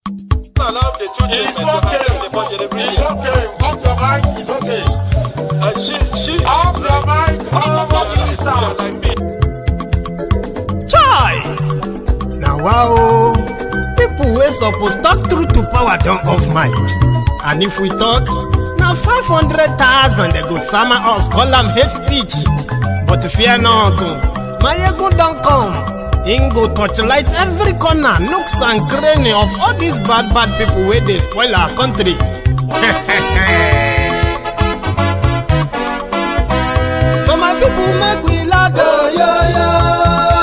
It's okay. Off your mind. It's okay. Off your mind. Chai! Now wow, people wey suppose talk truth to power don't off mind. And if we talk, now 500,000 they go summer us, call them hate speech. But fear not, my ego don't come. Ingo torchlight every corner, nooks and cranny of all these bad people where they spoil our country. So my people make we laugh, oh, yo.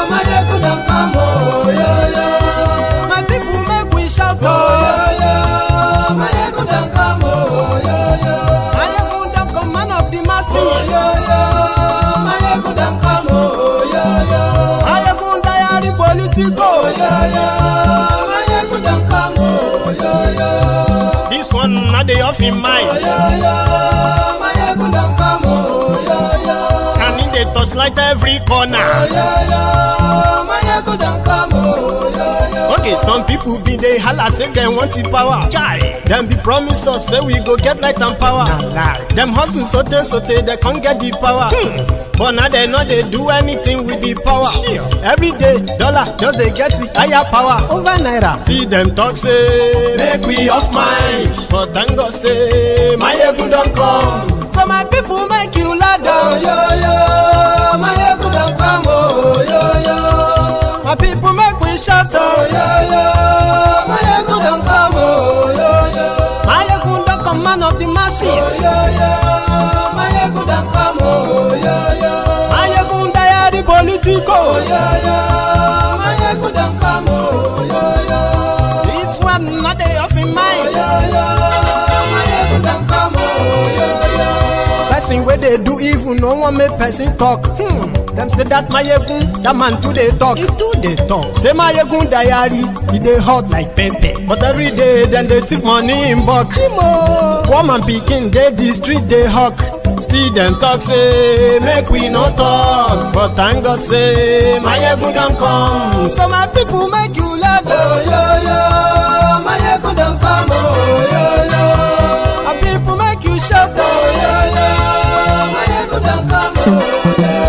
My ego don't come, oh, yo. My people make we shout, oh, yo. My ego don't come, oh, yo. My ego don't come, man of the masses, oh, yo. My ego don't come, oh, yo. My ego diary politico, oh, yo. My ego don't come, oh, yo. This one not the off in mind, oh, yo. My ego don't come, oh, yo. Can in the touchlight every corner, oh, yo. My ego don't come, oh, yo. Okay, some people be they holla say they want the power. Chai, them be promise us say we go get light and power. Nah. Them hustle sote they can't get the power. But now they know they do anything with the power. Every day, dollar just they get the higher power over naira. See them talk say make we off mind, but thank God say my ego don't come. So my people make you laugh, oh, yo. My ego don't come, oh, yo. My people make we shout, oh, yo. My ego don't come, oh, yo. My ego don't come, man of the masses, oh, yo. My ego don't come, oh, yo. My ego diary politico, oh, yo. My ego don't come, oh, yo. This one not they off in mind, oh, yo. My ego don't come, oh, yo. Person where they do evil, no one make person talk. Them say that my yegun, that man too they talk. He too they talk. Say my yegun diary, he they hot like pepper. But every day then they take money in bulk. Woman picking, they the street they hawk. Still them talk say make we no talk. But thank God say my yegun don't come. So my people make you laugh, oh, yo. My yegun don't come, oh, yo. My people make you shout, oh, yo. My yegun don't come, oh, yo.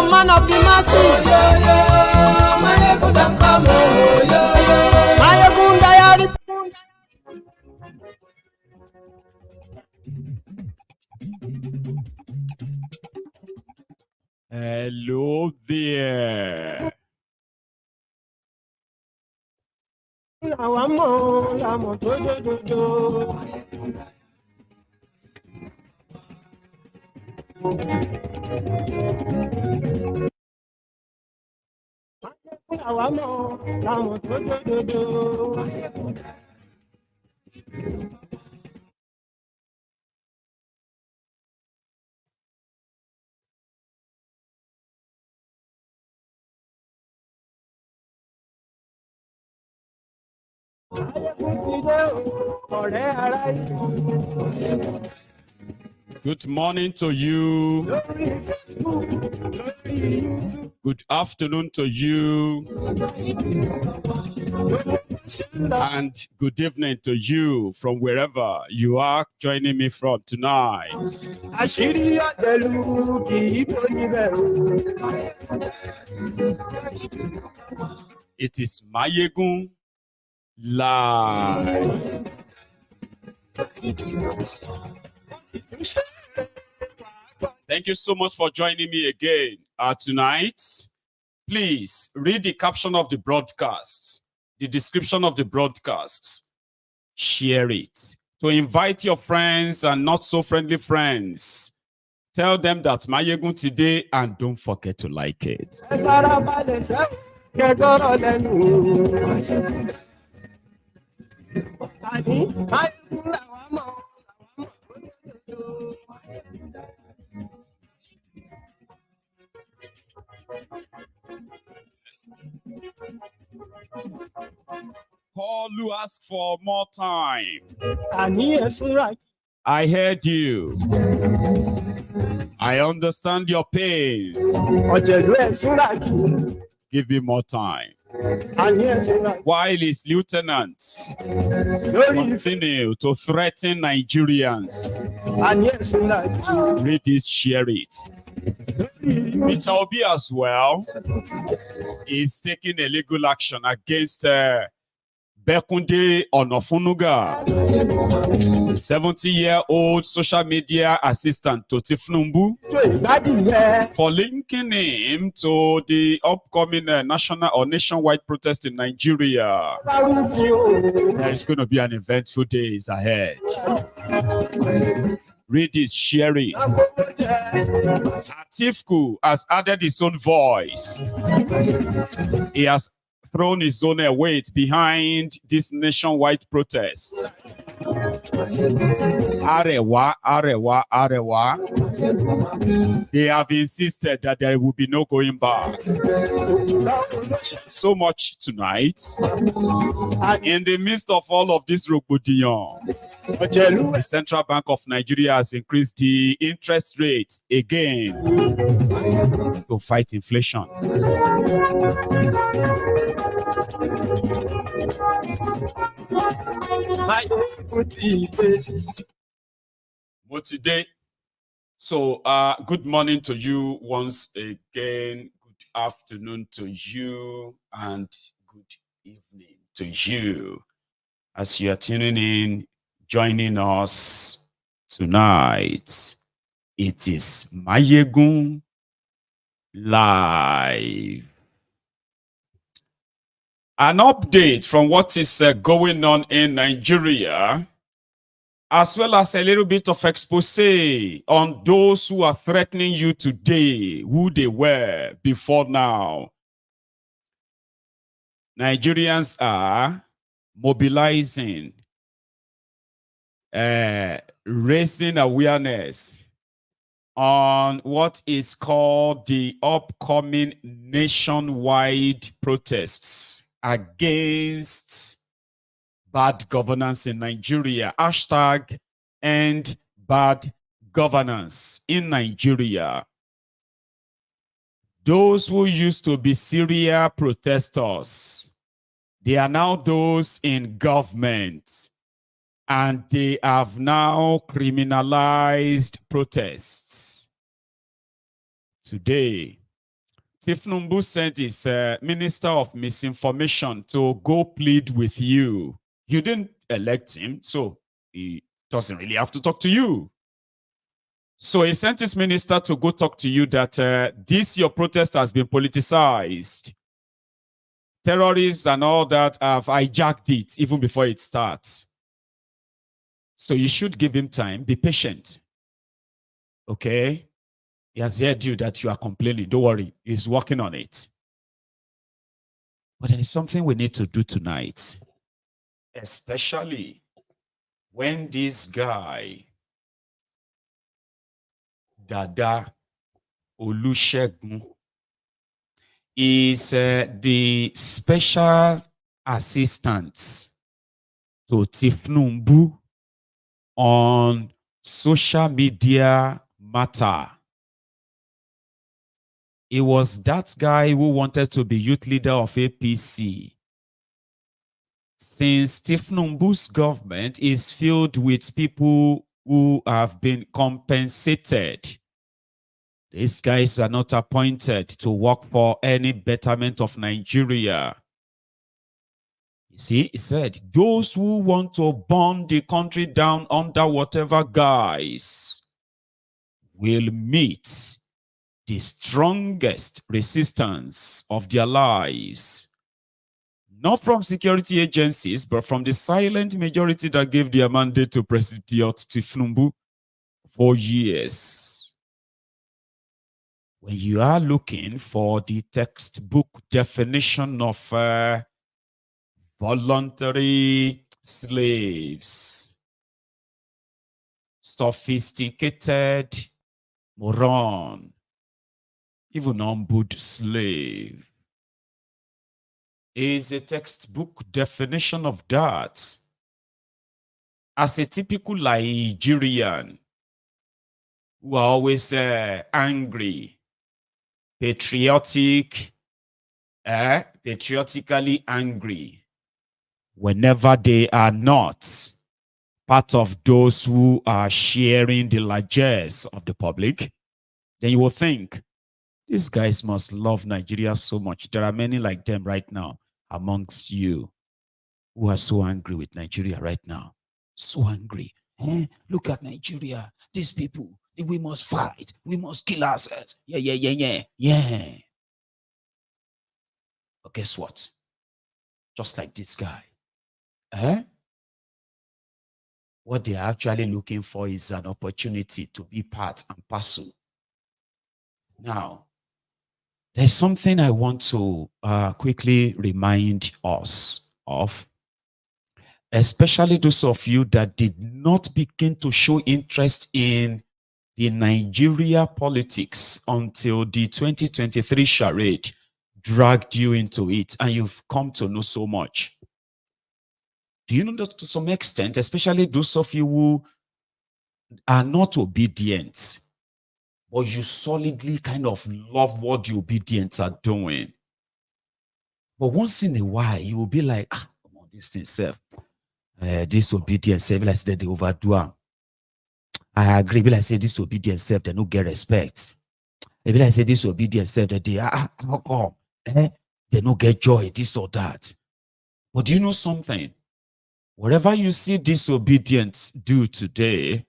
Man of the masses, my ego don't come, oh, my ego diary. Hello there. Good morning to you. Good afternoon to you. And good evening to you from wherever you are joining me from tonight. It is Mayegun Live. Thank you so much for joining me again tonight. Please read the caption of the broadcast, the description of the broadcast. Share it to invite your friends and not so friendly friends. Tell them that Mayegun today and don't forget to like it. Koolu ask for more time. I heard you. I understand your pain. Give me more time. And yes, while his lieutenants continue to threaten Nigerians. and yes, Read this, share it. Peter Obi as well is taking a legal action against Bekunde Onanuga, 70-year-old social media assistant to Thiefnubu, for linking him to the upcoming national or nationwide protest in Nigeria. There's going to be an eventful days ahead. Read this, share it. Atiku has added his own voice. He has thrown his own weight behind this nationwide protests. Arewa, Arewa, Arewa. They have insisted that there will be no going back. So much tonight. In the midst of all of this Obidients, the Central Bank of Nigeria has increased the interest rate again to fight inflation. Today. So, good morning to you once again. Good afternoon to you, and good evening to you as you are tuning in, joining us tonight. It is Mayegun Live. An update from what is going on in Nigeria, as well as a little bit of expose on those who are threatening you today, who they were before now. Nigerians are mobilizing, raising awareness on what is called the upcoming nationwide protests against bad governance in Nigeria. Hashtag end bad governance in Nigeria. Those who used to be serial protesters, they are now those in government, and they have now criminalized protests. Today, Thiefnubu sent his Minister of Misinformation to go plead with you. You didn't elect him, so he doesn't really have to talk to you. So he sent his minister to go talk to you that this your protest has been politicized. Terrorists and all that have hijacked it even before it starts. So you should give him time, be patient. Okay? He has heard you that you are complaining. Don't worry, he's working on it. But there is something we need to do tonight. Especially when this guy, Dada Olusegun, is the special assistant to Thiefnubu on social media matter. It was that guy who wanted to be youth leader of APC. Since Thiefnubu's government is filled with people who have been compensated, these guys are not appointed to work for any betterment of Nigeria. You see, he said, those who want to burn the country down under whatever guise will meet the strongest resistance of their lives. Not from security agencies, but from the silent majority that gave their mandate to President Thiefnubu for years. When you are looking for the textbook definition of voluntary slaves, sophisticated moron, even humbled slave, is a textbook definition of that. As a typical Nigerian who are always angry, patriotic, patriotically angry whenever they are not part of those who are sharing the largesse of the public, then you will think, these guys must love Nigeria so much. There are many like them right now amongst you who are so angry with Nigeria right now. So angry. Look at Nigeria. These people, we must fight. We must kill ourselves. Yeah. But guess what? Just like this guy. What they're actually looking for is an opportunity to be part and parcel. Now, there's something I want to quickly remind us of, especially those of you that did not begin to show interest in the Nigeria politics until the 2023 charade dragged you into it, and you've come to know so much. Do you know that to some extent, especially those of you who are not obedient, but you solidly kind of love what the Obidients are doing, but once in a while, you will be like, come on, this thing, self. This obedience, self, like say they overdo them. I agree. But I say this obedience, self, they don't get respect. Maybe I say this obedience, self, that they how come? They don't get joy, this or that. But do you know something? Whatever you see disobedience do today,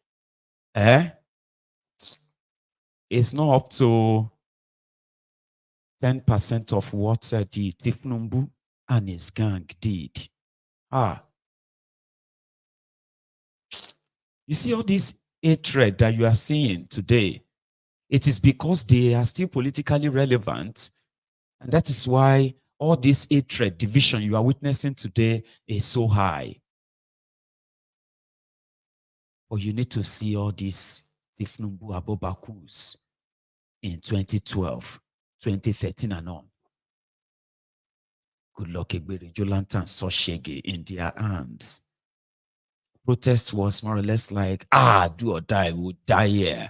it's not up to 10% of what the Thiefnubu and his gang did. You see all this hatred that you are seeing today, it is because they are still politically relevant. And that is why all this hatred, division you are witnessing today is so high. But you need to see all these Thiefnubu Abobakus in 2012, 2013 and on. Good luck, Egbere, Jolanta, and Soshege in their hands. Protest was more or less like, do or die, we'll die here.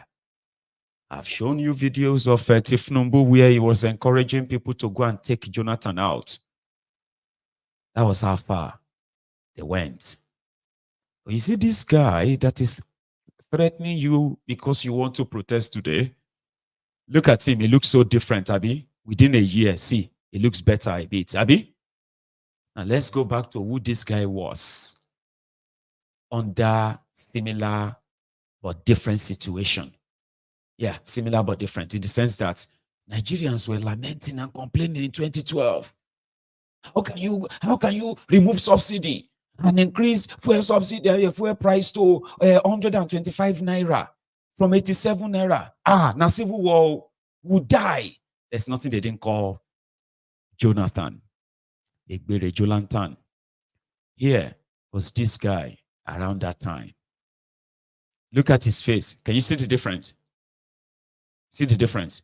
I've shown you videos of Thiefnubu where he was encouraging people to go and take Jonathan out. That was how far they went. But you see this guy that is threatening you because you want to protest today. Look at him. He looks so different, Abi. Within a year, see, he looks better a bit, Abi. Now let's go back to who this guy was under similar but different situation. Yeah, similar but different in the sense that Nigerians were lamenting and complaining in 2012. How can you remove subsidy and increase fuel subsidy, fuel price to 125 naira from 87 naira? Now civil war would die. There's nothing they didn't call Jonathan. Egbere Jolantan. Here was this guy around that time. Look at his face. Can you see the difference? See the difference?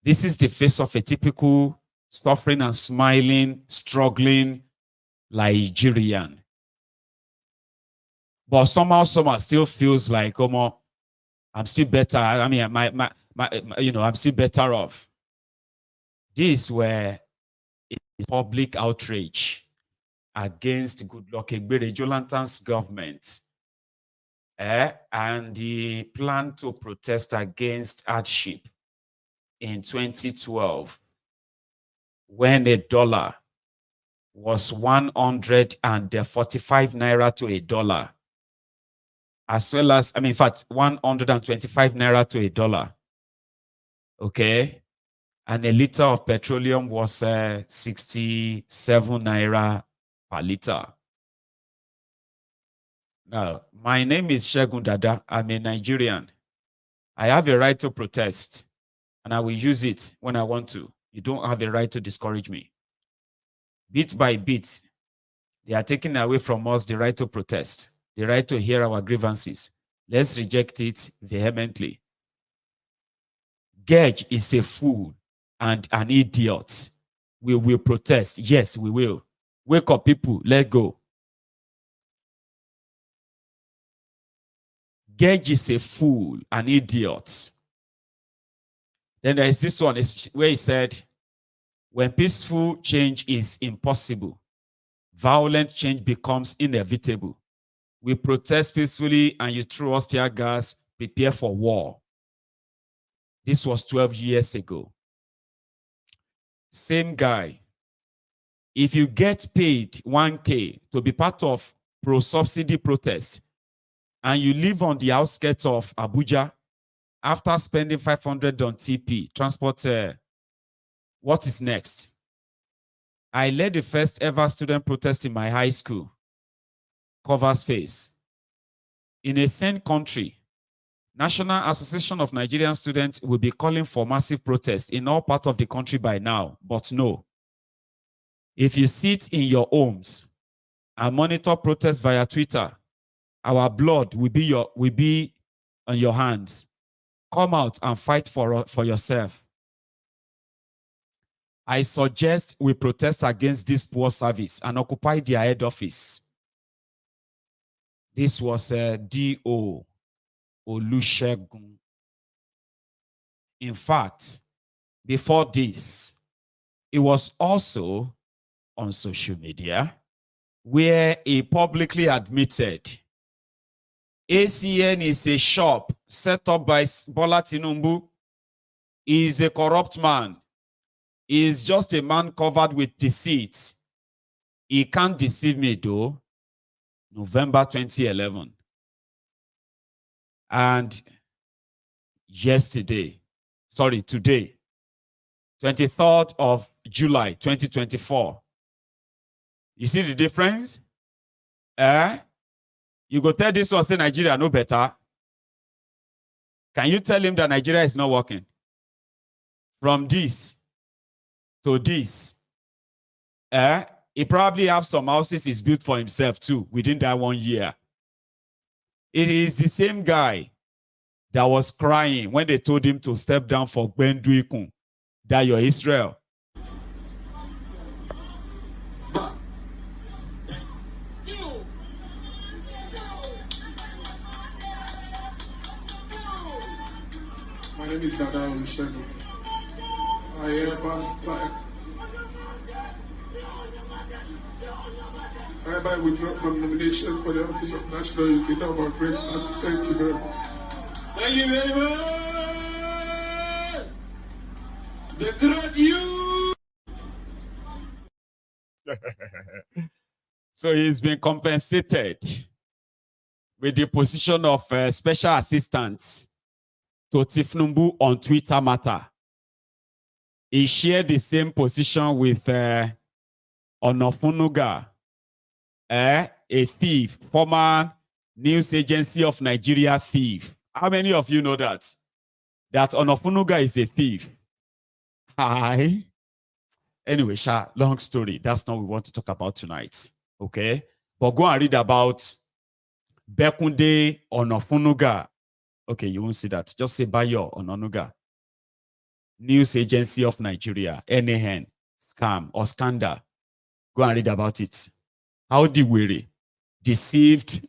This is the face of a typical suffering and smiling, struggling Nigerian. But somehow still feels like, I'm still better. I mean, I'm still better off. This were public outrage against Goodluck Egbere Jolantan's government, and the plan to protest against hardship in 2012, when a dollar was 145 naira to a dollar, as well as, in fact, 125 naira to a dollar. Okay. And a liter of petroleum was 67 naira per liter. Now, my name is Shegun Dada. I'm a Nigerian. I have a right to protest, and I will use it when I want to. You don't have a right to discourage me. Bit by bit, they are taking away from us the right to protest, the right to hear our grievances. Let's reject it vehemently. Gage is a fool and an idiot. We will protest. Yes, we will. Wake up, people. Let go. Gage is a fool, an idiot. Then there is this one where he said, When peaceful change is impossible, violent change becomes inevitable. We protest peacefully and you throw us tear gas, prepare for war. This was 12 years ago. Same guy. If you get paid 1K to be part of pro-subsidy protest and you live on the outskirts of Abuja after spending 500 on TP, transport, what is next? I led the first ever student protest in my high school. Covers face. In a sane country, National Association of Nigerian Students will be calling for massive protests in all parts of the country by now, but no. If you sit in your homes and monitor protests via Twitter, our blood will be on your hands. Come out and fight for yourself. I suggest we protest against this poor service and occupy their head office. This was D.O. Olusegun. In fact, before this, it was also on social media where he publicly admitted ACN is a shop set up by Bola Thiefnubu. He is a corrupt man. He is just a man covered with deceit. He can't deceive me though. November 2011. And today, 23rd of July 2024. You see the difference? You go tell this one, say Nigeria no better. Can you tell him that Nigeria is not working? From this to this. He probably have some houses he's built for himself too within that 1 year. It is the same guy that was crying when they told him to step down for Gbenduikun, that you're Israel. My name is Dada Olusegun. I hereby withdraw from nomination for the office of National Youth about Great Art. Thank you very much. Thank you very much. The great youth. So he's been compensated with the position of special assistant to Thiefnubu on Twitter matter. He shared the same position with Onanuga, a thief, former news agency of Nigeria thief. How many of you know that? That Onanuga is a thief? Hi. Anyway, long story. That's not what we want to talk about tonight. Okay? But go and read about Bekunde Onanuga. Okay, you won't see that. Just say Bayo Onanuga. News Agency of Nigeria, NAN, scam or scandal. Go and read about it. How the weary deceived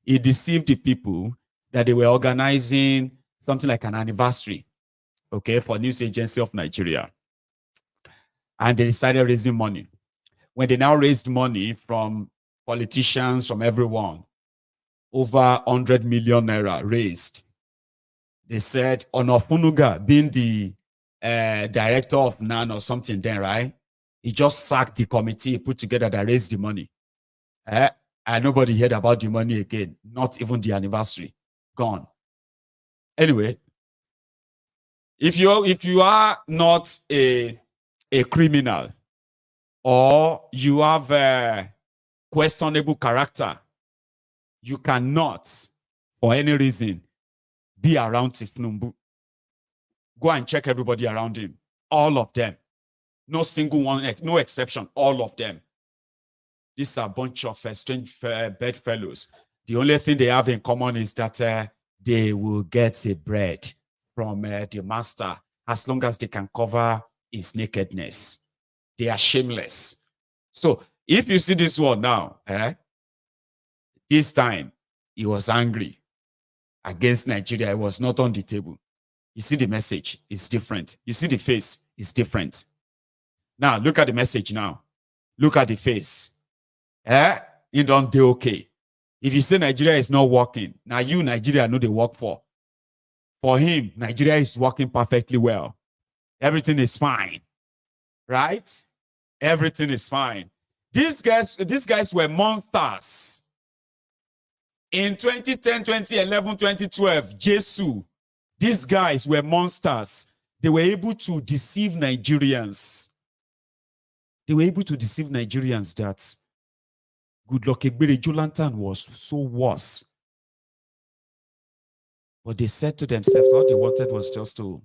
the people that they were organizing something like an anniversary, okay, for News Agency of Nigeria. And they decided raising money. When they now raised money from politicians, from everyone, over 100 million naira raised. They said Onanuga, being the director of NAN or something then, right? He just sacked the committee put together that raised the money. And nobody heard about the money again. Not even the anniversary. Gone. Anyway, if you are not a criminal or you have a questionable character, you cannot, for any reason, be around Thiefnubu. Go and check everybody around him. All of them. No single one, no exception. All of them. These are a bunch of strange bedfellows. The only thing they have in common is that they will get a bread from the master as long as they can cover his nakedness. They are shameless. So if you see this one now, this time he was angry against Nigeria. It was not on the table. You see the message, it's different. You see the face, it's different. Now, look at the message now. Look at the face. You don't do okay. If you say Nigeria is not working, now you, Nigeria, know they work for. For him, Nigeria is working perfectly well. Everything is fine. Right? Everything is fine. These guys were monsters. In 2010, 2011, 2012, Jesus, these guys were monsters. They were able to deceive Nigerians. They were able to deceive Nigerians that Goodluck Ebele Jonathan was so worse. But they said to themselves, all they wanted was just to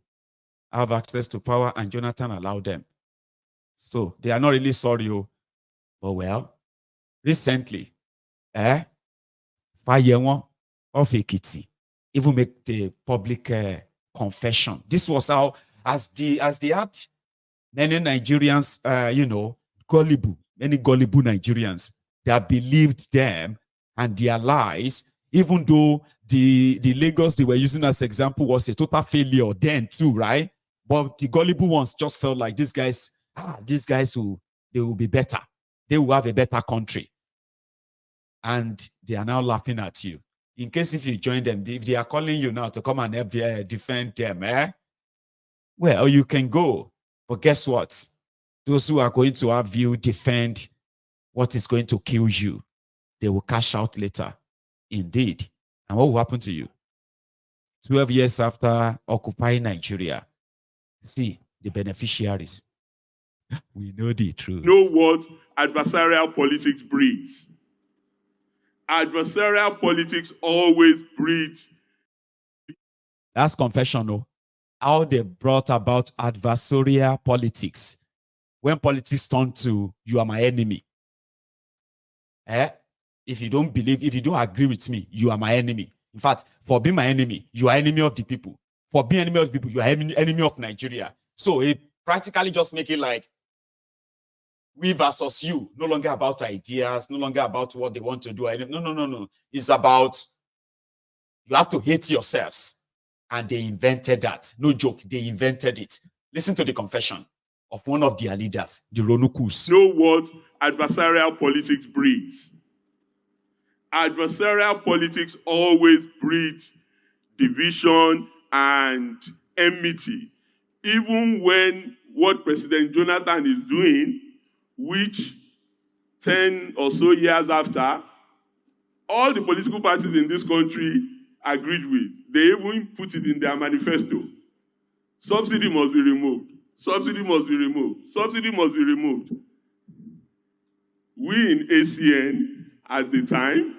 have access to power, and Jonathan allowed them. So they are not really sorry. But well, recently, Fire of Ekiti even make the public confession. This was how, as they had many Nigerians, gullible, many gullible Nigerians that believed them and their lies, even though the Lagos they were using as example was a total failure then too, right? But the gullible ones just felt like these guys they will be better. They will have a better country. And they are now laughing at you. In case if you join them, if they are calling you now to come and defend them, well, you can go. But guess what? Those who are going to have you defend what is going to kill you, they will cash out later. Indeed. And what will happen to you? 12 years after occupying Nigeria, see the beneficiaries. We know the truth. Know what adversarial politics breeds. Adversarial politics always breeds. That's confession, no? How they brought about adversarial politics. When politics turn to, you are my enemy. If you don't believe, if you don't agree with me, you are my enemy. In fact, for being my enemy, you are enemy of the people. For being enemy of the people, you are enemy of Nigeria. So it practically just make it like we versus you, no longer about ideas, no longer about what they want to do. No. It's about you have to hate yourselves. And they invented that. No joke, they invented it. Listen to the confession of one of their leaders, the ronukus. Know what adversarial politics breeds. Adversarial politics always breeds division and enmity. Even when what President Jonathan is doing, which 10 or so years after, all the political parties in this country agreed with. They even put it in their manifesto. Subsidy must be removed. Subsidy must be removed. Subsidy must be removed. We in ACN at the time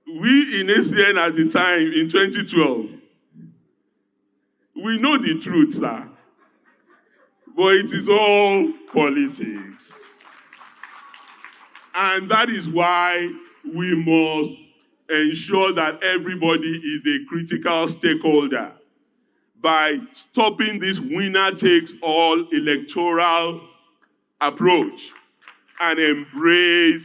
we in ACN at the time in 2012, we know the truth, sir. But it is all politics. And that is why we must ensure that everybody is a critical stakeholder by stopping this winner-takes-all electoral approach and embrace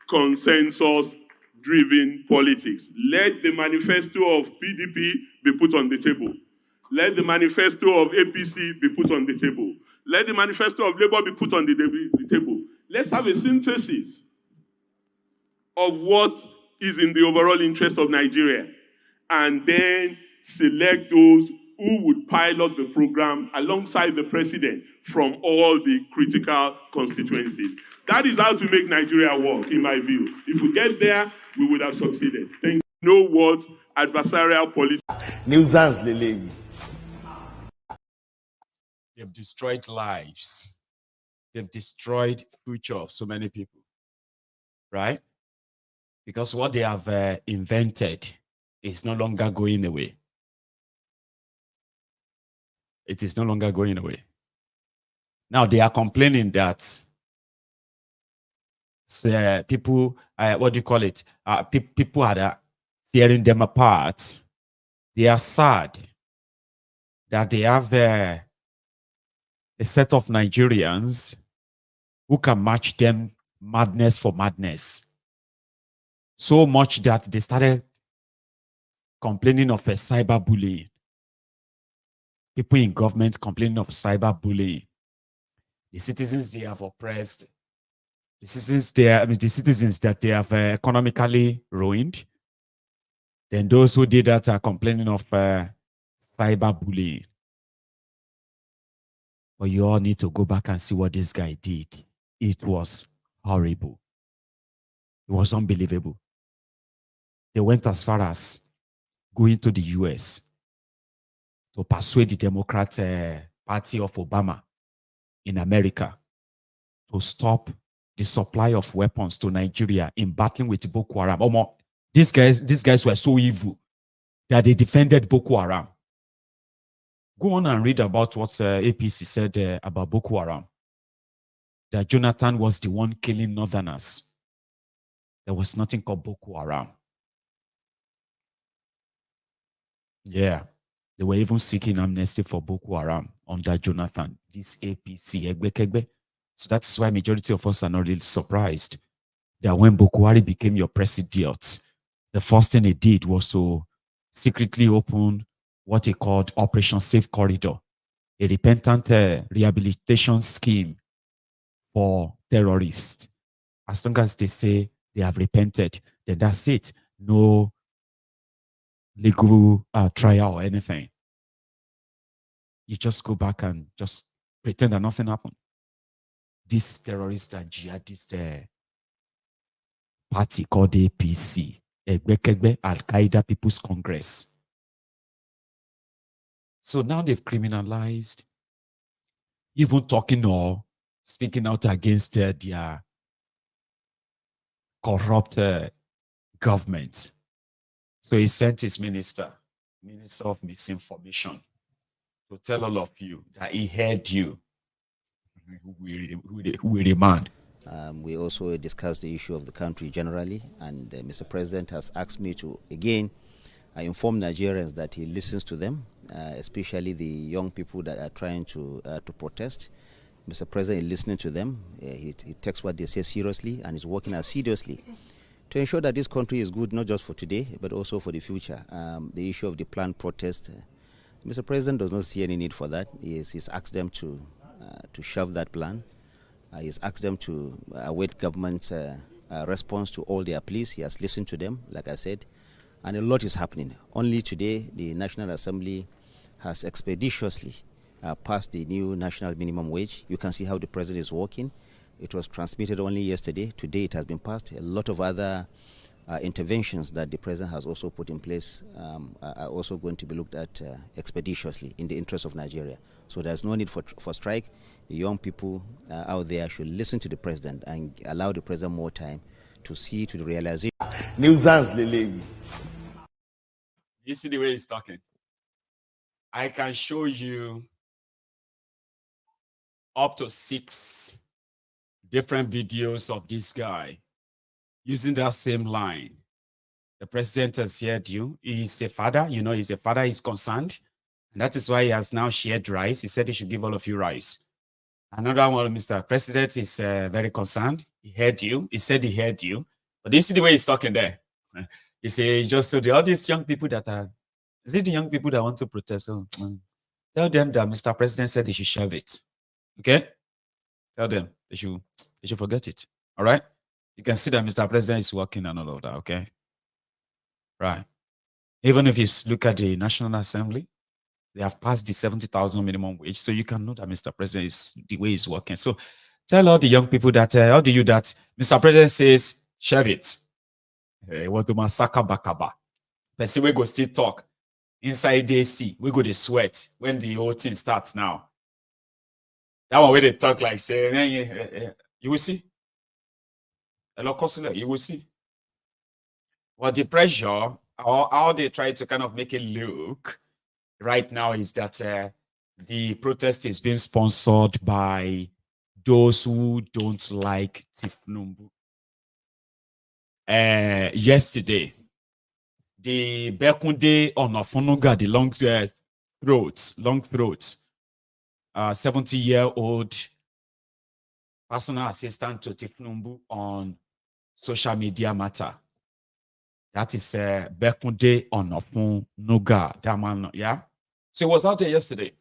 consensus-driven politics. Let the manifesto of PDP be put on the table. Let the manifesto of APC be put on the table. Let the manifesto of Labour be put on the table. Let's have a synthesis of what is in the overall interest of Nigeria, and then select those who would pilot the program alongside the president from all the critical constituencies. That is how to make Nigeria work, in my view. If we get there, we would have succeeded. Thank you. Know what adversarial policy. Nuisance, Lele. They've destroyed lives. They've destroyed future of so many people, right? Because what they have invented is no longer going away. It is no longer going away. Now they are complaining that people, what do you call it? People are tearing them apart. They are sad that they have a set of Nigerians who can match them madness for madness. So much that they started complaining of a cyberbullying. People in government complaining of cyberbullying. The citizens they have oppressed. The citizens that they have economically ruined. Then those who did that are complaining of cyberbullying. But you all need to go back and see what this guy did. It was horrible. It was unbelievable. They went as far as going to the US to persuade the Democrat Party of Obama in America to stop the supply of weapons to Nigeria in battling with Boko Haram. These guys were so evil that they defended Boko Haram. Go on and read about what APC said about Boko Haram. That Jonathan was the one killing Northerners. There was nothing called Boko Haram. Yeah. They were even seeking amnesty for Boko Haram under Jonathan. This APC, Egbe. So that's why majority of us are not really surprised that when Boko Haram became your president, the first thing he did was to secretly open what he called Operation Safe Corridor, a repentant rehabilitation scheme for terrorists. As long as they say they have repented, then that's it. No legal trial or anything. You just go back and just pretend that nothing happened. This terrorist and jihadist party called APC, Al-Qaeda People's Congress. So now they've criminalized even talking or speaking out against their corrupt government. So he sent his minister of misinformation, to tell all of you that he heard you. We demand. We also discussed the issue of the country generally, and Mr. President has asked me to again inform Nigerians that he listens to them, especially the young people that are trying to protest. Mr. President is listening to them. He takes what they say seriously and is working assiduously to ensure that this country is good, not just for today, but also for the future. The issue of the planned protest, Mr. President does not see any need for that. He's asked them to shelve that plan. He's asked them to await government's response to all their pleas. He has listened to them, like I said, and a lot is happening. Only today, the National Assembly has expeditiously passed the new national minimum wage. You can see how the president is working. It was transmitted only yesterday. Today it has been passed. A lot of other interventions that the president has also put in place are also going to be looked at expeditiously in the interest of Nigeria. So there's no need for strike. The young people out there should listen to the president and allow the president more time to see to the realization. Nuisance, Lele. You see the way he's talking? I can show you up to 6 different videos of this guy using that same line. The president has heard you. He's a father, he's a father, he's concerned. And that is why he has now shared rice. He said he should give all of you rice. Another one, Mr. President is very concerned. He heard you. He said he heard you. But this is the way he's talking there. You see, he just told all these young people that are, is it the young people that want to protest? Oh, tell them that Mr. President said they should shove it. Okay? Tell them they should forget it. All right? You can see that Mr. President is working and all of that, okay? Right. Even if you look at the National Assembly, they have passed the 70,000 minimum wage, so you can know that Mr. President is the way he's working. So tell all the young people that, how do you that Mr. President says, shove it. What do massacre bakaba? Person we go still talk inside AC, we go to sweat when the whole thing starts now. That one where they talk like say, you will see. You will see. Well, the pressure, or how they try to kind of make it look right now is that the protest is being sponsored by those who don't like Thiefnubu. Yesterday, the Bekunde Onanuga, the long throats, 70-year-old personal assistant to Thiefnubu on social media matter. That is Bekunde Onanuga. That man, yeah. So he was out there yesterday.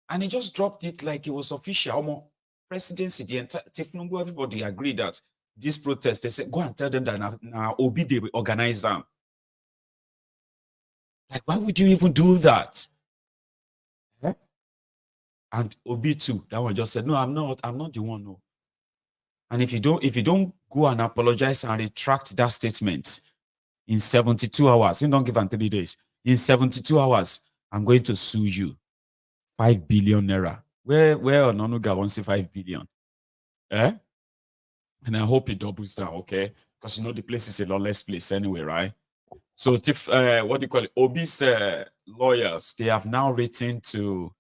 And he just dropped it like it was official. Presidency, the entire Thiefnubu, everybody agreed that this protest, they said, go and tell them that now Obi they will organize them. Like, why would you even do that? Eh? And Obi too, that one just said, no, I'm not the one. No. And if you don't go and apologize and retract that statement in 72 hours, you don't give them 3 days. In 72 hours, I'm going to sue you. 5 billion naira. Where Onanuga wants 5 billion? Eh? And I hope it doubles down, okay? Because the place is a lawless place anyway, right? So what do you call it? Obi's lawyers, they have now written to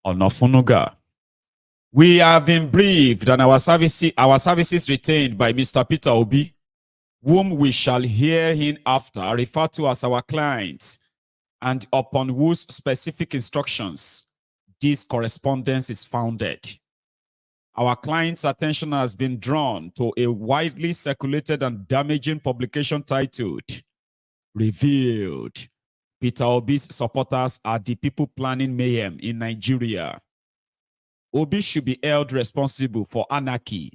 Onanuga. We have been briefed and our services retained by Mr. Peter Obi, whom we shall hear hereafter refer to as our client, and upon whose specific instructions this correspondence is founded. Our client's attention has been drawn to a widely circulated and damaging publication titled, Revealed, Peter Obi's supporters are the people planning mayhem in Nigeria. Obi should be held responsible for anarchy,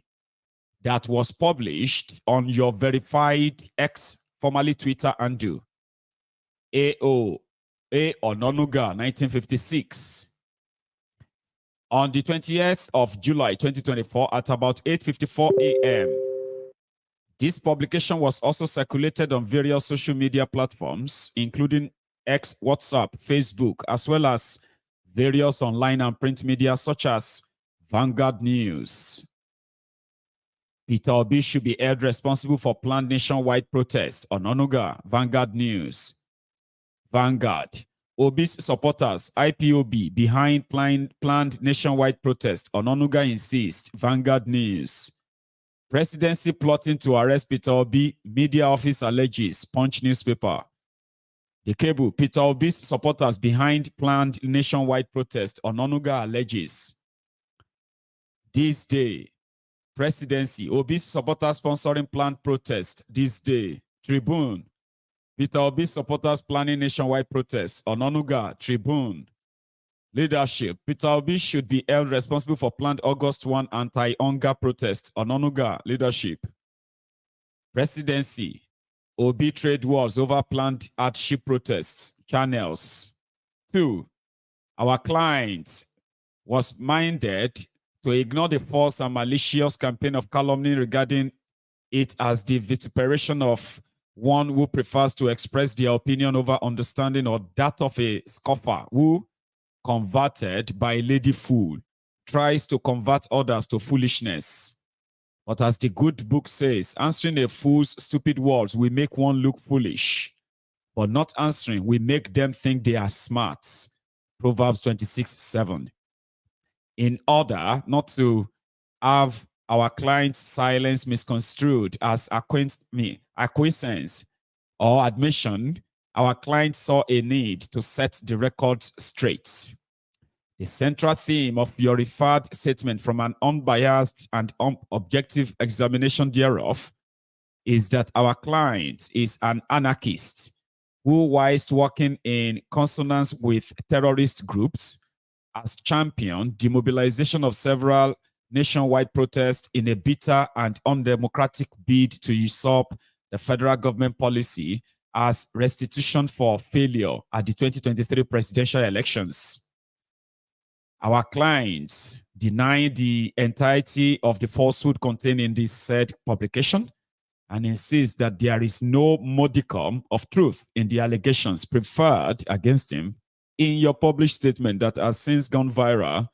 that was published on your verified X, formerly Twitter handle, Onanuga 1956. On the 20th of July 2024 at about 8:54 a.m. This publication was also circulated on various social media platforms, including X, WhatsApp, Facebook, as well as various online and print media such as Vanguard News. Peter Obi should be held responsible for planned nationwide protest. Onanuga, Vanguard News. Vanguard. Obi's supporters, IPOB, behind planned nationwide protest. Onanuga insists. Vanguard News. Presidency plotting to arrest Peter Obi. Media office alleges. Punch newspaper. The cable. Peter Obi's supporters behind planned nationwide protest. Onanuga alleges. This day. Presidency. Obi's supporters sponsoring planned protest. This day. Tribune. Peter Obi's supporters planning nationwide protests. Onanuga, Tribune. Leadership. Peter Obi should be held responsible for planned August 1 anti-hunger protest. Onanuga, Leadership. Presidency. Obi trade wars over planned hardship protests. Channels. 2. Our client was minded to ignore the false and malicious campaign of calumny regarding it as the vituperation of one who prefers to express their opinion over understanding, or that of a scoffer who, converted by a lady fool, tries to convert others to foolishness. But as the good book says, answering a fool's stupid words will make one look foolish, but not answering will make them think they are smart. Proverbs 26:7. In order not to have our client's silence misconstrued as acquiescence or admission, our client saw a need to set the record straight. The central theme of your referred statement from an unbiased and objective examination thereof is that our client is an anarchist who, whilst working in consonance with terrorist groups, has championed the mobilization of several nationwide protests in a bitter and undemocratic bid to usurp the federal government policy as restitution for failure at the 2023 presidential elections. Our clients deny the entirety of the falsehood contained in this said publication and insist that there is no modicum of truth in the allegations preferred against him in your published statement that has since gone viral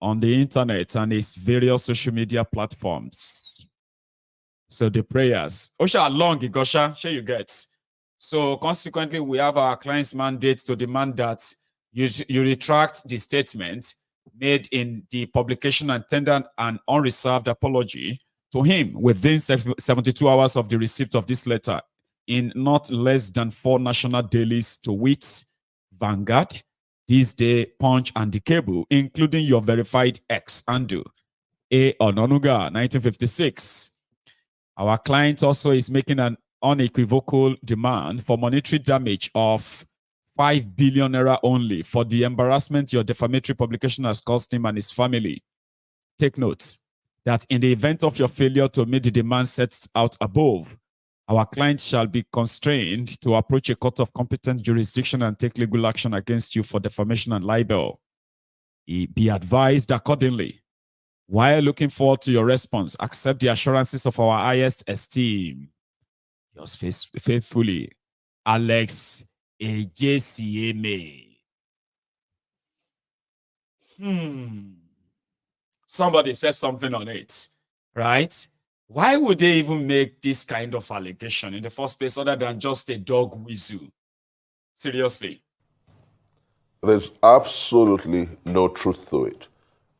on the internet and its various social media platforms. So the prayers. Osha long, Igosha, sure you get. So consequently, we have our client's mandate to demand that you retract the statement made in the publication and tender an unreserved apology to him within 72 hours of the receipt of this letter in not less than 4 national dailies, to wit, Vanguard, This Day, Punch, and the Cable, including your verified X handle, Onanuga 1956. Our client also is making an unequivocal demand for monetary damage of 5 billion naira only for the embarrassment your defamatory publication has caused him and his family. Take note that in the event of your failure to meet the demand set out above, our client shall be constrained to approach a court of competent jurisdiction and take legal action against you for defamation and libel. Be advised accordingly. While looking forward to your response, accept the assurances of our highest esteem. Yours faithfully, Alex Ejesieme. Somebody said something on it, right? Why would they even make this kind of allegation in the first place other than just a dog whistle? Seriously. There's absolutely no truth to it.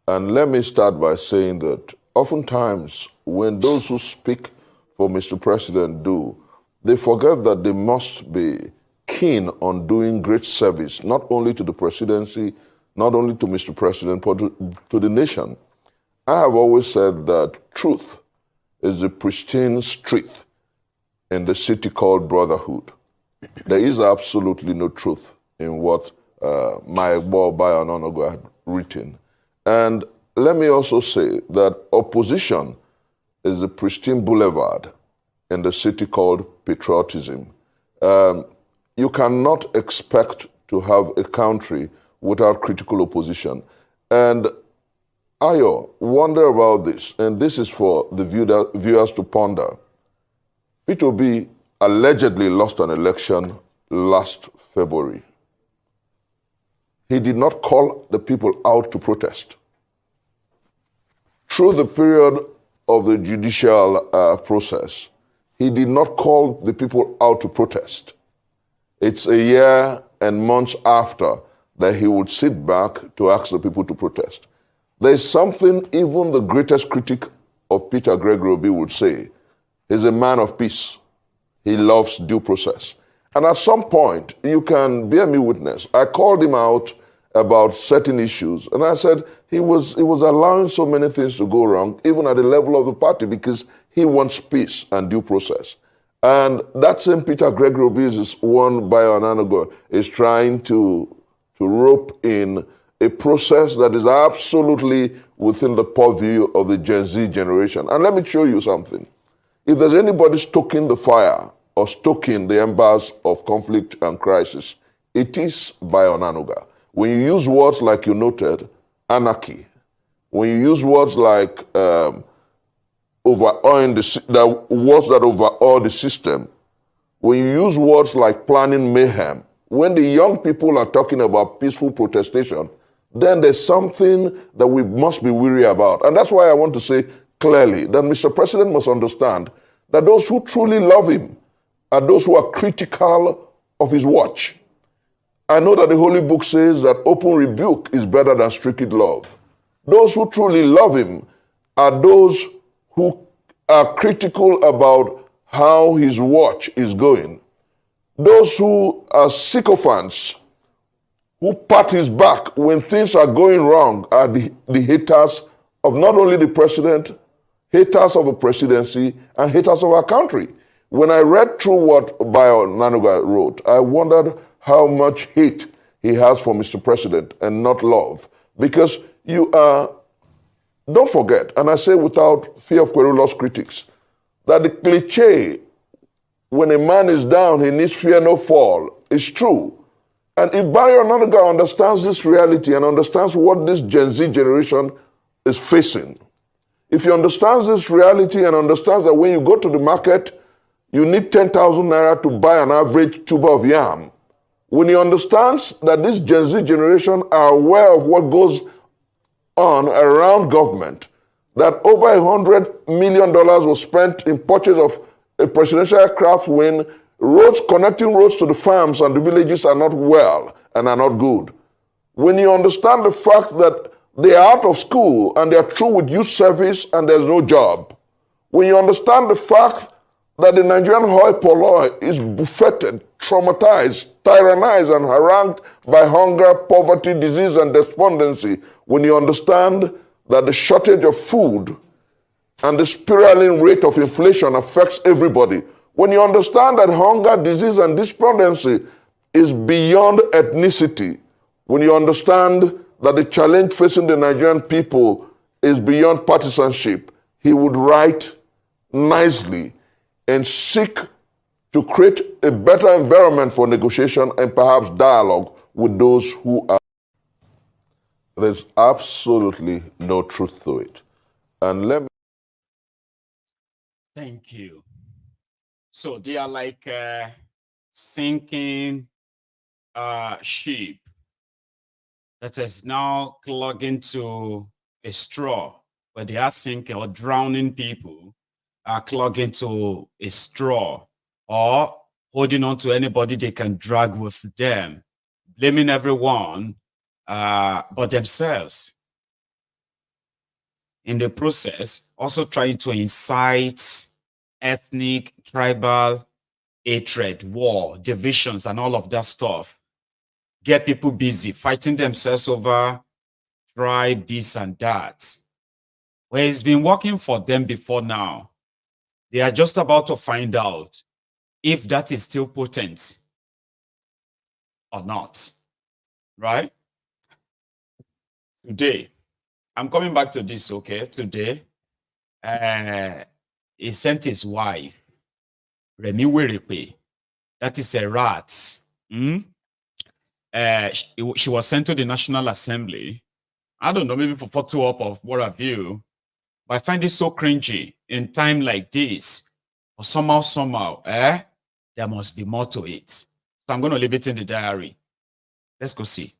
And let me start by saying that oftentimes when those who speak for Mr. President do, they forget that they must be keen on doing great service, not only to the presidency, not only to Mr. President, but to the nation. I have always said that truth is the pristine street in the city called brotherhood. There is absolutely no truth in what my boy Onanuga had written. And let me also say that opposition is the pristine boulevard in the city called patriotism. You cannot expect to have a country without critical opposition. And Ayo, wonder about this, and this is for the viewers to ponder. P2B allegedly lost an election last February. He did not call the people out to protest. Through the period of the judicial process, he did not call the people out to protest. It's a year and months after that he would sit back to ask the people to protest. There's something even the greatest critic of Peter Gregory Obi would say. He's a man of peace. He loves due process. And at some point, you can bear me witness, I called him out about certain issues, and I said he was allowing so many things to go wrong, even at the level of the party, because he wants peace and due process. And that same Peter Gregory Obi is one by Onanuga is trying to rope in a process that is absolutely within the purview of the Gen Z generation. And let me show you something. If there's anybody stoking the fire or stoking the embers of conflict and crisis, it is by Onanuga. When you use words like you noted, anarchy, when you use words like overawing the words that overawe the system, when you use words like planning mayhem, when the young people are talking about peaceful protestation, then there's something that we must be wary about. And that's why I want to say clearly that Mr. President must understand that those who truly love him are those who are critical of his watch. I know that the Holy Book says that open rebuke is better than strict love. Those who truly love him are those who are critical about how his watch is going. Those who are sycophants, who pat his back when things are going wrong, are the haters of not only the president, haters of the presidency, and haters of our country. When I read through what Onanuga wrote, I wondered how much hate he has for Mr. President and not love. Because you are, don't forget, and I say without fear of querulous critics, that the cliche, when a man is down, he needs fear no fall, is true. And if Barry Onanuga understands this reality and understands what this Gen Z generation is facing, if he understands this reality and understands that when you go to the market, you need 10,000 naira to buy an average tuber of yam, when he understands that this Gen Z generation are aware of what goes on around government, that over $100 million was spent in purchase of a presidential aircraft when roads, connecting roads to the farms and the villages are not well and are not good. When you understand the fact that they are out of school and they are through with youth service and there's no job. When you understand the fact that the Nigerian hoi polloi is buffeted, traumatized, tyrannized, and harangued by hunger, poverty, disease, and despondency. When you understand that the shortage of food and the spiraling rate of inflation affects everybody. When you understand that hunger, disease, and despondency is beyond ethnicity, when you understand that the challenge facing the Nigerian people is beyond partisanship, he would write nicely and seek to create a better environment for negotiation and perhaps dialogue with those who are. There's absolutely no truth to it. And let me. Thank you. So they are like sinking ship that is now clogging to a straw, where they are sinking or drowning people are clogging to a straw or holding on to anybody they can drag with them, blaming everyone but themselves. In the process, also trying to incite ethnic, tribal hatred, war, divisions, and all of that stuff. Get people busy, fighting themselves over tribe, this and that. Well, it's been working for them before now. They are just about to find out if that is still potent or not, right? Today, I'm coming back to this, okay? Today, he sent his wife, Remi Werepe, that is a rat. She was sent to the National Assembly. I don't know, maybe for photo up of what have you, but I find it so cringy in time like this. But somehow, there must be more to it. So I'm going to leave it in the diary. Let's go see.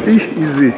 Easy.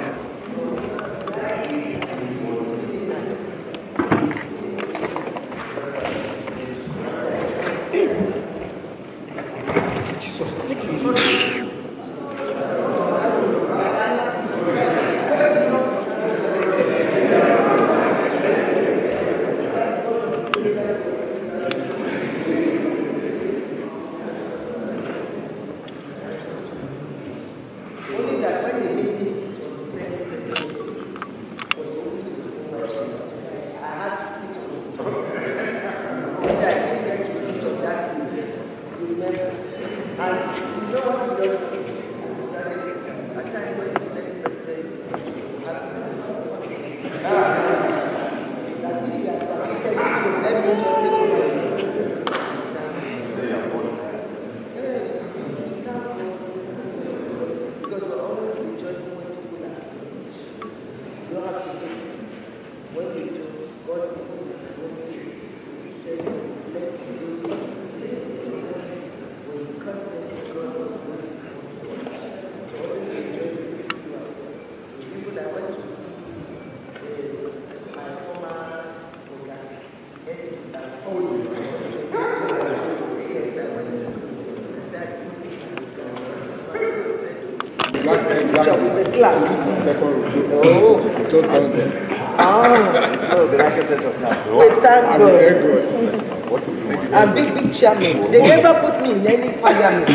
I'm big chairman. They never put me in any parliament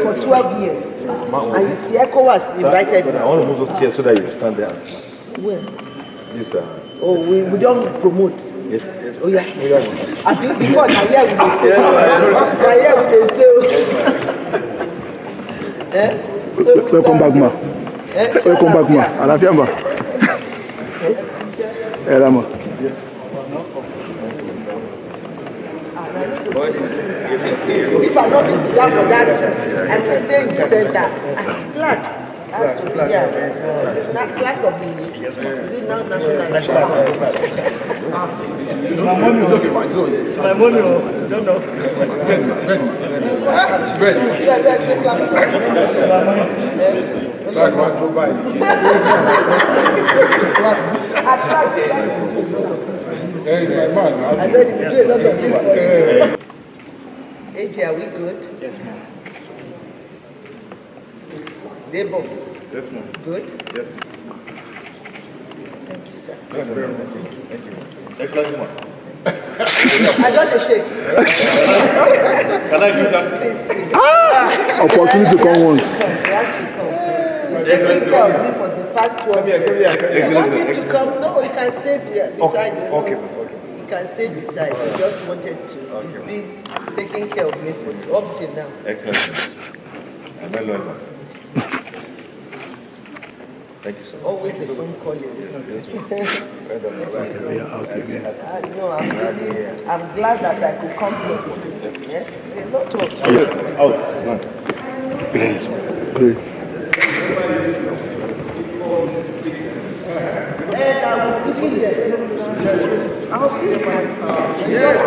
for 12 years. And you see, ECOWAS invited me. I want to move those chairs so that you stand there. Where? This, oh, we don't promote. Yes. Oh, yeah. I think before, now here we stay. Now here we stay. Welcome back, ma. Welcome back, ma. Alafia, ma. Yes. If I'm not visiting that for that, I will stay in the center. I'm glad. Has to be, yeah. It's not flag of the, is it now national? My money is okay, man. It's my money. Don't know. AJ, are we good? Yes, ma'am. Debo? Yes, ma'am. Good? Yes, ma'am. Thank you, sir. Thank you very much. Thank you. Excellent, ma'am. I got a shake. Can I do that? Opportunity to come once. He has to come. He's taking care of me for the past 12 years. I want him to come. No, he can stay beside me. Okay. He can stay beside. He just wanted to. He's been taking care of me for up till now. Excellent. I'm well learned. Thank you so much. Always the phone calling. No, I'm glad that I could come here. Yes? A lot of. And I was looking here. I was looking yes,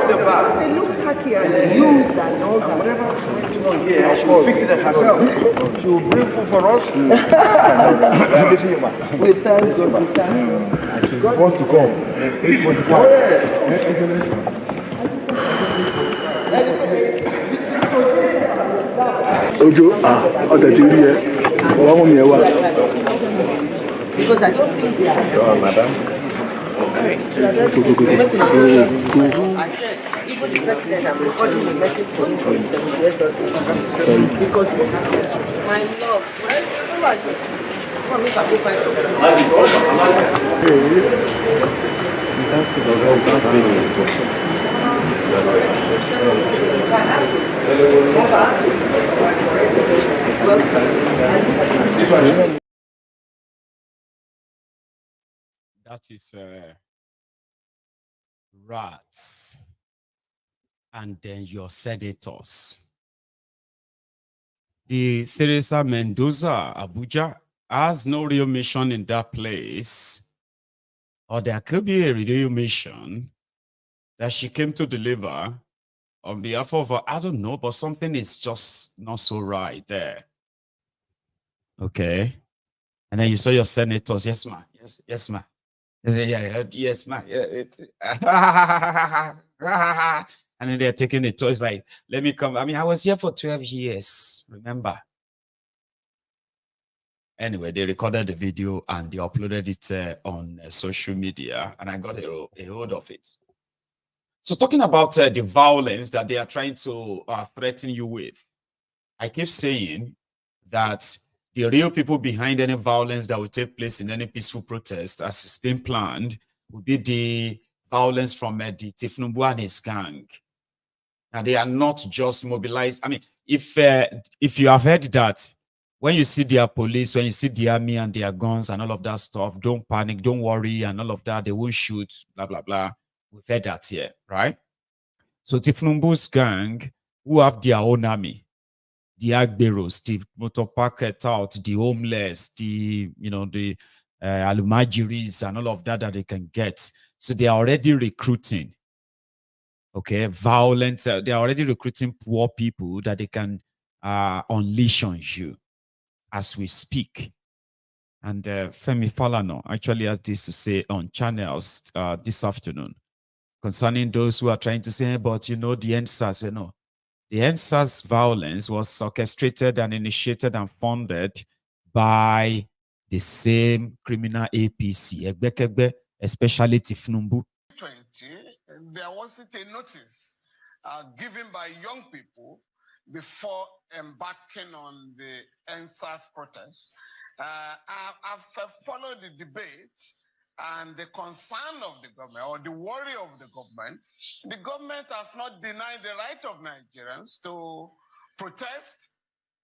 they look tacky and used and all that. Whatever yeah, she will fix it herself. She will bring food for us. We thank God. We thank God. Wants to come. 8:45. Ojo, Because I don't think they are. Sure, madam. I said, even the president, I'm recording a message for him because my love, who are you? Come if I go find something. That is rats. And then your senators. The Teresa Mendoza, Abuja, has no real mission in that place. Or there could be a real mission that she came to deliver on behalf of, I don't know, but something is just not so right there. Okay. And then you saw your senators. Yes, ma. Yes, ma. Yes, ma. And then they're taking the toys like, let me come. I mean, I was here for 12 years. Remember? Anyway, they recorded the video and they uploaded it on social media, and I got a hold of it. So talking about the violence that they are trying to threaten you with, I keep saying that the real people behind any violence that will take place in any peaceful protest, as it's been planned, will be the violence from the Thiefnubu and his gang. And they are not just mobilized. I mean, if you have heard that, when you see their police, when you see the army and their guns and all of that stuff, don't panic, don't worry, and all of that, they won't shoot, blah, blah, blah. We've heard that here, right? So Thiefnubu's gang, who have their own army, the Agberos, the motor park tout, the homeless, the Alumajiris and all of that they can get. So they are already recruiting, okay, violent. They are already recruiting poor people that they can unleash on you as we speak. And Femi Falana actually had this to say on channels this afternoon concerning those who are trying to say, hey, but the NSAS, the NSAS violence was orchestrated and initiated and funded by the same criminal APC, especially Thiefnubu. There wasn't a notice given by young people before embarking on the NSAS protest. I've followed the debate and the concern of the government, or the worry of the government. The government has not denied the right of Nigerians to protest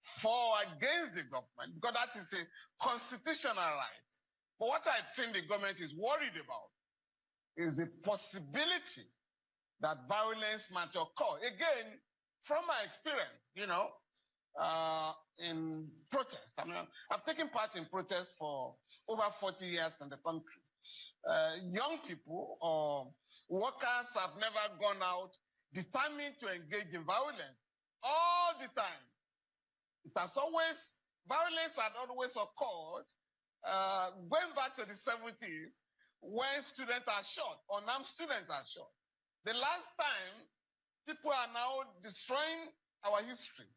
for or against the government, because that is a constitutional right. But what I think the government is worried about is the possibility that violence might occur. Again, from my experience, in protests. I mean, I've taken part in protests for over 40 years in the country. Young people or workers have never gone out determined to engage in violence all the time. Violence had always occurred going back to the 70s when students are shot, unarmed students are shot. The last time, people are now destroying our history,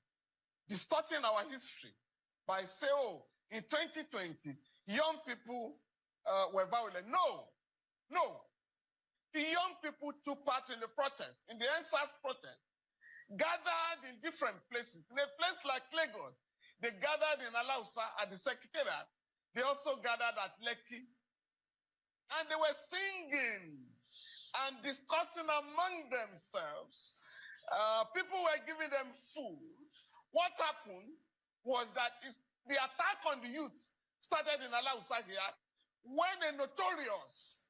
distorting our history by saying, oh, in 2020, young people were violent. No. The young people took part in the protest, in the NSAS protest, gathered in different places. In a place like Lagos, they gathered in Alausa at the Secretariat. They also gathered at Lekki. And they were singing and discussing among themselves. People were giving them food. What happened was that the attack on the youth started in Alausa here when a notorious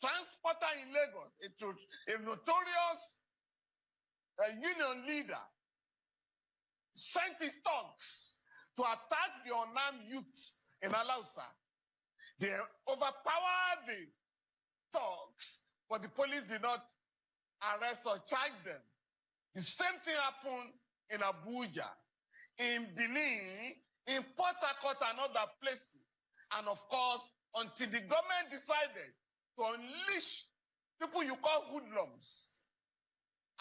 transporter in Lagos, a notorious union leader, sent his thugs to attack the unarmed youths in Alausa. They overpowered the thugs, but the police did not arrest or charge them. The same thing happened in Abuja, in Benin, in Port Harcourt and other places. And of course, until the government decided to unleash people you call hoodlums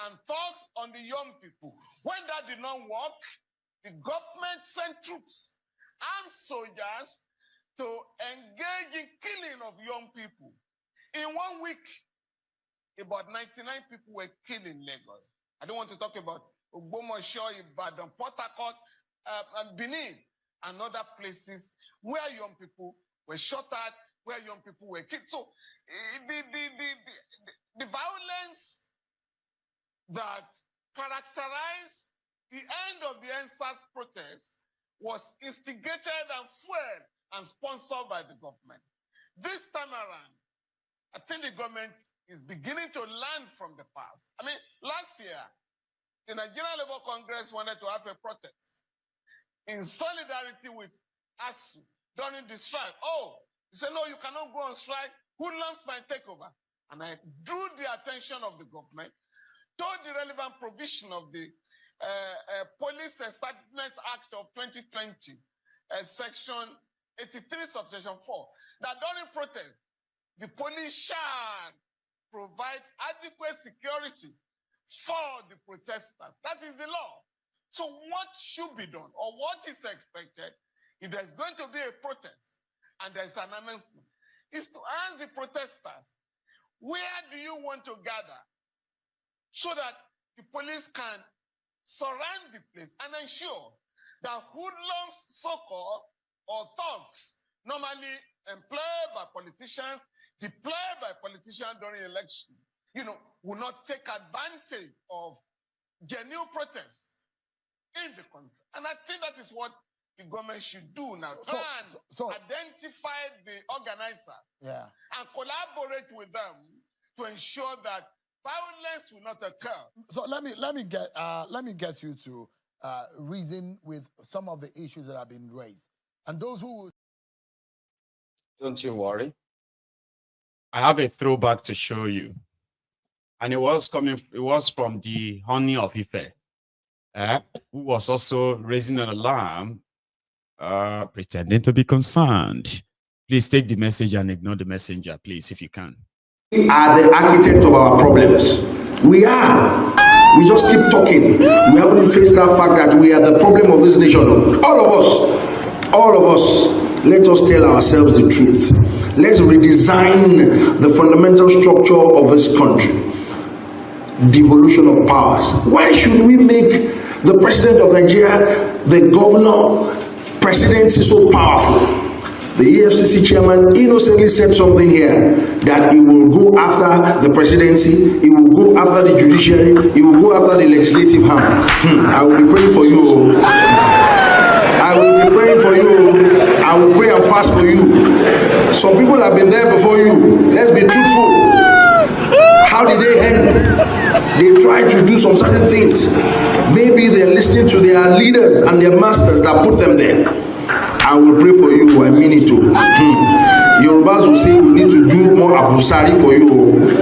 and thugs on the young people. When that did not work, the government sent troops, armed soldiers, to engage in killing of young people. In 1 week, about 99 people were killed in Lagos. I don't want to talk about Ogbomoso, Ibadan, Port Harcourt, and Benin, and other places where young people were shot at, where young people were killed. So the violence that characterized the end of the NSAS protest was instigated and fueled and sponsored by the government. This time around, I think the government is beginning to learn from the past. I mean, last year, the Nigerian Labour Congress wanted to have a protest in solidarity with ASU during the strike. Oh, he said, no, you cannot go on strike. Hoodlums might take over. And I drew the attention of the government to the relevant provision of the Police Establishment Act of 2020, Section 83, Subsection 4, that during protest, the police shall provide adequate security for the protesters. That is the law. So what should be done, or what is expected, if there's going to be a protest and there's an announcement, is to ask the protesters, where do you want to gather, so that the police can surround the place and ensure that hoodlums, so-called, or thugs, normally employed by politicians, deployed by politicians during elections, will not take advantage of genuine protests in the country. And I think that is what the government should do now. So identify the organizers and collaborate with them to ensure that violence will not occur. So let me get you to reason with some of the issues that have been raised. And those who will... Don't you worry. I have a throwback to show you. And it was from the Honey of Ife, who was also raising an alarm, pretending to be concerned. Please take the message and ignore the messenger, please, if you can. We are the architect of our problems. We are. We just keep talking. We haven't faced that fact that we are the problem of this nation. All of us, let us tell ourselves the truth. Let's redesign the fundamental structure of this country. Devolution of powers. Why should we make the president of Nigeria, the governor, presidency so powerful? The EFCC chairman innocently said something here that he will go after the presidency, he will go after the judiciary, he will go after the legislative arm. I will be praying for you. I will be praying for you. I will pray and fast for you. Some people have been there before you. Let's be truthful. How did they end? should do some certain things. Maybe they're listening to their leaders and their masters that put them there. I will pray for you. I mean it too. Yorubas will say we need to do more abusari for you.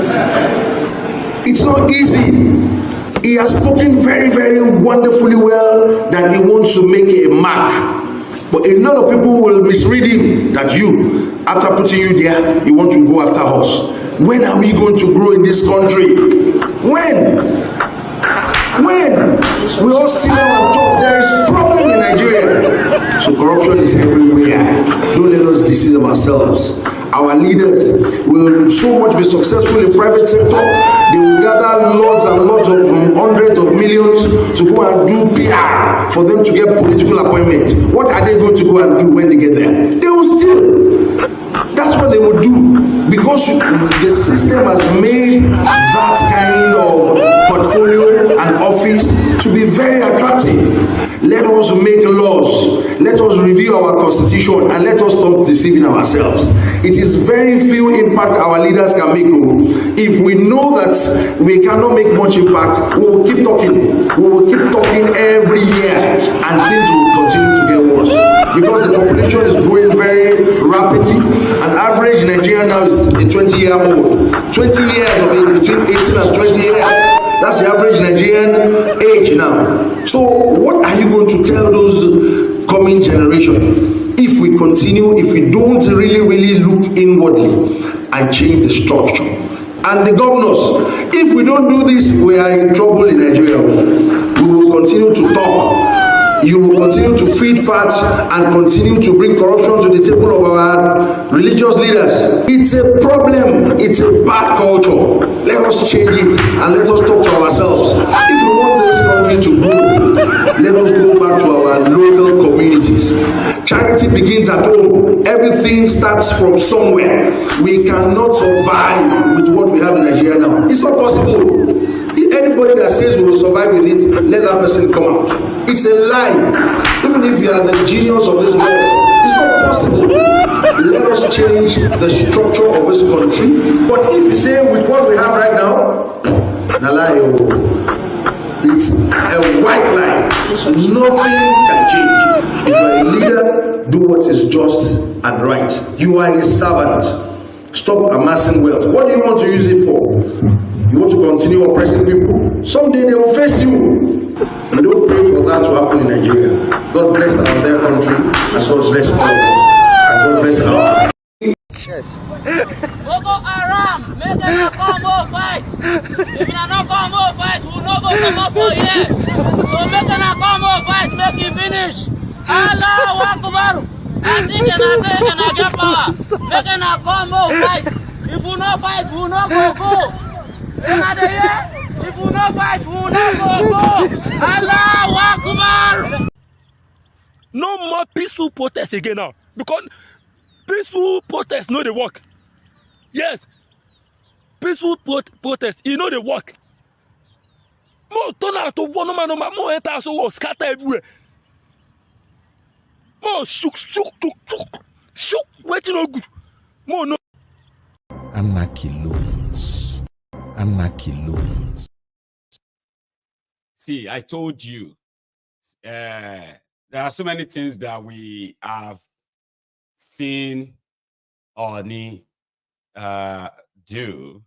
It's not easy. He has spoken very, very wonderfully well that he wants to make a mark. But a lot of people will misread him that you, after putting you there, you want to go after us. When are we going to grow in this country? When? We all sit down and talk. There is problem in Nigeria. So corruption is everywhere. Don't let us deceive ourselves. Our leaders will so much be successful in private sector. They will gather lots and lots of hundreds of millions to go and do PR for them to get political appointment. What are they going to go and do when they get there? They will steal. That's what they will do, because the system has made that kind of portfolio and office to be very attractive. Let us make laws, let us review our constitution, and let us stop deceiving ourselves. It is very few impact our leaders can make. If we know that we cannot make much impact, we will keep talking. We will keep talking every year, and things will continue to get worse. Because the population is growing very rapidly. An average Nigerian now is a 20-year-old. 20 years of age, between 18 and 20 years. That's the average Nigerian age now. So what are you going to tell those coming generation? If we continue, if we don't really look inwardly and change the structure. And the governors, if we don't do this, we are in trouble in Nigeria. We will continue to talk. You will continue to feed fat and continue to bring corruption to the table of our religious leaders. It's a problem. It's a bad culture. Let us change it and let us talk to ourselves. If we want this country to grow, let us go back to our local communities. Charity begins at home. Everything starts from somewhere. We cannot survive with what we have in Nigeria now. It's not possible. Anybody that says we will survive with it, let that person come out. It's a lie. Even if you are the genius of this world, it's not possible. Let us change the structure of this country. But if you say with what we have right now, the lie, it's a white lie. Nothing can change. If you are a leader, do what is just and right. You are a servant. Stop amassing wealth. What do you want to use it for? You want to continue oppressing people? Someday they will face you. We don't pray for that to happen in Nigeria. God bless our entire country, and God bless all of us, and God bless our. Yes. Boko Haram, make them come more fight. If you not come more fight, we will not go come up for years. So make them come more fight, make it finish. Allahu Akbar. I think and I say and I get power. Make them come more fight. If we not fight, we will not go. If we not fight, we will not go. Allahu Akbar. No more peaceful protests again now, because peaceful protests know they work. Yes, peaceful protests, you know they work. More turn out to one man, more enter so scatter everywhere. More shook, waiting no good. More no. Anarchy loans. See, I told you, there are so many things that we have seen Oni do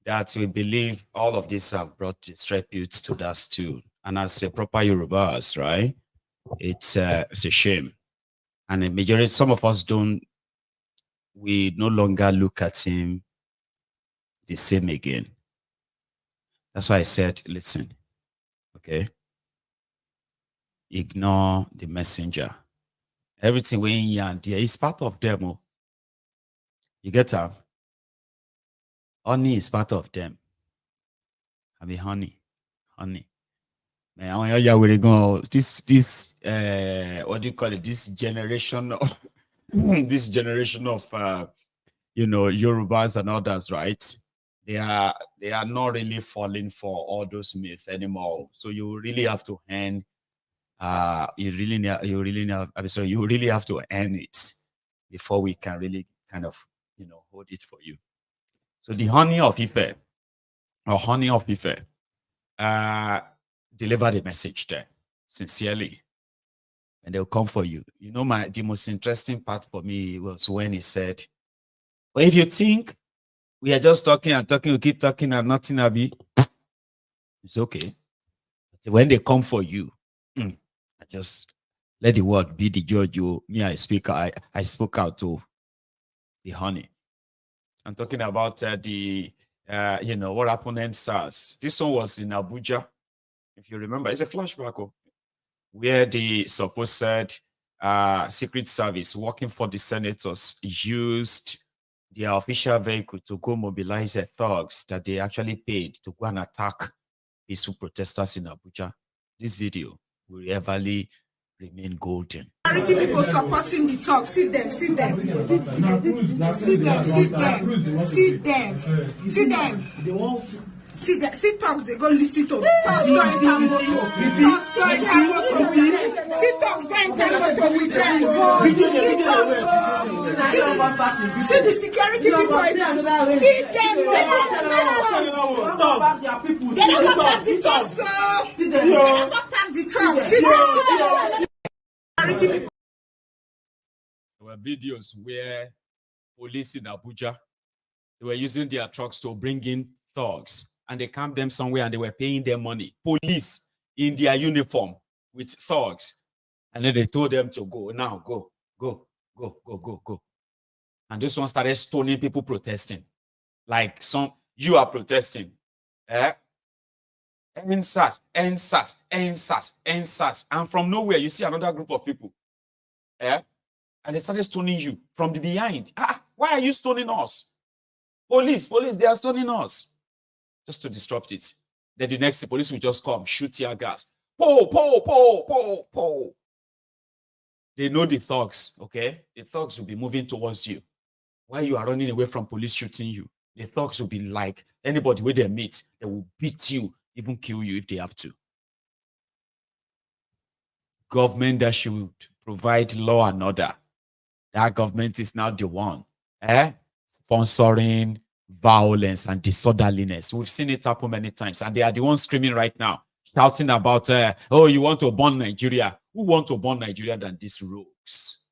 that we believe all of this have brought disrepute to that stool. And as a proper Yorubas, right, it's a shame. And the majority, some of us we no longer look at him the same again. That's why I said, listen, okay, ignore the messenger. Everything we in and there is part of them. Oh. You get them? Honey is part of them. I mean, honey. Man, we're going this what do you call it? This generation of Yorubas and others, right? They are not really falling for all those myths anymore. So you really have to earn. You really have to earn it before we can really kind of hold it for you. So the honey of Ife, deliver the message there sincerely, and they'll come for you. You know, the most interesting part for me was when he said, well, if you think we are just talking and talking, we keep talking and nothing will be, it's okay. But when they come for you, I just let the word be the judge. Me, I spoke out to the honey. I'm talking about you know, what happened in SARS. This one was in Abuja. If you remember, it's a flashback where the supposed Secret Service working for the senators used their official vehicle to go mobilize the thugs that they actually paid to go and attack peaceful protesters in Abuja. This video will everly remain golden. People supporting the talk. See them. See them. See them. See them. See them. See them. See that, see talks, they go listen to talks go enter motor. Talks go enter motor. See talks go enter motor with them. See the security people. See them. They don't go back the talks, so they don't go back the truck. See them. There were videos where police in Abuja, they were using their trucks to bring in thugs. And they camped them somewhere and they were paying them money. Police in their uniform with thugs. And then they told them to go. Now, go. And this one started stoning people protesting. Like you are protesting. NSAS. And from nowhere, you see another group of people. And they started stoning you from the behind. Why are you stoning us? Police, they are stoning us. Just to disrupt it. Then the next police will just come, shoot tear gas. Po. They know the thugs, okay? The thugs will be moving towards you. While you are running away from police shooting you, the thugs will be like, anybody where they meet, they will beat you, even kill you if they have to. Government that should provide law and order. That government is now the one, sponsoring violence and disorderliness. We've seen it happen many times, and they are the ones screaming right now, shouting about, oh, you want to burn Nigeria. Who want to burn Nigeria than these rogues?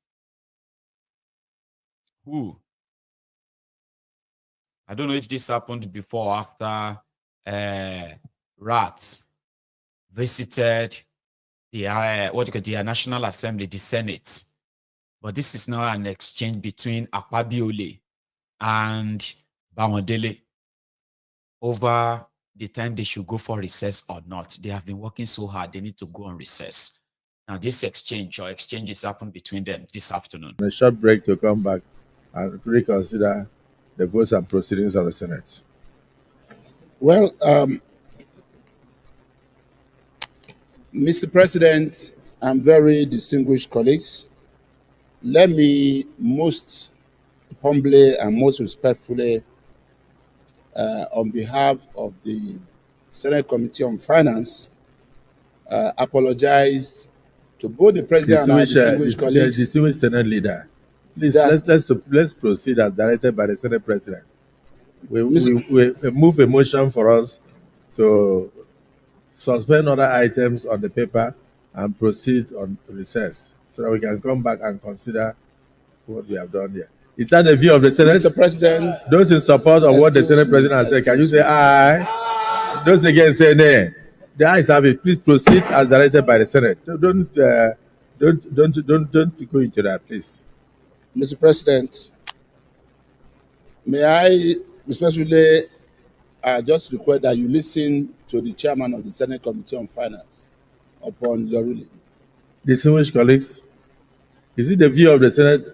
Who? I don't know if this happened before or after rats visited the National Assembly, the Senate. But this is now an exchange between Akpabiole and Bamodele over the time they should go for recess or not. They have been working so hard, they need to go on recess. Now, this exchanges happened between them this afternoon. A short break to come back and reconsider the votes and proceedings of the Senate. Well, Mr. President and very distinguished colleagues, let me most humbly and most respectfully, on behalf of the Senate Committee on Finance, apologize to both the President and our distinguished colleagues. Distinguished Senate Leader, please let's proceed as directed by the Senate President. We move a motion for us to suspend other items on the paper and proceed on recess so that we can come back and consider what we have done here. Is that the view of the Senate? Mr. President, those in support of what the Senate President has said, can you say aye? Those against say nay. The ayes have it. Please proceed as directed by the Senate. Don't go into that, please. Mr. President, may I respectfully just request that you listen to the chairman of the Senate Committee on Finance upon your ruling. Distinguished colleagues, is it the view of the Senate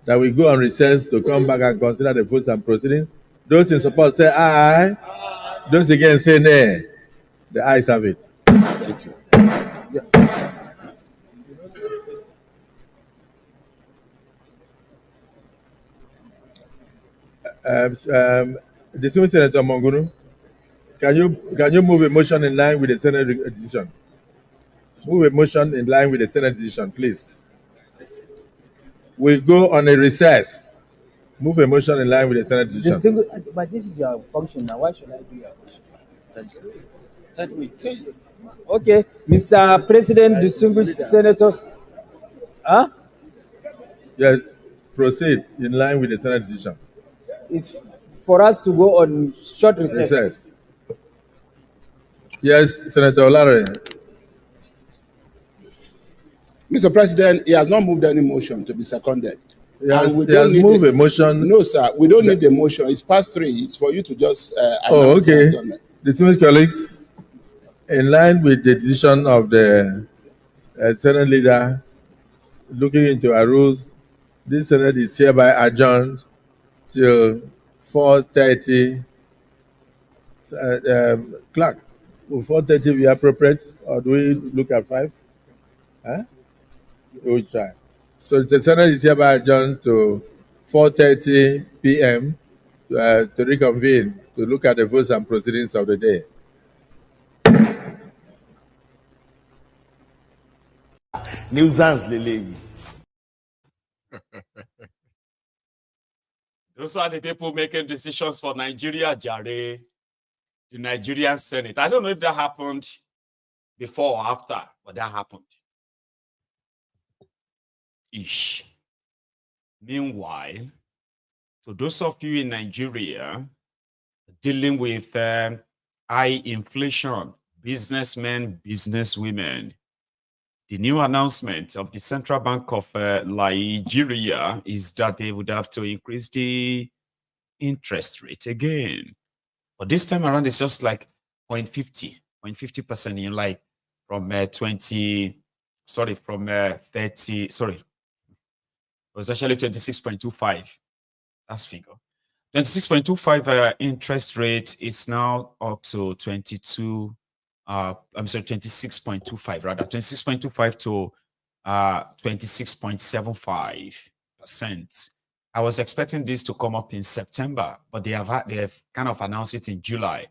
that we go on recess to come back and consider the votes and proceedings? Those in support say aye. Those against say nay. The ayes have it. Thank you. Distinguished Senator Mongunu, can you move a motion in line with the Senate decision? Move a motion in line with the Senate decision, please. We go on a recess. Move a motion in line with the Senate decision. But this is your function now. Why should I do your motion? Can we say it? Okay, Mr. President, distinguished senators. Huh? Yes, proceed in line with the Senate decision. It's for us to go on short recess. Yes, Senator Olare. Mr. President, he has not moved any motion to be seconded. He has moved a motion. No, sir, we don't need the motion. It's past 3. It's for you to just. Okay. Distinguished colleagues, in line with the decision of the Senate leader looking into our rules, this Senate is hereby adjourned till 4:30. Clerk, will 4:30 be appropriate, or do we look at 5? Huh? We will try. So the Senate is hereby adjourned to 4:30 p.m. To reconvene to look at the votes and proceedings of the day. Nuisance lele. Those are the people making decisions for Nigeria, Jare, the Nigerian Senate. I don't know if that happened before or after, but that happened. Ish. Meanwhile, to those of you in Nigeria dealing with high inflation, businessmen, businesswomen, the new announcement of the Central Bank of Nigeria is that they would have to increase the interest rate again. But this time around, it's just like 0.50%, in like from 30, it was actually 26.25. That's figure. 26.25 interest rate is now up to 26.25 rather, 26.25 to 26.75%. I was expecting this to come up in September, but they have kind of announced it in July.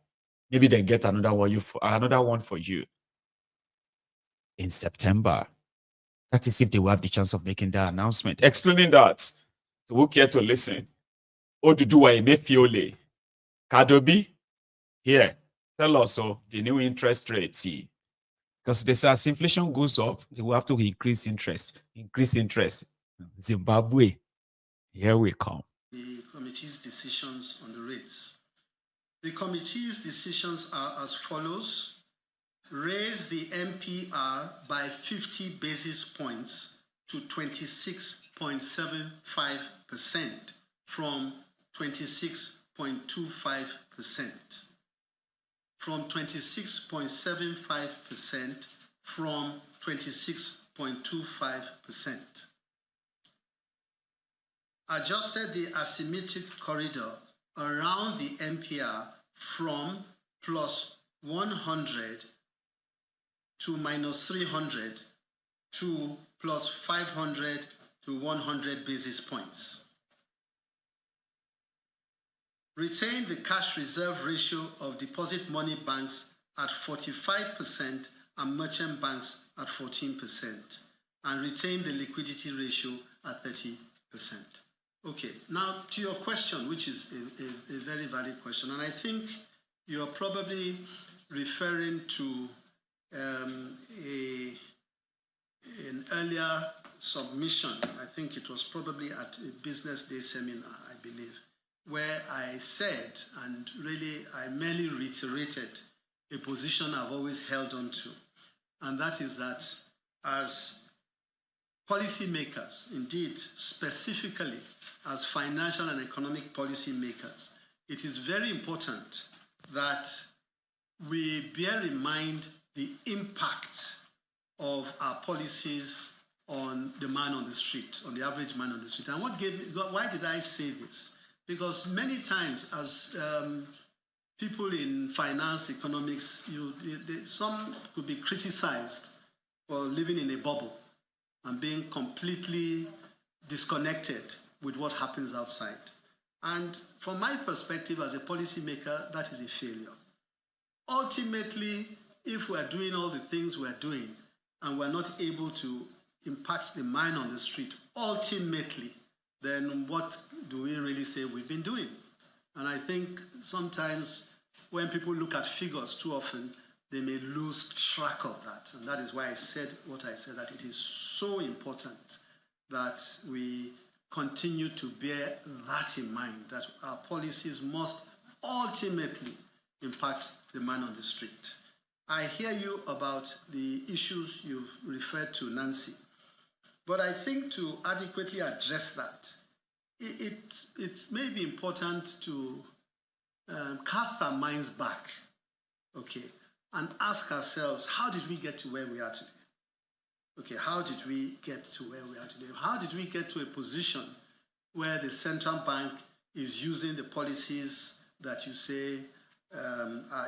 Maybe they get another one for you in September. That is if they will have the chance of making that announcement. Explaining that, to who care to listen. Oduduwa Emefiole, Kadobi, here, tell us the new interest rate. Because they say as inflation goes up, they will have to increase interest. Zimbabwe, here we come. The committee's decisions on the rates. The committee's decisions are as follows. Raise the MPR by 50 basis points to 26.75% from 26.25%. From 26.75% from 26.25%. Adjusted the asymmetric corridor around the MPR from plus 100 to minus 300 to plus 500 to 100 basis points. Retain the cash reserve ratio of deposit money banks at 45% and merchant banks at 14%, and retain the liquidity ratio at 30%. Okay, now to your question, which is a very valid question, and I think you're probably referring to an earlier submission. I think it was probably at a business day seminar, I believe, where I said, and really I merely reiterated a position I've always held on to, and that is that as policymakers, indeed specifically as financial and economic policy makers, it is very important that we bear in mind the impact of our policies on the man on the street, on the average man on the street. And why did I say this? Because many times as people in finance, economics, some could be criticized for living in a bubble and being completely disconnected with what happens outside. And from my perspective as a policymaker, that is a failure. Ultimately, if we're doing all the things we're doing and we're not able to impact the man on the street, ultimately, then what do we really say we've been doing? And I think sometimes when people look at figures too often, they may lose track of that. And that is why I said what I said, that it is so important that we continue to bear that in mind, that our policies must ultimately impact the man on the street. I hear you about the issues you've referred to, Nancy, but I think to adequately address that, it may be important to cast our minds back, okay, and ask ourselves, how did we get to where we are today? Okay, how did we get to where we are today? How did we get to a position where the central bank is using the policies that you say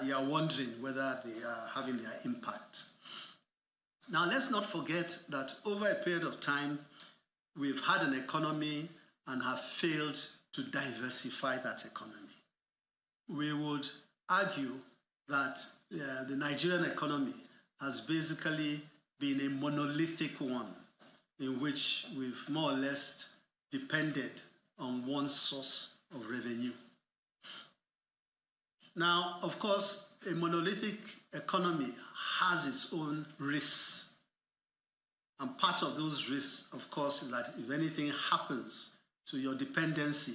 you are wondering whether they are having their impact? Now, let's not forget that over a period of time, we've had an economy and have failed to diversify that economy. We would argue that the Nigerian economy has basically been a monolithic one, in which we've more or less depended on one source of revenue. Now, of course, a monolithic economy has its own risks. And part of those risks, of course, is that if anything happens to your dependency,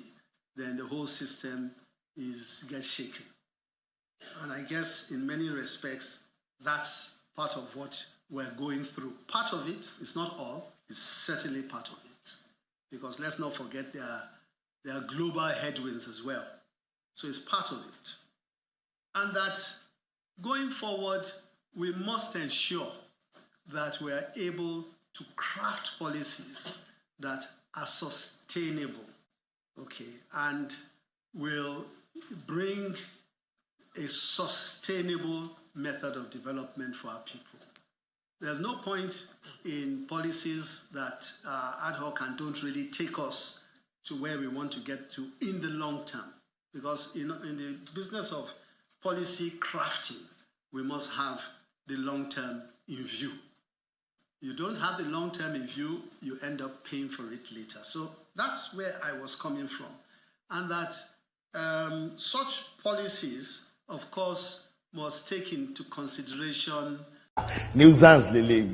then the whole system gets shaken. And I guess in many respects, that's part of what we're going through. Part of it, it's not all, it's certainly part of it. Because let's not forget there are global headwinds as well. So it's part of it. And that going forward, we must ensure that we're able to craft policies that are sustainable, okay, and will bring a sustainable method of development for our people. There's no point in policies that are ad hoc and don't really take us to where we want to get to in the long term. Because in the business of policy crafting, we must have the long term in view. You don't have the long term in view, you end up paying for it later. So that's where I was coming from. And that such policies, of course, must take into consideration nuisance lele.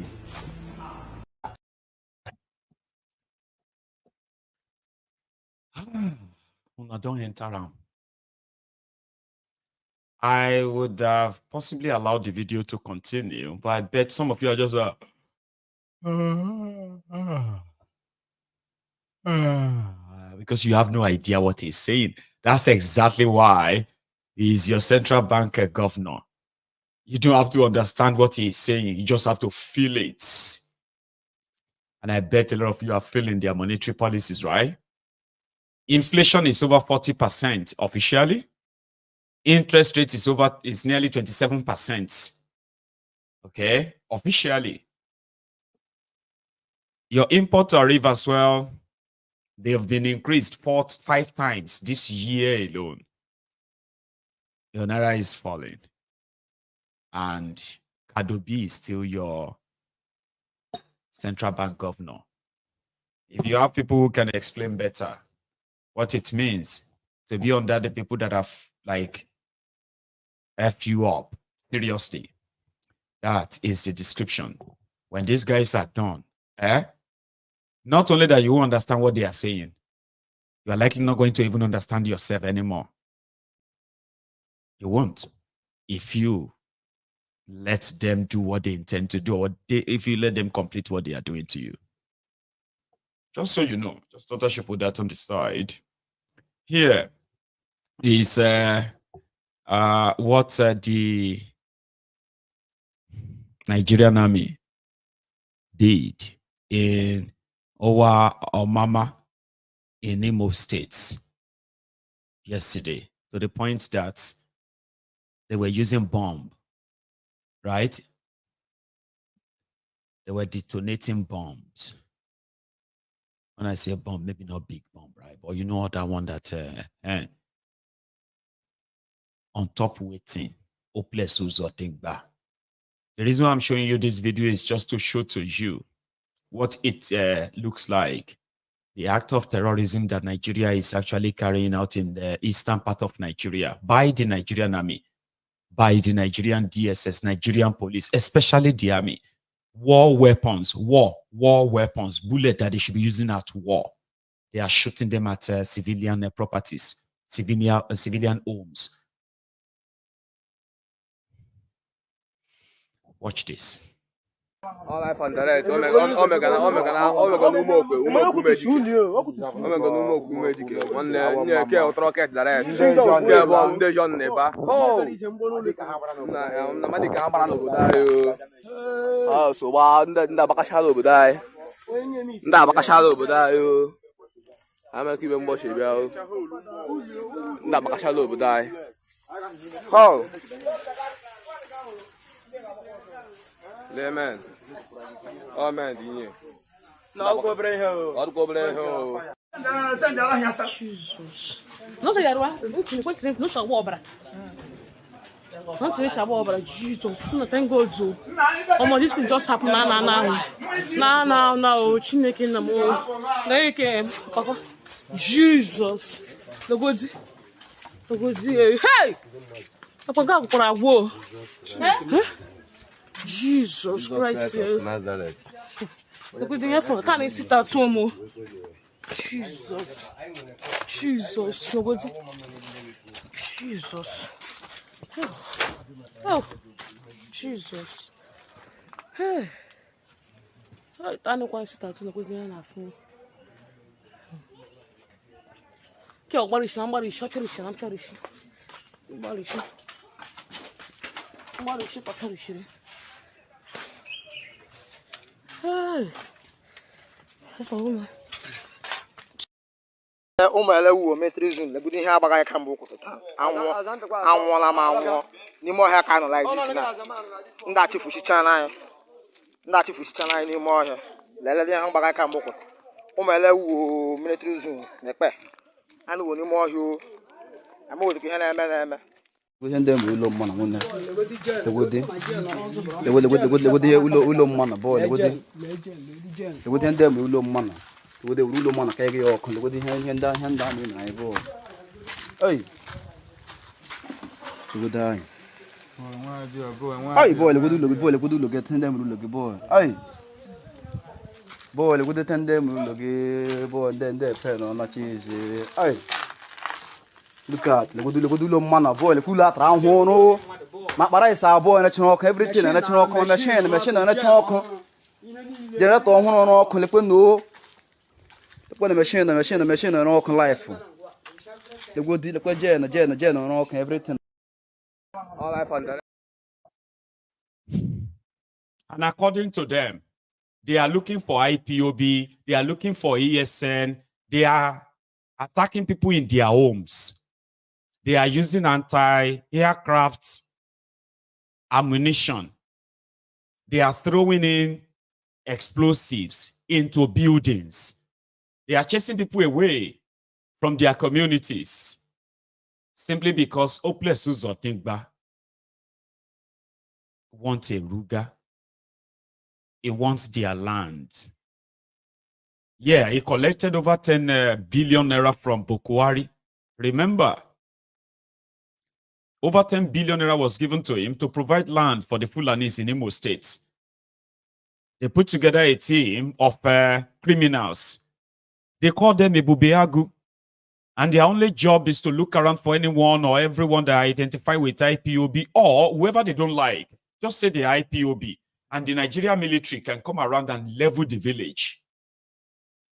I don't enter around. I would have possibly allowed the video to continue, but I bet some of you are just because you have no idea what he's saying. That's exactly why he's your central bank governor. You don't have to understand what he's saying. You just have to feel it. And I bet a lot of you are feeling their monetary policies, right? Inflation is over 40% officially. Interest rate is nearly 27%. Okay, officially. Your import tariff as well, they have been increased 5 times this year alone. Your naira is falling. And Kadobi is still your central bank governor. If you have people who can explain better what it means to be under the people that have like F you up, seriously, that is the description. When these guys are done, not only that you won't understand what they are saying, you are likely not going to even understand yourself anymore. You won't. If you let them do what they intend to do, or if you let them complete what they are doing to you. Just so you know, just thought I should put that on the side. Here is what the Nigerian army did in Owa Omama in Imo State yesterday, to the point that they were using bomb, right? They were detonating bombs. When I say bomb, maybe not big bomb, right? But you know that one that on top waiting, hopeless uzotingba. The reason why I'm showing you this video is just to show to you what it looks like. The act of terrorism that Nigeria is actually carrying out in the eastern part of Nigeria by the Nigerian army, by the Nigerian DSS, Nigerian police, especially the army. War weapons, war weapons, bullets that they should be using at war. They are shooting them at civilian properties, civilian homes. Watch this. All life on direct. Omega man. Oh man, no go bring her. I'll go bring her. Jesus. Não te garoa, não te encontro, não sou obra. Não te deixa obra, Jesus. Não tem gozo. Oh, this thing just happened now. No, Chineke na mo. Like, Papa, Jesus. The gozo. Hey. Papa, go for a war. Jesus Christ. Nazareth. Look at the effort. Can't sit at home. Jesus. Nobody. Jesus. Oh. Jesus. Hey. I don't want to sit at home. Look at the phone. Okay, somebody shut your shit. I'm sorry. Somebody shut. Hey, that's a woman. Umelewu metrizun lebudu ihe abaga ka mbu kwututa anwụọla ma anwụọ n'ime ọhịa ka nọ like this na ndị achifuchicha anyị n'ime ọhịa lelele ihe abaga ka mbu kwutu umelewu metrizun nekpe anụ wo n'ime ọhịa ama otu ihe na-eme we send them ulo mana wona legode ulo mana boy legode send them ulo mana legode ulo mana kay yo kon legode henda ni na bo ay legode ay boy legode ulo get send them ulo ge boy ay boy legode send them ulo ge boy then they pen on na cheese ay look at le gudu lo mana boy le kula tra hono ma para isa boy na chinoko everything na chinoko machine na chinoko generator hono no ko le kwendo le machine no ko life le gudu le kwa jena no ko everything all life on direct. And according to them, they are looking for IPOB, they are looking for ESN, they are attacking people in their homes. They are using anti-aircraft ammunition. They are throwing in explosives into buildings. They are chasing people away from their communities simply because hopeless Uzotingba wants a Ruga. He wants their land. Yeah, he collected over 10 billion naira from Bokwari. Remember, over 10 billion naira was given to him to provide land for the Fulanis in Imo State. They put together a team of criminals. They call them Ebubeagu. And their only job is to look around for anyone or everyone that identify with IPOB or whoever they don't like. Just say the IPOB. And the Nigerian military can come around and level the village.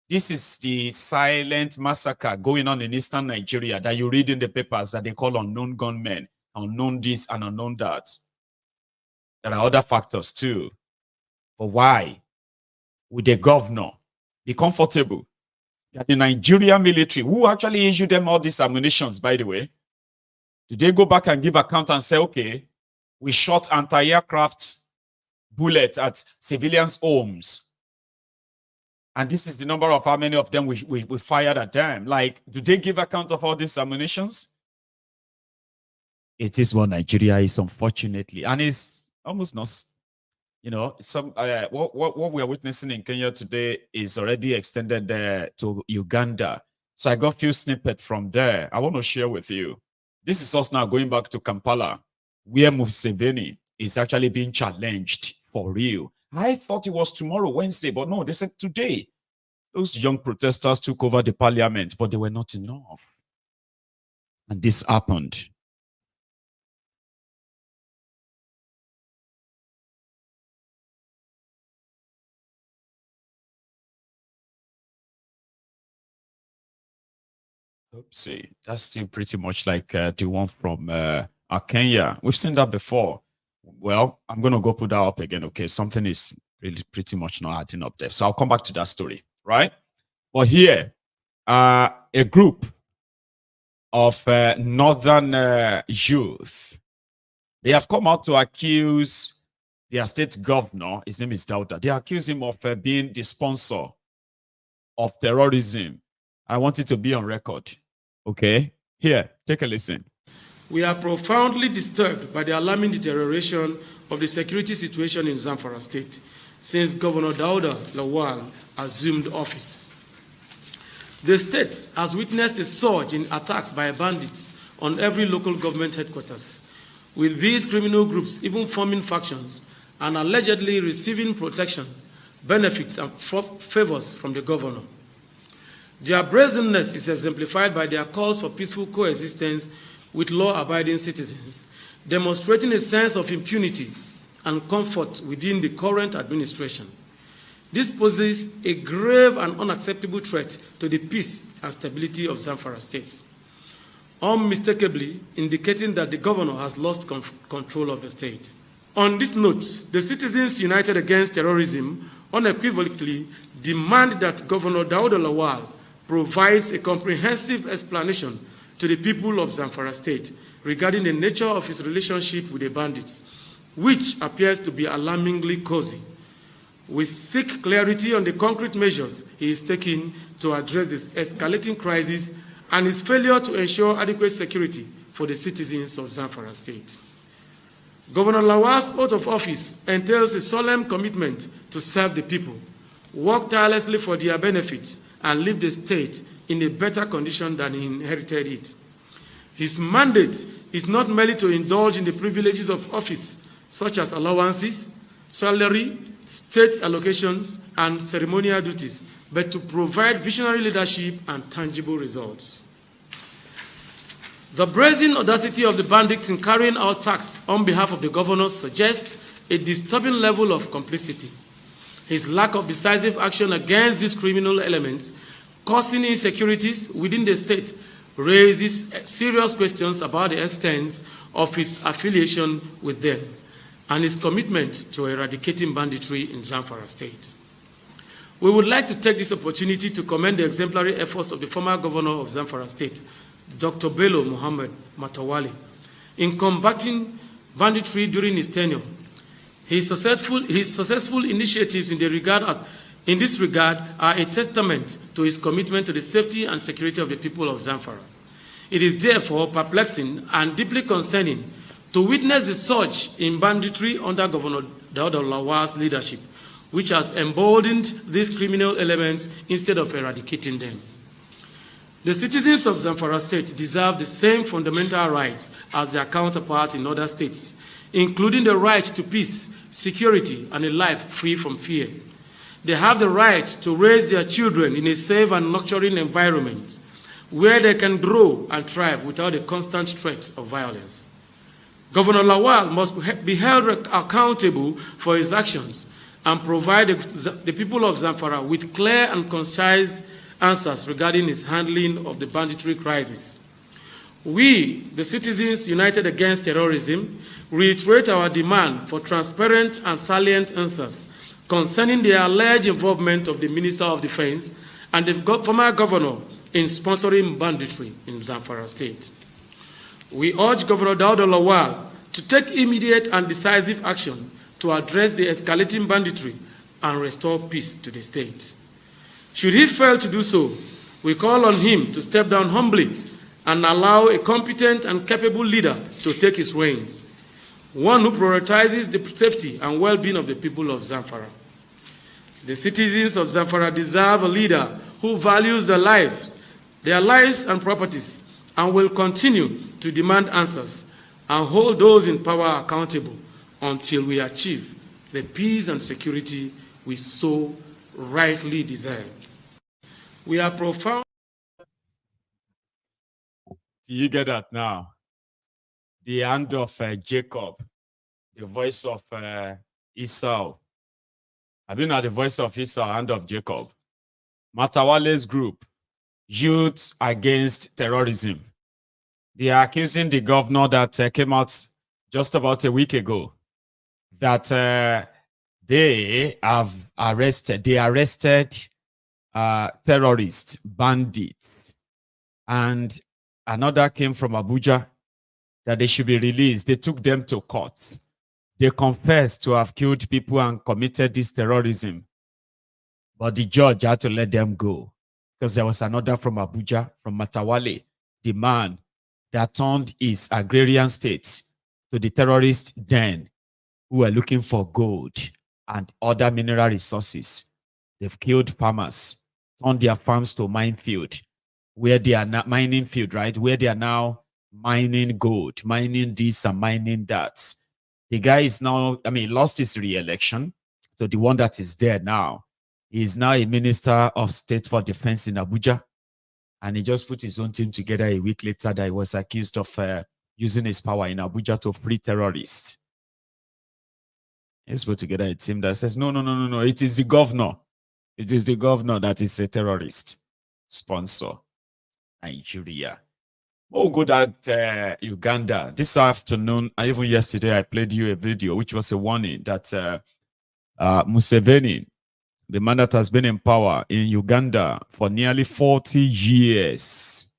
This is the silent massacre going on in eastern Nigeria that you read in the papers that they call unknown gunmen, unknown this and unknown that. There are other factors too. But why would the governor be comfortable that the Nigerian military, who actually issued them all these ammunitions, by the way, do they go back and give account and say, okay, we shot anti-aircraft bullets at civilians' homes, and this is the number of how many of them we fired at them? Like, do they give account of all these ammunitions? It is what Nigeria is, unfortunately, and it's almost not. You know, some what we are witnessing in Kenya today is already extended to Uganda. So I got a few snippets from there. I want to share with you. This is us now going back to Kampala. where Museveni is actually being challenged for real. I thought it was tomorrow, Wednesday, but no, they said today. Those young protesters took over the parliament, but they were not enough. And this happened. Oopsie, that's still pretty much like the one from Kenya. We've seen that before. Well, I'm going to go put that up again, okay? Something is really pretty much not adding up there. So I'll come back to that story, right? But here, a group of northern youth, they have come out to accuse their state governor, his name is Dauda. They accuse him of being the sponsor of terrorism. I want it to be on record. Okay, here, take a listen. We are profoundly disturbed by the alarming deterioration of the security situation in Zamfara State since Governor Dauda Lawal assumed office. The state has witnessed a surge in attacks by bandits on every local government headquarters, with these criminal groups even forming factions and allegedly receiving protection, benefits, and favors from the governor. Their brazenness is exemplified by their calls for peaceful coexistence with law-abiding citizens, demonstrating a sense of impunity and comfort within the current administration. This poses a grave and unacceptable threat to the peace and stability of Zamfara State, unmistakably indicating that the governor has lost control of the state. On this note, the Citizens United Against Terrorism unequivocally demand that Governor Dauda Lawal provides a comprehensive explanation to the people of Zamfara State regarding the nature of his relationship with the bandits, which appears to be alarmingly cozy. We seek clarity on the concrete measures he is taking to address this escalating crisis and his failure to ensure adequate security for the citizens of Zamfara State. Governor Lawal's oath of office entails a solemn commitment to serve the people, work tirelessly for their benefit, and leave the state in a better condition than he inherited it. His mandate is not merely to indulge in the privileges of office, such as allowances, salary, state allocations, and ceremonial duties, but to provide visionary leadership and tangible results. The brazen audacity of the bandits in carrying out attacks on behalf of the governor suggests a disturbing level of complicity. His lack of decisive action against these criminal elements, causing insecurities within the state, raises serious questions about the extent of his affiliation with them and his commitment to eradicating banditry in Zamfara State. We would like to take this opportunity to commend the exemplary efforts of the former governor of Zamfara State, Dr. Bello Muhammad Matawali, in combating banditry during his tenure. His successful initiatives in this regard are a testament to his commitment to the safety and security of the people of Zamfara. It is therefore perplexing and deeply concerning to witness the surge in banditry under Governor Dauda Lawal's leadership, which has emboldened these criminal elements instead of eradicating them. The citizens of Zamfara State deserve the same fundamental rights as their counterparts in other states, including the right to peace, security, and a life free from fear. They have the right to raise their children in a safe and nurturing environment where they can grow and thrive without a constant threat of violence. Governor Lawal must be held accountable for his actions and provide the people of Zamfara with clear and concise answers regarding his handling of the banditry crisis. We, the Citizens United Against Terrorism, reiterate our demand for transparent and salient answers concerning the alleged involvement of the Minister of Defense and the former governor in sponsoring banditry in Zamfara State. We urge Governor Dauda Lawal to take immediate and decisive action to address the escalating banditry and restore peace to the state. Should he fail to do so, we call on him to step down humbly and allow a competent and capable leader to take his reins, one who prioritizes the safety and well-being of the people of Zamfara. The citizens of Zamfara deserve a leader who values their lives and properties, and will continue to demand answers and hold those in power accountable until we achieve the peace and security we so rightly deserve. We are profound. Do you get that now? The hand of Jacob, the voice of Esau. Have you not the voice of Esau, hand of Jacob? Matawale's group, Youth Against Terrorism. They are accusing the governor that came out just about a week ago that they arrested terrorists, bandits, and another came from Abuja that they should be released. They took them to court. They confessed to have killed people and committed this terrorism. But the judge had to let them go because there was another from Abuja, from Matawale, the man that turned his agrarian state to the terrorist den who were looking for gold and other mineral resources. They've killed farmers, turned their farms to minefield, where they are not mining field, right? Where they are now mining gold, mining this and mining that. The guy is now, lost his re-election. So the one that is there now is now a minister of state for defense in Abuja. And he just put his own team together a week later that he was accused of using his power in Abuja to free terrorists. He's put together a team that says, no. It is the governor. It is the governor that is a terrorist sponsor. Nigeria. Oh, good at Uganda. This afternoon, even yesterday, I played you a video, which was a warning that Museveni, the man that has been in power in Uganda for nearly 40 years,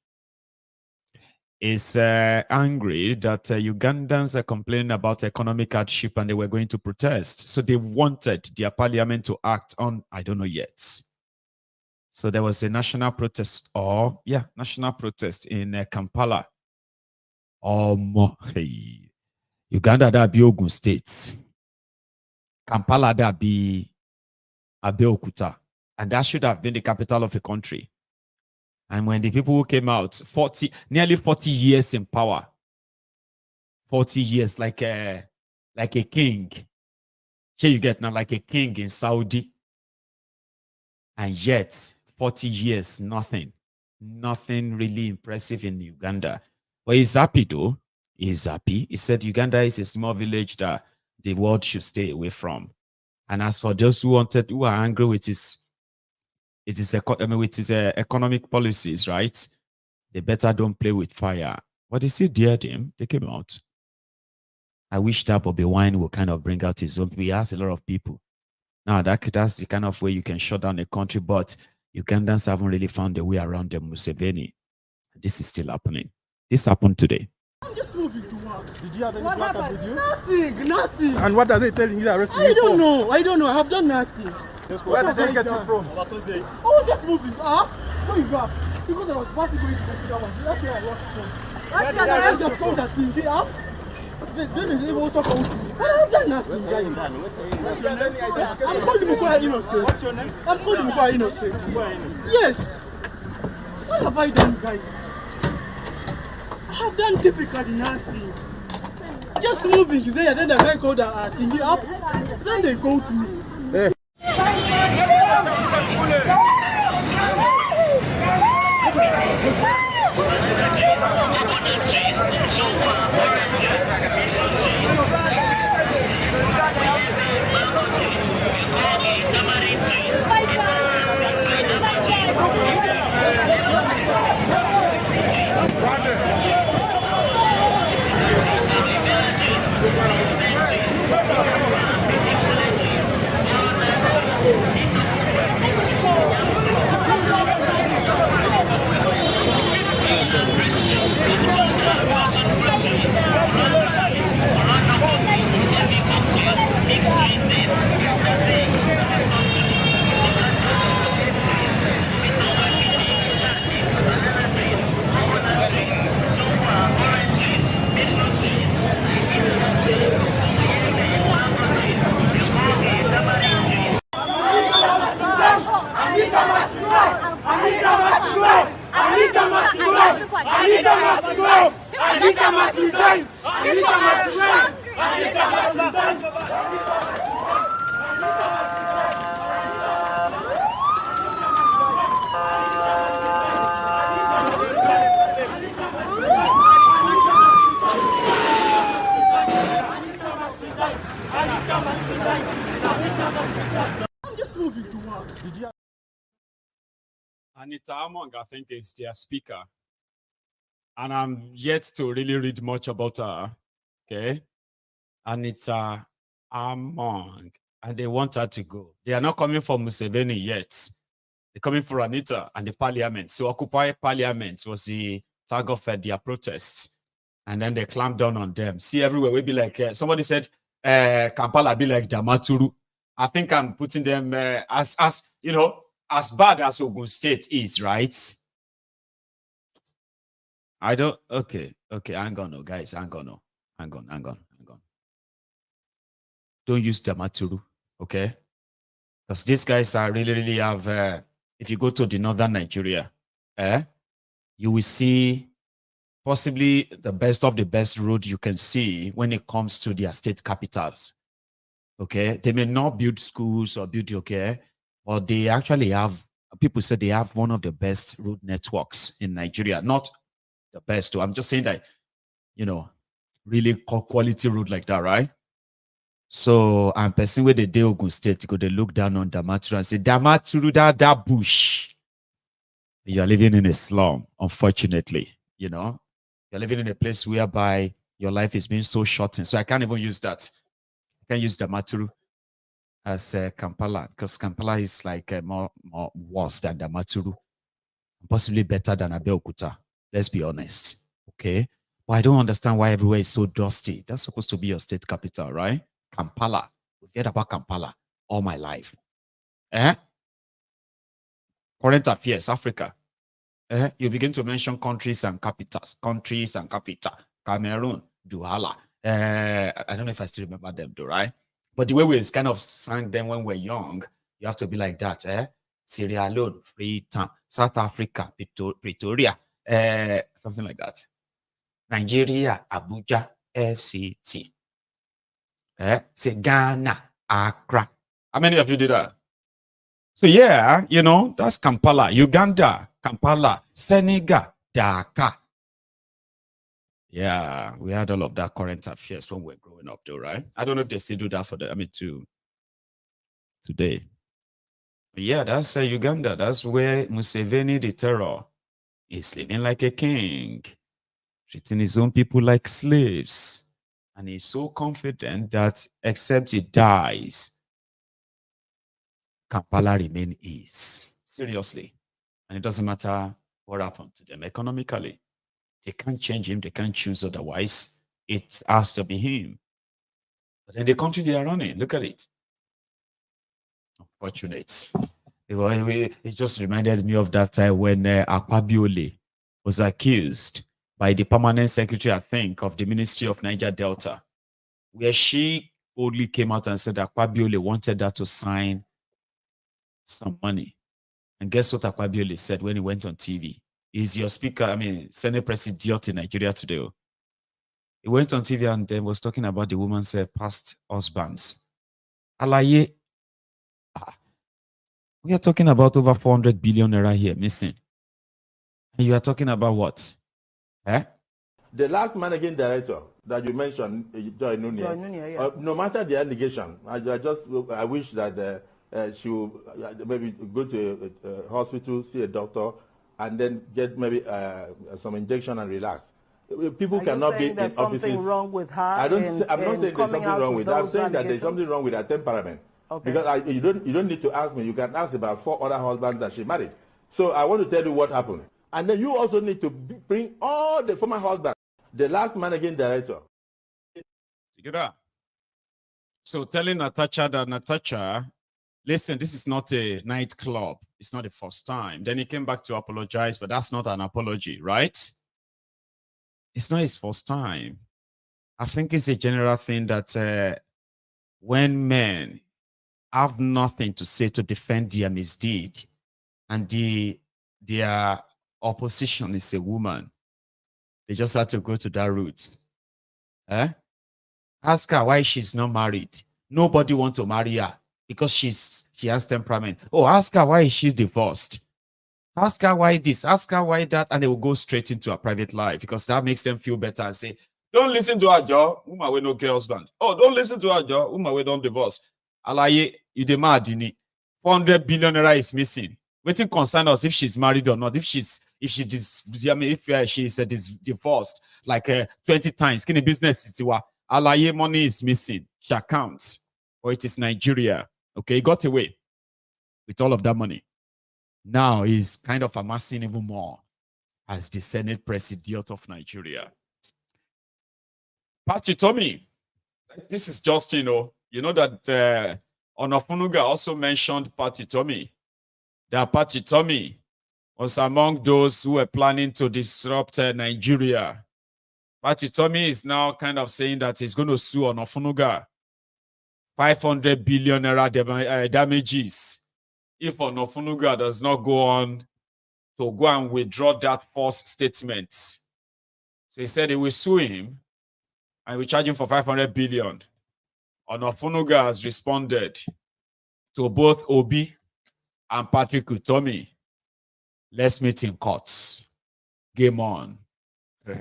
is angry that Ugandans are complaining about economic hardship and they were going to protest. So they wanted their parliament to act on, I don't know yet. So there was a national protest, national protest in Kampala. Uganda, that be Ogun State. Kampala, that be Abeokuta. And that should have been the capital of the country. And when the people who came out, nearly 40 years in power, 40 years like a king. Here you get now like a king in Saudi. And yet, 40 years, nothing really impressive in Uganda. But he's happy though. He's happy. He said Uganda is a small village that the world should stay away from. And as for those who are angry with his economic policies, right? They better don't play with fire. But they still dared him. They came out. I wish that Bobby Wine will kind of bring out his own. We asked a lot of people. Now, that's the kind of way you can shut down a country, but Ugandans haven't really found a way around the Museveni. This is still happening. This happened today. I'm just moving to work. Did you have any contact with you? Nothing. And what are they telling you? Arresting you for? I don't know. I have done nothing. Where did they get you from? Oh, just moving. Where you go? Because I was passing going to the computer one. That's where I worked from. I just found that thing. They have. Then they also come to me. But I have done nothing, guys. I'm calling Mukwa innocent. What's your name? I'm calling Mukwa innocent. Yes. What have I done, guys? I have done typically nothing. Just moving there, then the guy called thingy up, then they go to me. Hey. rise. Anita must rise. Anita must rise. I'm just moving to work. Anita Among, I think, is their speaker. And I'm yet to really read much about her. Okay. Anita Among. And they want her to go. They are not coming for Museveni yet. They're coming for Anita and the parliament. So Occupy Parliament was the tag of their protests. And then they clamped down on them. See, everywhere we be like, somebody said, Kampala be like Damaturu. I think I'm putting them as you know, as bad as Ogun State is, right? I don't, okay, hang on, guys, hang on. Don't use Damaturu, okay? Because these guys are really have, if you go to the northern Nigeria, you will see possibly the best of the best road you can see when it comes to their state capitals. Okay, they may not build schools or build or they actually have, people say they have one of the best road networks in Nigeria. Not the best, too. I'm just saying that, you know, really quality road like that, right? So I'm person where they Ogun State, they look down on Damaturu and say, Damaturu, that bush. You're living in a slum, unfortunately, you know. You're living in a place whereby your life is being so shortened. So I can't even use that. I can't use Damaturu as Kampala, because Kampala is like more worse than Damaturu, possibly better than Abeokuta. Let's be honest, okay? But I don't understand why everywhere is so dusty. That's supposed to be your state capital, right? Kampala. We've heard about Kampala all my life. Current affairs, Africa. You begin to mention countries and capitals. Cameroon, Douala. I don't know if I still remember them though, right? But the way we kind of sang them when we're young, you have to be like that. Sierra Leone, Freetown, South Africa, Pretoria, something like that. Nigeria, Abuja, FCT. Say Ghana, Accra. How many of you did that? So yeah, you know, that's Kampala. Uganda, Kampala. Senegal, Dakar. Yeah, we had all of that current affairs when we were growing up though, right? I don't know if they still do that for today. But yeah, that's Uganda. That's where Museveni, the terror, is living like a king, treating his own people like slaves. And he's so confident that except he dies, Kampala remain his. Seriously. And it doesn't matter what happened to them economically. They can't change him. They can't choose otherwise. It has to be him. But then the country they are running, look at it. Unfortunate. It just reminded me of that time when Akpabiole was accused by the permanent secretary, I think, of the Ministry of Niger Delta, where she boldly came out and said that Akpabiole wanted her to sign some money. And guess what Akpabiole said when he went on TV? Is your speaker, Senate President in Nigeria today. He went on TV and then was talking about the woman's past husbands. Alaye, we are talking about over 400 billion naira here missing. And you are talking about what? The last managing director that you mentioned, Joy Nunia, yeah. No matter the allegation, I wish that she would maybe go to a hospital, see a doctor, and then get maybe some injection and relax. People cannot be in offices. Something wrong with her. I'm not saying there's something wrong with her. I'm saying that there's something wrong with her temperament. Okay. Because you don't need to ask me. You can ask about 4 other husbands that she married. So I want to tell you what happened. And then you also need to bring all the former husbands. The last managing director. So telling Natasha that Natasha, listen, this is not a nightclub. It's not the first time. Then he came back to apologize, but that's not an apology, right? It's not his first time. I think it's a general thing that when men have nothing to say to defend their misdeed, and their opposition is a woman, they just have to go to that route. Ask her why she's not married. Nobody wants to marry her because she has temperament. Oh, ask her why is she divorced. Ask her why this, ask her why that, and they will go straight into her private life because that makes them feel better and say, don't listen to her, Joe. Woman we no get husband. Oh, don't listen to her, Joe. Woman we don't divorce. Alaye, you demand 400 billion naira is missing. Waiting concern us if she's married or not. If she's divorced like 20 times, can business is Alaye money is missing. She accounts, or it is Nigeria. Okay, he got away with all of that money. Now he's kind of amassing even more as the Senate President of Nigeria. Pachi Tommy, this is just, you know that Onanuga also mentioned Pachi Tommy. That Pachi Tommy was among those who were planning to disrupt Nigeria. Pachi Tommy is now kind of saying that he's going to sue Onanuga 500 billion naira damages if Onanuga does not go on to go and withdraw that false statement. So he said he will sue him and we charge him for 500 billion. Onanuga has responded to both Obi and Patrick Utomi. Let's meet in courts. Game on. He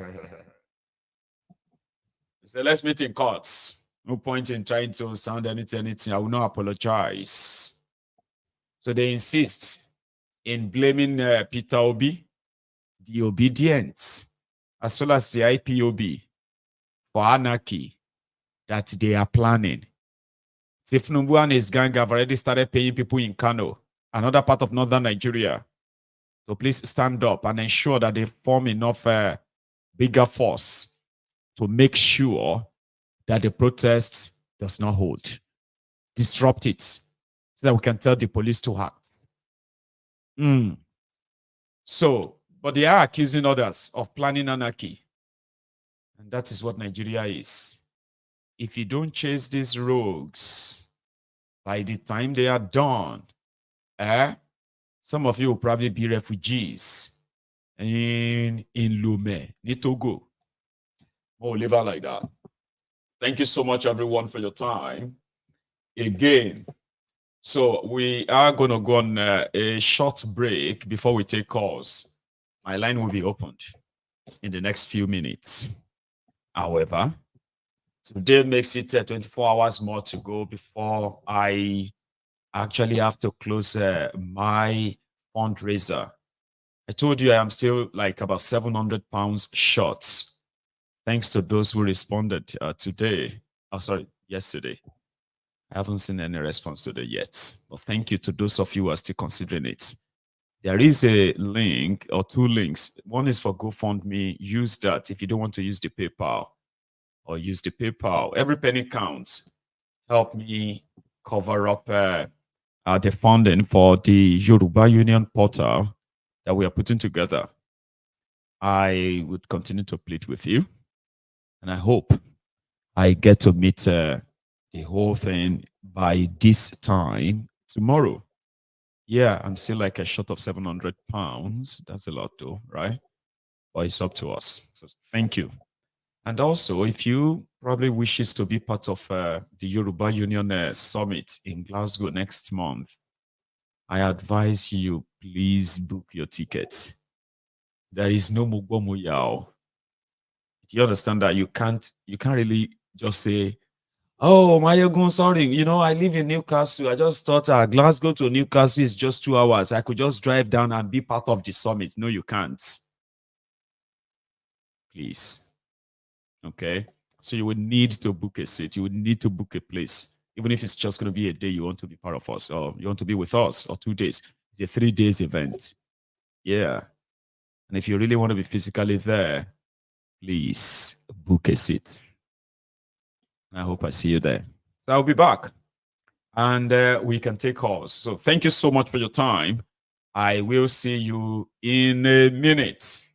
said, let's meet in courts. No point in trying to sound anything. I will not apologize. So they insist in blaming Peter Obi, the Obidients, as well as the IPOB for anarchy that they are planning. Thiefnubu and his gang have already started paying people in Kano, another part of northern Nigeria. So please stand up and ensure that they form enough bigger force to make sure that the protest does not hold. Disrupt it so that we can tell the police to act. So, but they are accusing others of planning anarchy. And that is what Nigeria is. If you don't chase these rogues, by the time they are done, some of you will probably be refugees in Lomé, Nitogo. We'll leave it like that. Thank you so much, everyone, for your time. Again, so we are going to go on a short break before we take calls. My line will be opened in the next few minutes. However, today makes it 24 hours more to go before I actually have to close my fundraiser. I told you I am still like about £700 short. Thanks to those who responded yesterday. I haven't seen any response today yet. But thank you to those of you who are still considering it. There is a link or two links. One is for GoFundMe. Use that if you don't want to use the PayPal. Or use the PayPal. Every penny counts. Help me cover up the funding for the Yoruba Union portal that we are putting together. I would continue to plead with you. And I hope I get to meet the whole thing by this time tomorrow. Yeah, I'm still like a short of £700. That's a lot though, right? But it's up to us. So thank you. And also, if you probably wishes to be part of the Yoruba Union Summit in Glasgow next month, I advise you, please book your tickets. There is no Mugbomu Yao. Do you understand that you can't really just say, oh, Mayogun, sorry, I live in Newcastle. I just thought Glasgow to Newcastle is just 2 hours. I could just drive down and be part of the summit. No, you can't. Please. Okay? So you would need to book a seat. You would need to book a place. Even if it's just going to be a day you want to be part of us or you want to be with us or 2 days. It's a 3 days event. Yeah. And if you really want to be physically there, please book a seat. And I hope I see you there. So I'll be back. And we can take calls. So thank you so much for your time. I will see you in a minute.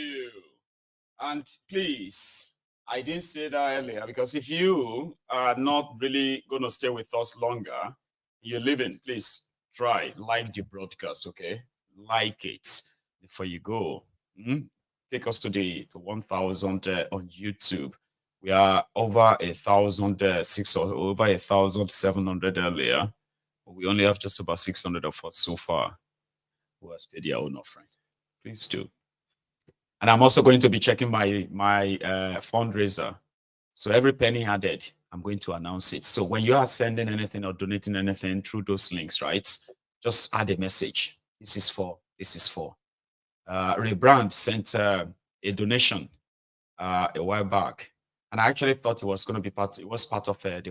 you. And please, I didn't say that earlier because if you are not really going to stay with us longer, you're leaving, please try, like the broadcast, okay? Like it before you go. Take us to the 1,000 on YouTube. We are over 1,600, over 1,700 earlier. We only have just about 600 of us so far who has paid their own offering. Please do. And I'm also going to be checking my fundraiser. So every penny added, I'm going to announce it. So when you are sending anything or donating anything through those links, right? Just add a message. This is for. Rebrand sent a donation a while back. And I actually thought it was going to be part of the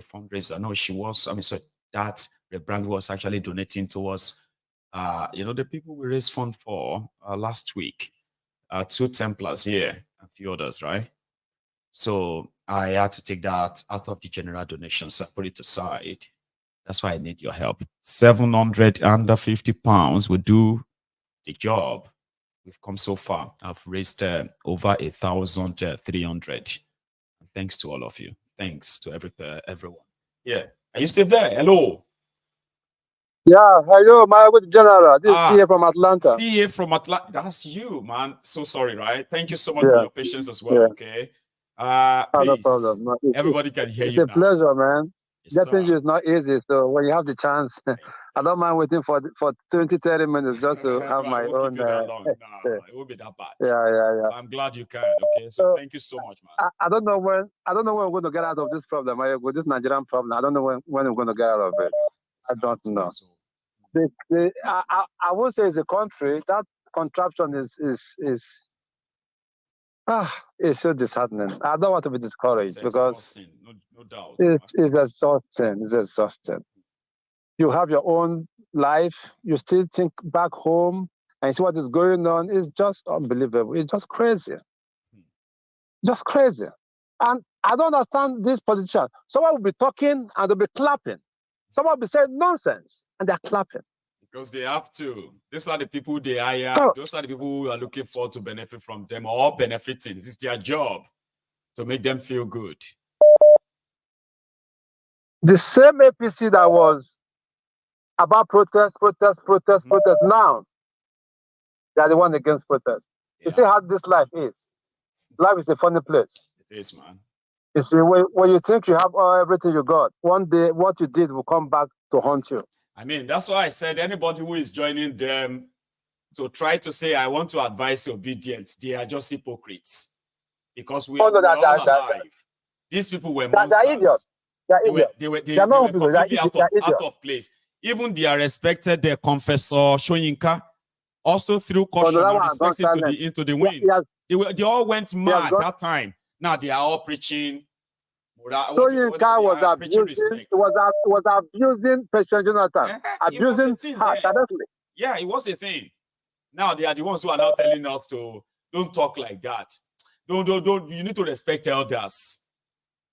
fundraiser. No, she was. So that Rebrand was actually donating towards, the people we raised fund for last week. 2 Templars here, a few others, right? So I had to take that out of the general donation, so I put it aside. That's why I need your help. 750 pounds will do the job. We've come so far. I've raised over 1,300. Thanks to all of you. Thanks to everyone. Yeah. Are you still there? Hello. Yeah, hello, my good general. This is CA from Atlanta. CA from Atlanta. That's you, man. So sorry, right? Thank you so much for your patience as well, okay? Please, no problem. No, everybody can hear you now. It's a pleasure, man. Yes, Getting you is not easy, so when you have the chance, I don't mind waiting for 20, 30 minutes just to have my own. Keep you that long. No, it won't be that bad. Yeah. I'm glad you can, okay? So thank you so much, man. I don't know when we're going to get out of this problem, with this Nigerian problem. I don't know when we're going to get out of it. I don't know. I won't say it's a country. That contraption is so disheartening. I don't want to be discouraged because no doubt. It's exhausting. It's exhausting. You have your own life. You still think back home and see what is going on. It's just unbelievable. It's just crazy. Just crazy. And I don't understand this politician. Someone will be talking and they'll be clapping. Someone will be saying nonsense and they're clapping. Because they have to. These are the people they hire. Those are the people who are looking forward to benefit from them or benefiting. It's their job to make them feel good. The same APC that was about protest. Now, they are the one against protest. Yeah. You see how this life is. Life is a funny place. It is, man. You see, when you think you have everything you got, one day what you did will come back to haunt you. I mean, that's why I said anybody who is joining them to try to say, I want to advise Obidients, they are just hypocrites. Because we are all alive. These people were monsters. They're idiots. They were completely out of place. Even their respected confessor, Shoyinka, also threw caution and respect into the wind. They all went mad that time. Now they are all preaching. Shoyinka was abusing President Jonathan. Abusing her directly. Yeah, it was a thing. Now they are the ones who are now telling us to don't talk like that. Don't. You need to respect elders.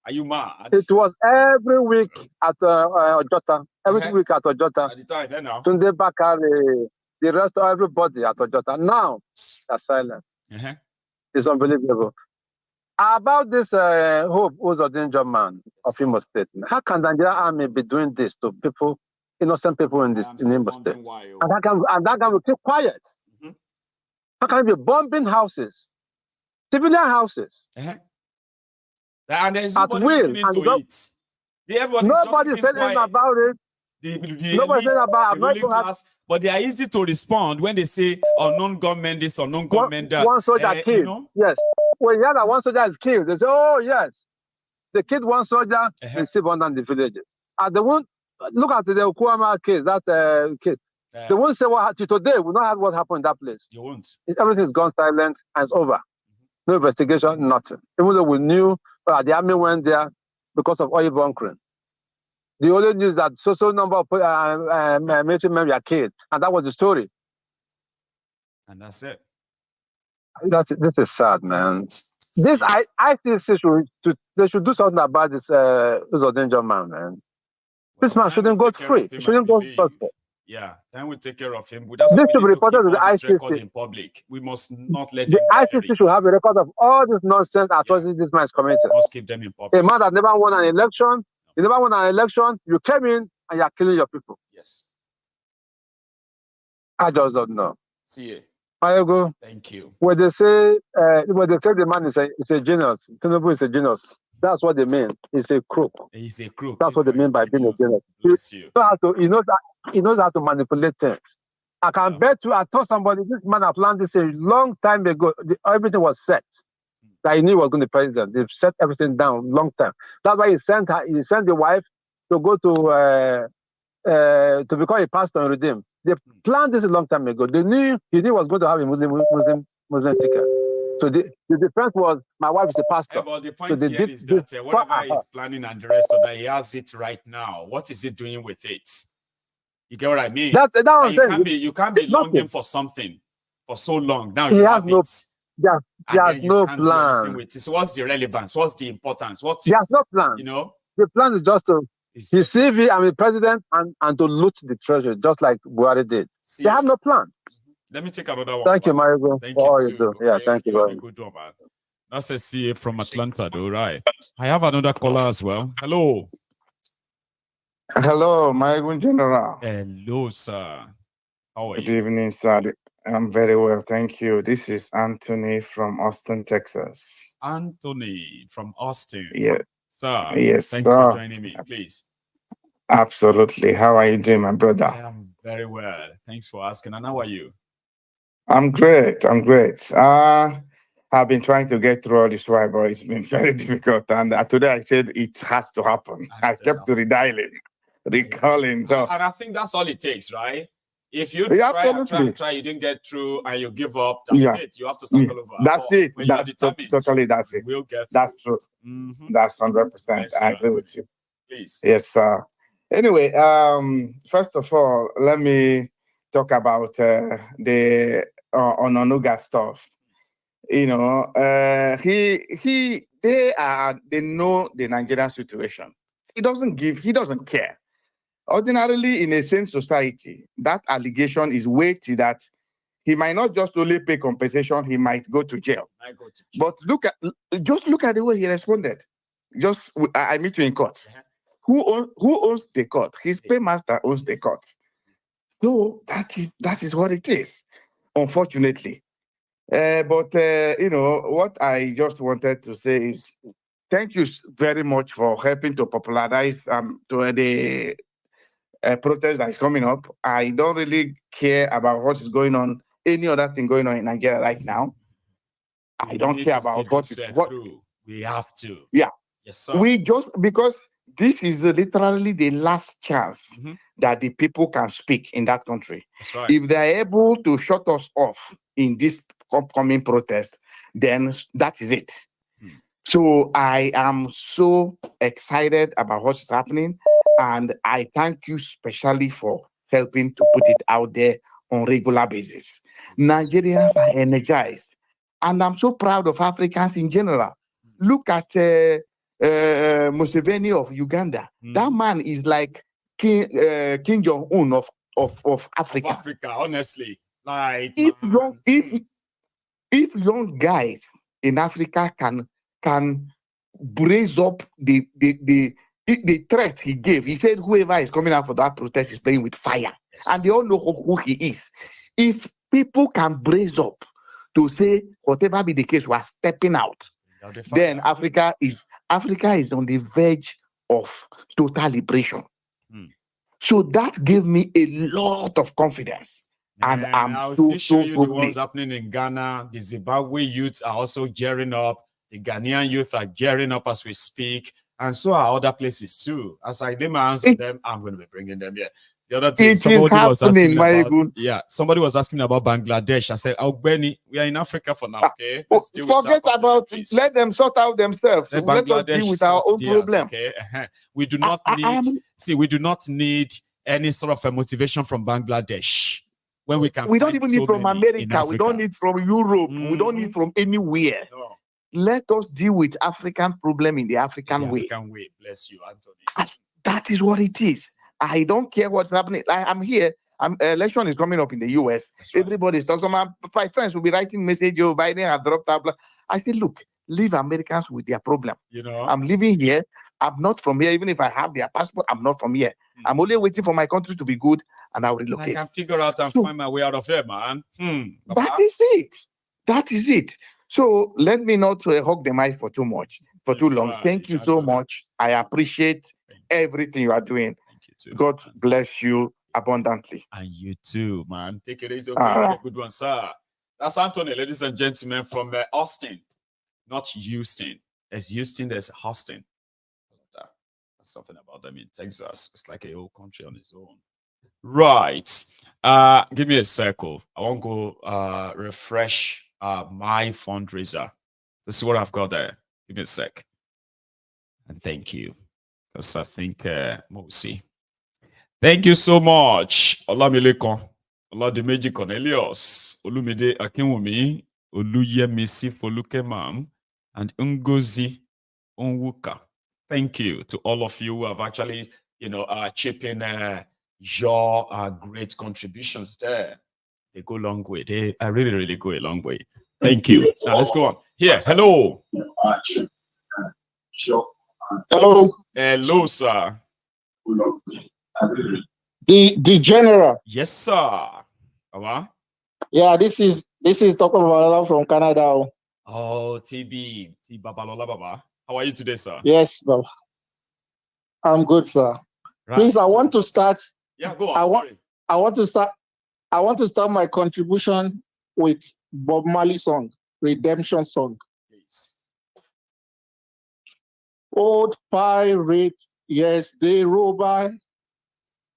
Are you mad? It was every week at Ojota. Every week at Ojota. At the time, then now. Tunde Bakare, the rest of everybody at Ojota. Now, they're silent. It's unbelievable. About this Hope, who's a danger man of Imo State. How can the Nigerian army be doing this to people, innocent people in Imo State? And that can keep quiet. How can it be bombing houses, civilian houses? And there's nobody looking into it. Nobody said anything about it. Nobody said about class, but they are easy to respond when they say unknown gunmen this, unknown gunmen that. One soldier killed. Yes. When you hear that one soldier is killed, they say, oh, yes. They killed one soldier in Sibondan, the villages. And they won't look at the Okuama case, that case. They won't say what today. We not have what happened in that place. You won't. Everything's gone silent and it's over. No investigation, nothing. Even though we knew the army went there because of oil bunkering. The only news that so number of military men were killed, and that was the story. And that's it. This is sad, man. This I think they should do something about this danger man, man. This man shouldn't go free. He shouldn't go suspect. Yeah, then we take care of him. But that's This why we should be need to reported keep to the all this record ICC. in public. We must not let The them ICC should have a record of all this nonsense atrocities this man is committing. must keep them in A public. man that never won an election, you never won an election, you came in and you are killing your people. Yes. I just don't know. See you. Ayego, thank you. When they say the man is a genius, Thiefnubu is a genius, that's what they mean. He's a crook. He's a crook. That's what they mean by being a genius. Bless you. He knows how to manipulate things. I can bet you, I told somebody, this man had planned this a long time ago. Everything was set. That he knew he was going to be president. They set everything down long time. That's why he sent the wife to go to become a pastor and redeem. They planned this a long time ago. They knew he was going to have a Muslim ticket. So the defense was, my wife is a pastor. But the point here is that whatever he's planning and the rest of that, he has it right now. What is he doing with it? You get what I mean? You can't be longing for something for so long. Now he you has have no, it. He has no plan. With it. So what's the relevance? What's the importance? He has no plan. You know? The plan is just to his CV, I mean, president, and to loot the treasury, just like Buhari did. They have no plan. Let me take another one. Thank you, Mario. Thank for all you you do. Yeah, thank you very much. Good one, man. That's a CA from Atlanta, though, right? I have another caller as well. Hello. Hello, my good general. Hello, sir. How are you? Good evening, sir. I'm very well, thank you. This is Anthony from Austin, Texas. Anthony from Austin. Yeah. Sir. Yes, Thanks for joining me, please. Absolutely. How are you doing, my brother? I am very well. Thanks for asking. And how are you? I'm great. I'm great. I've been trying to get through all this while, but it's been very difficult. And today I said it has to happen. I kept redialing, recalling. So, and I think that's all it takes, right? If you try, you didn't get through and you give up, that's it. You have to start all over. That's it. That's totally that's it. We'll get that's true. That's 100%. I agree with you. Please. Yes, sir. Anyway, first of all, let me talk about the Onanuga stuff. You know, they know the Nigerian situation. He doesn't care. Ordinarily, in a sane society, that allegation is weighty that he might not just only pay compensation, he might go to jail. But just look at the way he responded. I meet you in court. Who owns the court? His paymaster owns the court. So that is what it is, unfortunately. But you know, what I just wanted to say is thank you very much for helping to popularize to the protest that is coming up. I don't really care about what is going on, any other thing going on in Nigeria right now. I don't care about what we have to. Yeah. Yes, sir. We just, because this is literally the last chance that the people can speak in that country. That's right. If they are able to shut us off in this upcoming protest, then that is it. So I am so excited about what is happening, and I thank you specially for helping to put it out there on regular basis. Nigerians are energized, and I'm so proud of Africans in general. Look at Museveni of Uganda. That man is like King Jong-un of Africa. Of Africa, honestly. Like if young guys in Africa can brace up the threat he gave, he said whoever is coming out for that protest is playing with fire. Yes. And they all know who he is. Yes. If people can brace up to say whatever be the case, we are stepping out, then Africa is on the verge of total liberation. So that gave me a lot of confidence. And I'll still show you the ones happening in Ghana. The Zimbabwe youths are also gearing up. The Ghanaian youth are gearing up as we speak. And so are other places too. As I lay my hands on them, I'm going to be bringing them here. The other thing, somebody was asking about Bangladesh. I said, oh, Benny, we are in Africa for now, okay? Forget about it. Let them sort out themselves. Let us deal with our own problem. Okay? We do not we do not need any sort of a motivation from Bangladesh. When we don't even need from America. We don't need from Europe. We don't need from anywhere. No. Let us deal with African problem in the African way. Bless you, Anthony. That is what it is. I don't care what's happening. I'm here. Election is coming up in the US. Right. Everybody is talking. My friends will be writing message, Joe Biden has dropped up. I say, look, leave Americans with their problem. You know, I'm living here. I'm not from here. Even if I have their passport, I'm not from here. I'm only waiting for my country to be good, and I'll relocate. I can figure out and find my way out of here, man. That is it. That is it. So let me not hog the mic for too long. Thank you so much. I appreciate everything you are doing. Thank you too. God bless you abundantly. And you too, man. Take it easy. Okay, a good one, sir. That's Anthony, ladies and gentlemen, from Austin, not Houston. There's Houston, there's Austin. That's something about them in Texas. It's like a whole country on its own. Right. Give me a circle. I want to go refresh my fundraiser. This is what I've got there. Give me a sec. And thank you. Because I think we'll see. Thank you so much. Olamilekon. Oladimeji Cornelius. Olumide Akinwumi. Oluyemisi Folukemam. And Ngozi Onwuka. Thank you to all of you who have actually, chipped in your great contributions there. They go a long way. They really, really go a long way. Thank you. Now let's go on. Here, hello. Hello. Hello, sir. The general. Yes, sir. Yeah, this is Dr. Babalola from Canada. Oh, T Babalola Baba. How are you today, sir? Yes, Baba. I'm good, sir. Right. Please, I want to start. Yeah, go on. I want to start my contribution with Bob Marley song, Redemption Song. Please. Old pirate, yes, they roll by.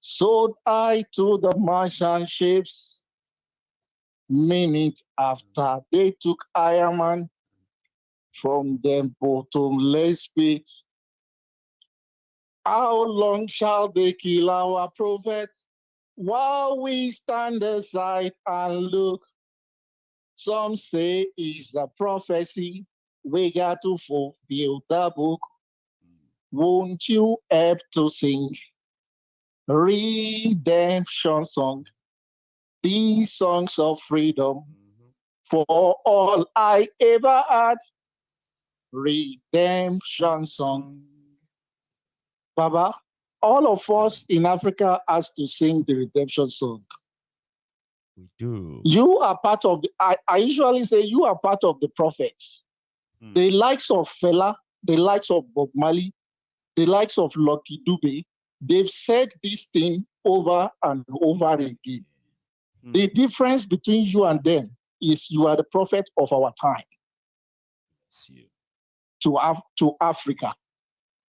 Sold I to the Martian ships. Minute after they took Iron Man from them bottomless pits. How long shall they kill our prophet while we stand aside and look? Some say it's a prophecy. We got to fulfill the book. Won't you help to sing redemption song? These songs of freedom for all I ever had. Redemption song. Baba, all of us in Africa has to sing the redemption song. We do. You are part of I usually say you are part of the prophets. The likes of Fela, the likes of Bob Marley, the likes of Lucky Dube, they've said this thing over and over again. The difference between you and them is you are the prophet of our time. To Africa.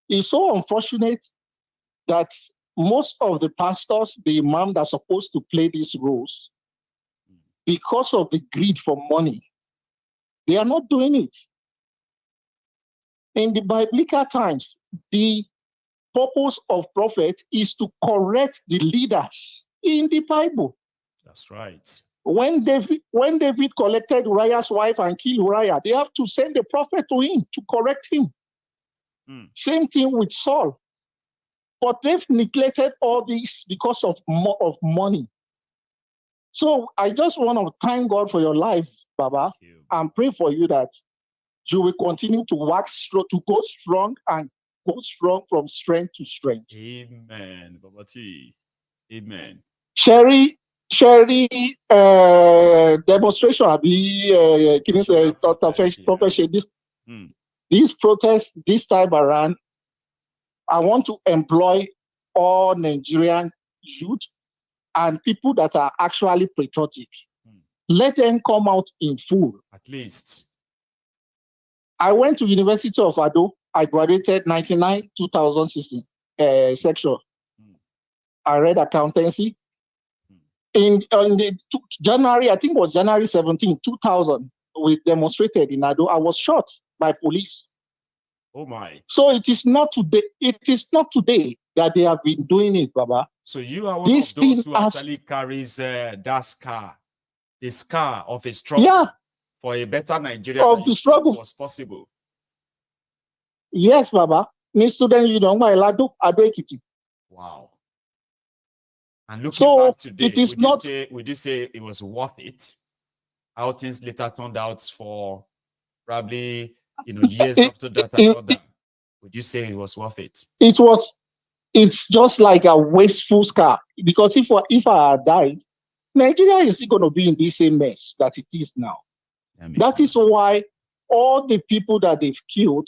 It's so unfortunate that most of the pastors, the imam that are supposed to play these roles, because of the greed for money, they are not doing it. In the biblical times, the purpose of prophet is to correct the leaders in the Bible. That's right. When David collected Uriah's wife and killed Uriah, they have to send a prophet to him to correct him. Same thing with Saul. But they've neglected all this because of money. So I just want to thank God for your life, Baba, and pray for you that you will continue to go strong and go strong from strength to strength. Amen, Baba T. Amen. Sherry demonstration this protest this time around, I want to employ all Nigerian youth and people that are actually patriotic. Let them come out in full. At least. I went to University of Ado. I graduated 99, 2016 section. I read accountancy. In the January, I think it was January 17, 2000, we demonstrated in Ado. I was shot by police. Oh my. So it is not today. It is not today that they have been doing it, Baba. So you are one of those who actually carries that scar, the scar of a struggle for a better Nigeria of the struggle was possible. Yes, Baba. Me student, you know, my Ado Ekiti. Wow. And looking So back today, it is not. Would you say it was worth it? How things later turned out for probably years after that and all that. Would you say it was worth it? It was. It's just like a wasteful scar, because if I had died, Nigeria is still going to be in the same mess that it is now. That is why all the people that they've killed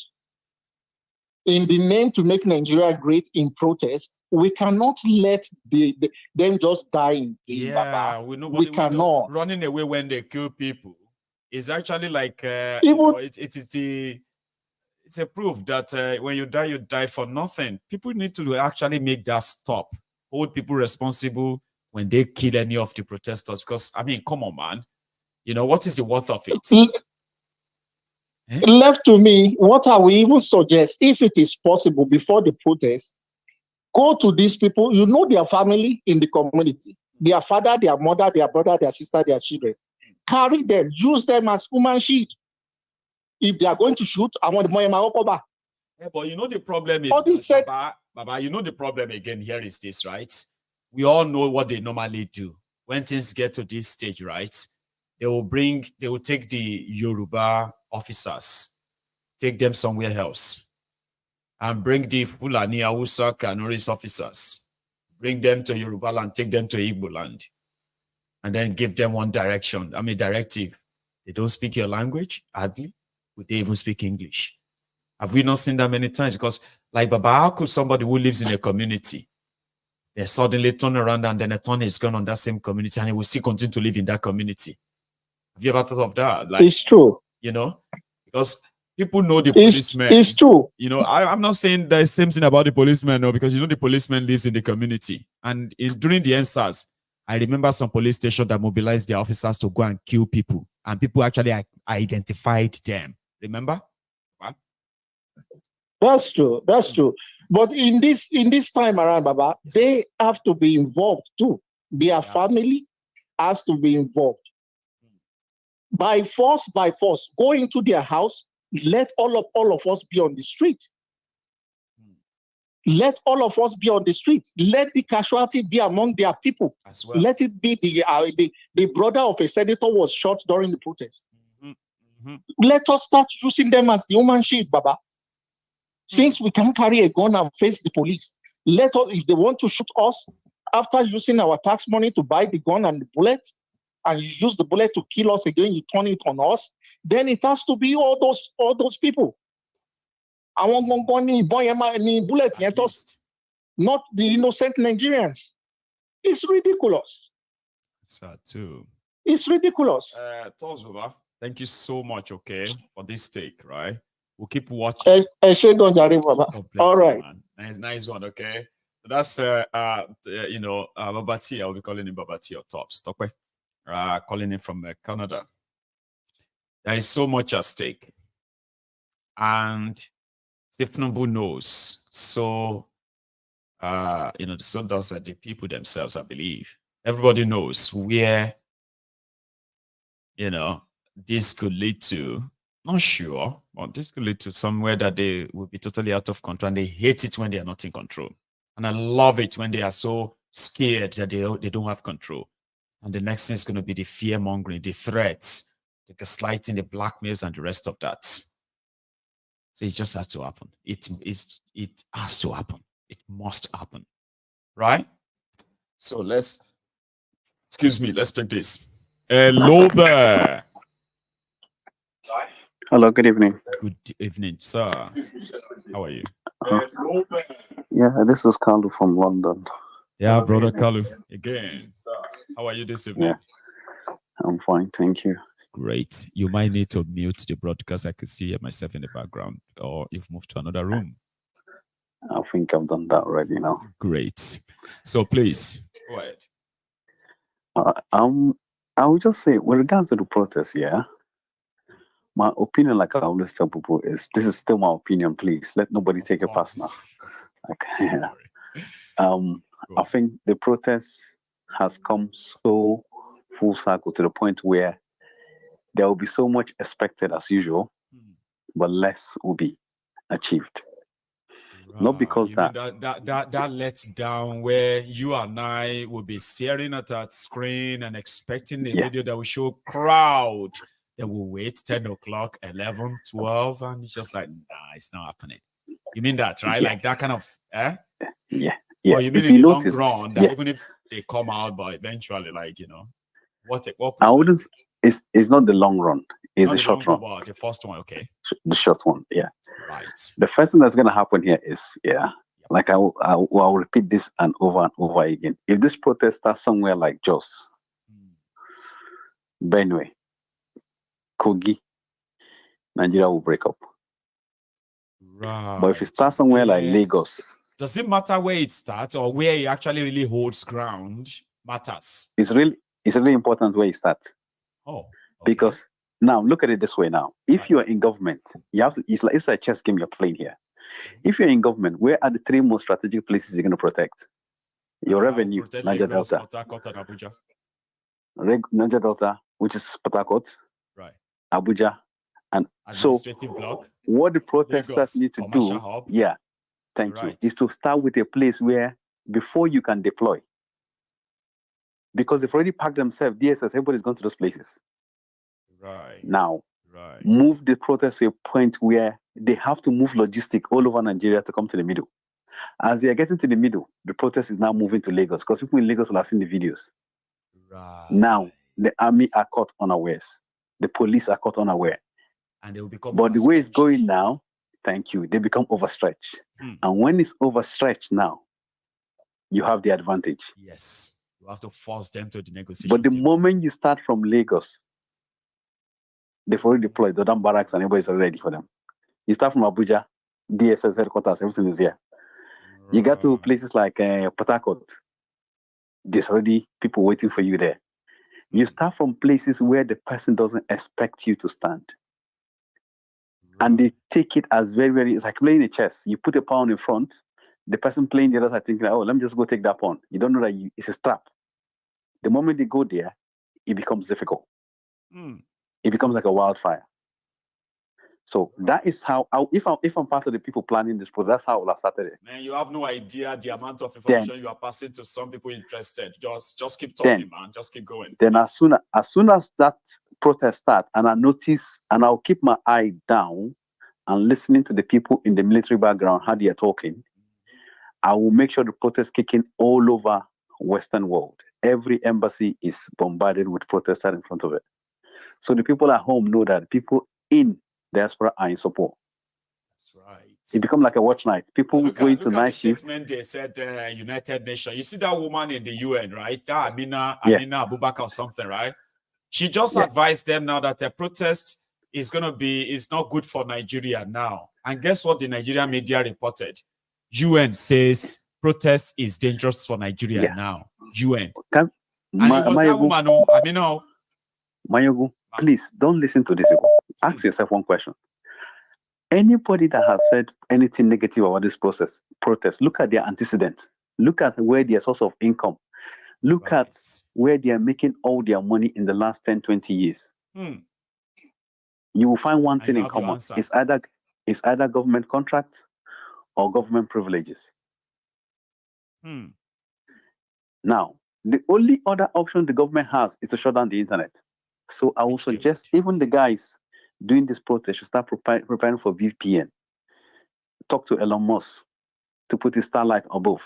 in the name to make Nigeria great in protest, we cannot let them just die in vain, Baba. We cannot. Running away when they kill people is actually like it's a proof that when you die for nothing. People need to actually make that stop. Hold people responsible when they kill any of the protesters. Because, I mean, come on, man. What is the worth of it? Left to me, what I will even suggest, if it is possible before the protest, go to these people. You know their family in the community. Their father, their mother, their brother, their sister, their children. Carry them. Use them as human shield. If they are going to shoot, I want more. Yeah, but the problem is, Baba, the problem again here is this, right? We all know what they normally do. When things get to this stage, right? They will take the Yoruba officers, take them somewhere else, and bring the Fulani, Hausa, Kanoris officers, bring them to Yoruba land, take them to Igbo land, and then give them one directive. They don't speak your language, hardly. Would they even speak English? Have we not seen that many times? Because, like, Baba, how could somebody who lives in a community, they suddenly turn around and then a turn is gone on that same community and he will still continue to live in that community? Have you ever thought of that? Like, it's true. Because people know the policemen. It's true. I'm not saying the same thing about the policeman, no, because the policeman lives in the community. And during the NSAS, I remember some police station that mobilized their officers to go and kill people. And people actually identified them. Remember? What? That's true. That's true. But in this time around, Baba, they have to be involved too. Their family has to be involved. By force, go into their house. Let all of us be on the street. Let all of us be on the street. Let the casualty be among their people. As well. Let it be the brother of a senator was shot during the protest. Let us start using them as the human shield, Baba. Since we can carry a gun and face the police, let us, if they want to shoot us, after using our tax money to buy the gun and the bullet, and you use the bullet to kill us again, you turn it on us, then it has to be all those people. I want bullet, not the innocent Nigerians. It's ridiculous. Sad too. It's ridiculous. Thank you so much, okay, for this take, right? We'll keep watching. All right. Nice one, okay? So that's Babati. I'll be calling him Babati or Tops. Calling him from Canada. There is so much at stake. And Thiefnubu knows. So so does the people themselves, I believe. Everybody knows where this could lead to. Not sure, but this could lead to somewhere that they will be totally out of control, and they hate it when they are not in control. And I love it when they are so scared that they don't have control. And the next thing is going to be the fear-mongering, the threats, the gaslighting, the blackmails, and the rest of that. So it just has to happen. It has to happen. It must happen. Right? So let's take this. Hello there. Hello, good evening. Good evening, sir. How are you? Yeah, this is Koolu from London. Yeah, brother Koolu. Again. How are you this evening? Yeah, I'm fine, thank you. Great. You might need to mute the broadcast. I could see myself in the background, or you've moved to another room. I think I've done that already now. Great. So please, go ahead. I would just say, with regards to the protest, my opinion, like I always tell people, is this is still my opinion. Please let nobody take it personal. I think the protest has come so full circle to the point where there will be so much expected as usual, but less will be achieved. Not because you mean that lets down where you and I will be staring at that screen and expecting a video that will show crowd. Then we'll wait 10 o'clock, 11, 12, and it's just like, nah, it's not happening. You mean that, right? Like that kind of, Yeah. Or you mean if in you the notice, long run, that even if they come out, but eventually, like, what I wouldn't. It's not the long run. It's the short run. But the first one, okay. The short one, yeah. Right. The first thing that's going to happen here is, like I will repeat this and over again. If this protest starts somewhere like Jos, Benue, Kogi, Nigeria will break up. Right. But if it starts somewhere like Lagos, does it matter where it starts or where it actually really holds ground? Matters. It's really important where it starts. Oh. Okay. Because now look at it this way. Now, if you are in government, you have to. It's like a chess game you're playing here. If you're in government, where are the three most strategic places you're going to protect? Your revenue, Niger Delta, Niger Delta, which is Port Harcourt, right? Abuja, and so block. What the protesters Lagos, need to do, hub. Thank you, is to start with a place where before you can deploy, because they've already packed themselves. DSS, everybody's gone to those places. Right. Now, move the protest to a point where they have to move logistic all over Nigeria to come to the middle. As they are getting to the middle, the protest is now moving to Lagos because people in Lagos will have seen the videos. Right. Now, the army are caught unawares. The police are caught unaware. And they will become But the way it's going now, thank you, they become overstretched. And when it's overstretched now, you have the advantage. Yes. You have to force them to the negotiation. But the moment you start from Lagos, they've already deployed the damn barracks and everybody's already ready for them. You start from Abuja, DSS headquarters, everything is here. You get to places like Port Harcourt, there's already people waiting for you there. You start from places where the person doesn't expect you to stand. And they take it as very, very, it's like playing a chess. You put a pawn in front, the person playing the other side thinking, oh, let me just go take that pawn. You don't know that it's a trap. The moment they go there, it becomes difficult. It becomes like a wildfire. So that is how, if I'm part of the people planning this process, that's how I will have started it. Man, you have no idea the amount of information you are passing to some people interested. Just keep talking, man. Just keep going. Then as soon as that protest starts, and I notice, and I'll keep my eye down and listening to the people in the military background, how they are talking, I will make sure the protest kicking all over Western world. Every embassy is bombarded with protesters in front of it. So the people at home know that people in diaspora are in support. That's right. It becomes like a watch night. People going to night shift. They said United Nations. You see that woman in the UN, right? That Amina Abubakar or something, right? She just advised them now that a protest is not good for Nigeria now. And guess what the Nigerian media reported? UN says protest is dangerous for Nigeria now. UN. And it was that woman, Amina. Mayogu, please don't listen to this. Ask yourself one question. Anybody that has said anything negative about this protest, look at their antecedent. Look at where their source of income. Look at where they are making all their money in the last 10, 20 years. You will find one thing in common. It's either government contracts or government privileges. Now, the only other option the government has is to shut down the internet. So I would suggest even the guys doing this protest should start preparing for VPN. Talk to Elon Musk to put his starlight above.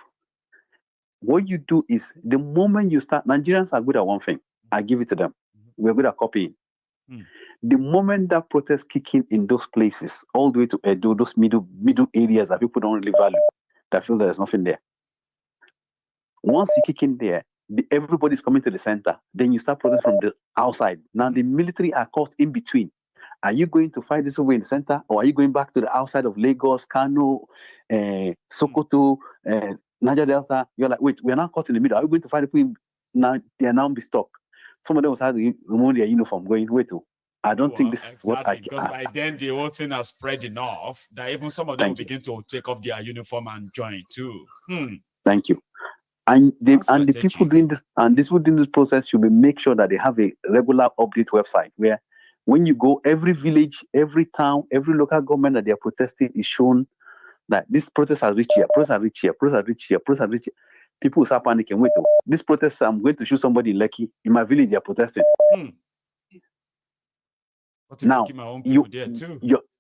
What you do is the moment you start, Nigerians are good at one thing. I give it to them. We're good at copying. The moment that protest kick in those places, all the way to Edo, those middle areas that people don't really value, that feel there's nothing there. Once you kick in there, everybody's coming to the center. Then you start protesting from the outside. Now the military are caught in between. Are you going to fight this way in the center, or are you going back to the outside of Lagos, Kano, Sokoto, Niger Delta? You're like, wait, we're not caught in the middle. Are you going to fight people? Now they are now be stuck. Some of them was having to remove their uniform, going, wait, I don't think this is what I can. Because by then the whole thing has spread enough that even some of them will begin to take off their uniform and join too. Thank you. And the people doing this and this within this process should make sure that they have a regular update website where when you go, every village, every town, every local government that they are protesting is shown that this protest has reached here, protest has reached here, protest has reached here, protest has reached here. People will start panicking. Wait, this protest, I'm going to shoot somebody in Lekki. In my village, they're protesting. Now,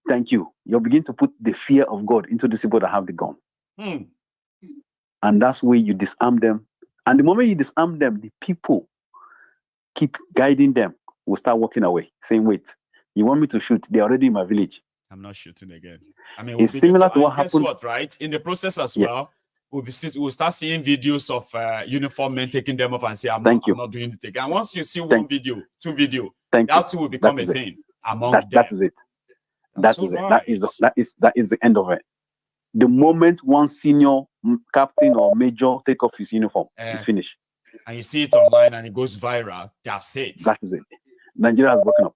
thank you. You begin to put the fear of God into these people that have the gun. And that's where you disarm them. And the moment you disarm them, the people keep guiding them, will start walking away, saying, wait, you want me to shoot? They're already in my village. I'm not shooting again. I mean, it's similar to what happened. Guess what, right? In the process as well, we'll start seeing videos of uniform men taking them up and say, I'm not doing it again. And once you see one video, two video, that too will become a thing among them. That is it. That is it. That is the end of it. The moment one senior captain or major take off his uniform, it's finished. And you see it online and it goes viral, that's it. That is it. Nigeria has broken up.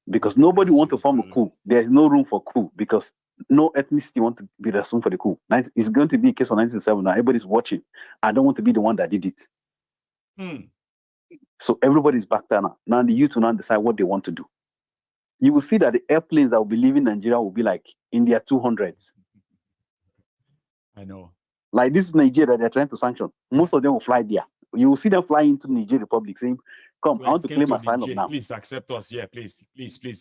Because nobody wants to form a coup. There is no room for coup because no ethnicity wants to be responsible for the coup. It's going to be a case of 1997 now. Everybody's watching. I don't want to be the one that did it. So everybody's back there now. Now the youth will now decide what they want to do. You will see that the airplanes that will be leaving Nigeria will be like in their 200s. I know. Like this is Nigeria they're trying to sanction. Most of them will fly there. You will see them flying into Niger Republic saying, come, I want to claim asylum now. Please accept us. Yeah, please,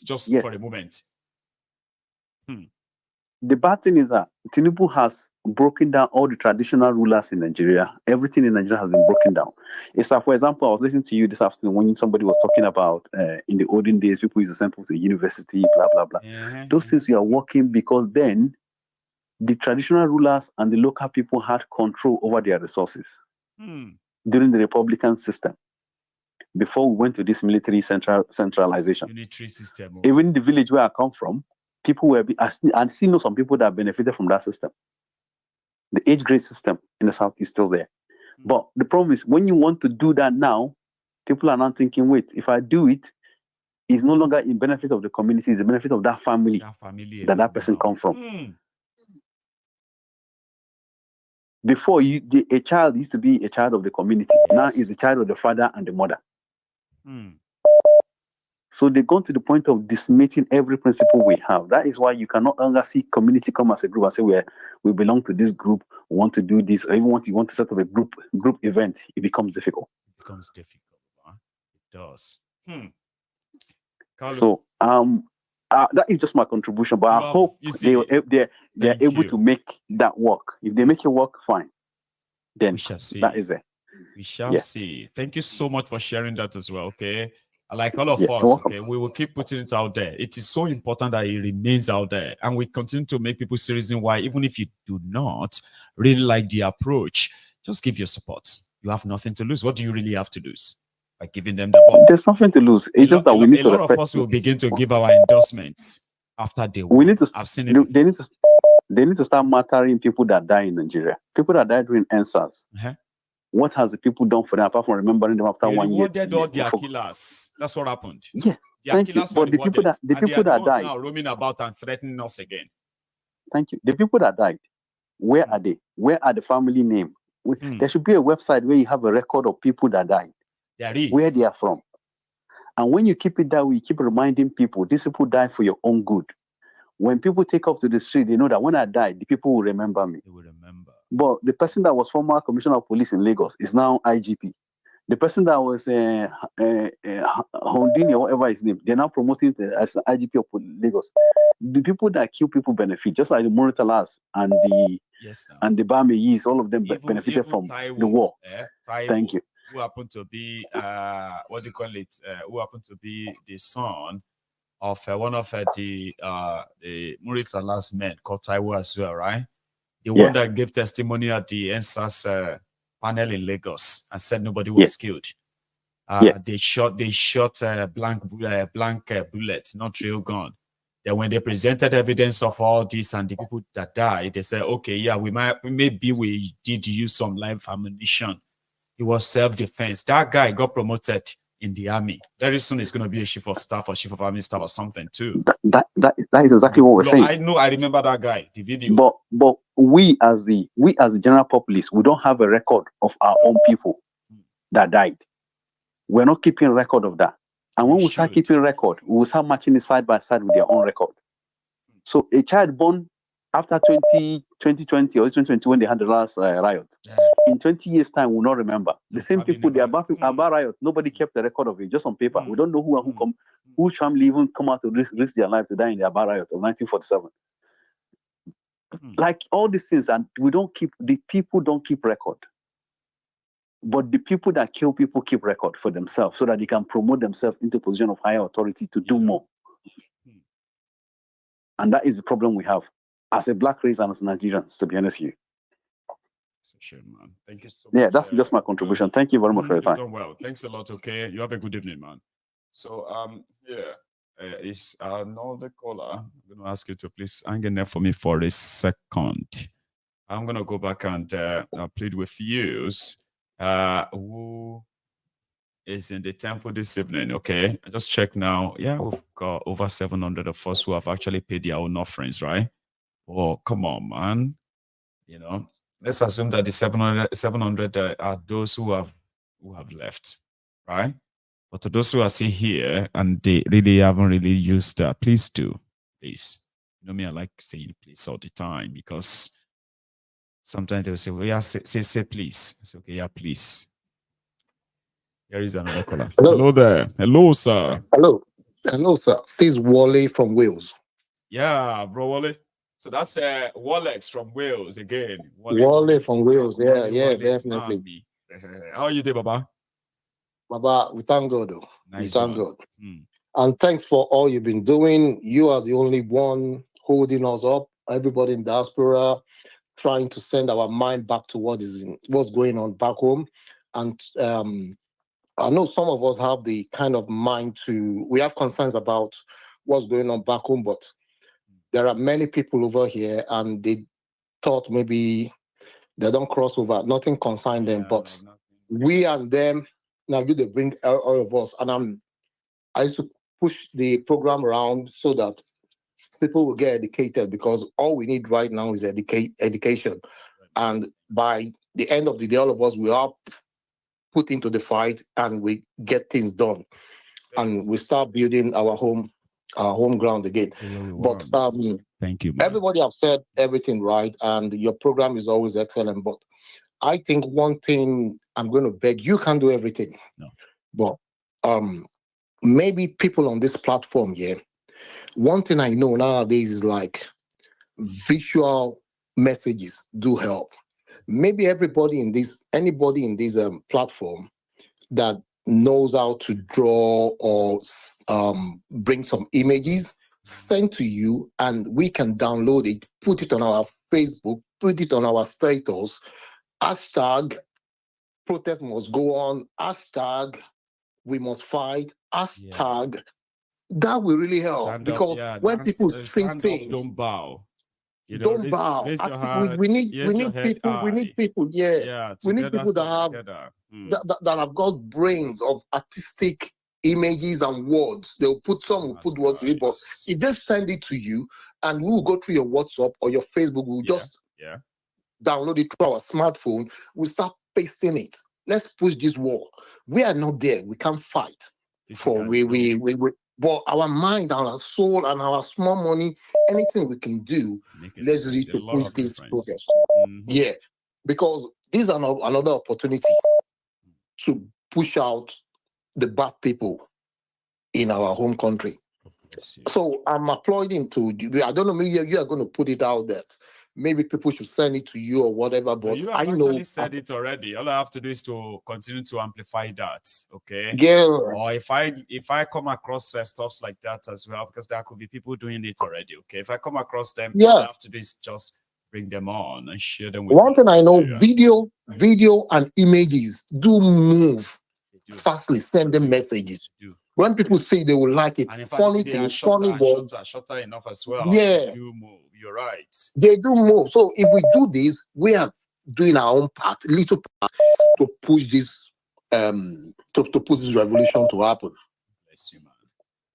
just for a moment. The bad thing is that Thiefnubu has broken down all the traditional rulers in Nigeria. Everything in Nigeria has been broken down. It's like, for example, I was listening to you this afternoon when somebody was talking about in the olden days, people used to send people to the university, blah, blah, blah. Those things we are working because then the traditional rulers and the local people had control over their resources during the Republican system. Before we went to this military centralization. Unitary system. Even the village where I come from, people were, I still know some people that benefited from that system. The age grade system in the South is still there. But the problem is when you want to do that now, people are now thinking, wait, if I do it, it's no longer in benefit of the community, it's the benefit of that family that person comes from. Before, a child used to be a child of the community. Now is a child of the father and the mother. So they've gone to the point of decimating every principle we have. That is why you cannot longer see community come as a group and say we belong to this group, we want to do this, or even you want to set up a group event. It becomes difficult. It becomes difficult. Huh? It does. So that is just my contribution, but I hope they're able to make that work. If they make it work, fine. Then that is it. We shall see. Thank you so much for sharing that as well. Okay. Like all of us, okay, we will keep putting it out there. It is so important that it remains out there. And we continue to make people see reason why, even if you do not really like the approach, just give your support. You have nothing to lose. What do you really have to lose? By giving them the ball. There's nothing to lose. It's just that we need to. A lot of us will begin to give our endorsements after they win. We need to. I've seen it. They need to start mattering people that die in Nigeria. People that died during NSAS. What has the people done for them apart from remembering them after 1 year? They rewarded all their killers. That's what happened. Yeah, thank you. But the people that died now roaming about and threatening us again. Thank you. The people that died, where are they? Where are the family name? There should be a website where you have a record of people that died. There is. Where they are from. And when you keep it that way, you keep reminding people, these people died for your own good. When people take up to the street, they know that when I die, the people will remember me. They will remember. But the person that was former commissioner of police in Lagos is now IGP. The person that was Hondini or whatever his name, they're now promoting as IGP of Lagos. The people that kill people benefit, just like the Murtalas and the Bameyis, all of them benefited from the war. Thank you. Who happened to be what do you call it? Who happened to be the son of one of the Murtalas men called Taiwo as well, right? The one that gave testimony at the NSAS panel in Lagos and said nobody was killed. They shot blank bullet, not real gun. Then when they presented evidence of all this and the people that died, they said, okay, yeah, maybe we did use some live ammunition. It was self-defense. That guy got promoted in the army. Very soon it's going to be a chief of staff or chief of army staff or something too. That is exactly what we're saying. I know. I remember that guy. The video. But we as the general populace, we don't have a record of our own people that died. We're not keeping record of that. And when we start keeping record, we will start matching it side by side with their own record. So a child born after 2020 or 2020 when they had the last riot, in 20 years' time, will not remember. The same people, the about riot, nobody kept the record of it, just on paper. We don't know whose family even come out to risk their life to die in the Aba riot of 1947. Like all these things, and the people don't keep record. But the people that kill people keep record for themselves so that they can promote themselves into a position of higher authority to do more. And that is the problem we have as a black race and as Nigerians, to be honest with you. It's a shame, man. Thank you so much. Yeah, that's just my contribution. Thank you very much for your time. You've done well. Thanks a lot, okay? You have a good evening, man. So, is another caller. I'm going to ask you to please hang in there for me for a second. I'm going to go back and plead with you. Who is in the temple this evening, okay? I just check now. Yeah, we've got over 700 of us who have actually paid their own offerings, right? Oh, come on, man. You know, let's assume that the 700 are those who have left, right? But to those who are still here and they really haven't really used that, please do, please. You know me, I like saying please all the time because sometimes they'll say, well, yeah, say please. I say, okay, yeah, please. Here is another caller. Hello there. Hello, sir. Hello, sir. This is Wale from Wales. Yeah, bro, Wale. So that's Walex from Wales again. Wale from Wales. Yeah, definitely. How are you doing, Baba? Baba, we thank God, though. Nice we thank God. And thanks for all you've been doing. You are the only one holding us up. Everybody in diaspora trying to send our mind back to what's going on back home. And I know some of us have the kind of mind we have concerns about what's going on back home, but there are many people over here and they thought maybe they don't cross over, nothing concerns them, but we and them, now they bring all of us. And I used to push the program around so that people will get educated, because all we need right now is education. And by the end of the day, all of us will all put into the fight and we get things done. And we start building our home ground again. But thank you, man. Everybody have said everything right, and your program is always excellent. But I think one thing I'm going to beg, you can do everything. No. But maybe people on this platform, one thing I know nowadays is like visual messages do help. Maybe anybody in this platform that knows how to draw or bring some images, send to you, and we can download it, put it on our Facebook, put it on our status, hashtag protest must go on, hashtag we must fight, hashtag. That will really help, because when people say things, don't bow. Don't bow. We need people. We need people. Yeah, we need people that have got brains of artistic images and words. They'll put words in it, but if they send it to you, and we'll go through your WhatsApp or your Facebook, we'll just download it through our smartphone. We'll start pasting it. Let's push this war. We are not there. We can't fight but our mind, our soul, and our small money, anything we can do, let's do it to push this progress. Yeah, because this is another opportunity to push out the bad people in our home country. So I'm applauding to you. I don't know, maybe you are going to put it out there. Maybe people should send it to you or whatever, but you I have know actually said it already. All I have to do is to continue to amplify that, okay? Yeah. Or if I come across stuff like that as well, because there could be people doing it already, okay? If I come across them, all I have to do is just bring them on and share them with one thing I know, video and images do move fastly. Send them messages. When people say they will like it, and in fact, funny they things, are funny words. shorter enough as well. Yeah. They do move. You're right. They do move. So if we do this, we are doing our own part, little part, to push this to push this revolution to happen. Bless you, man.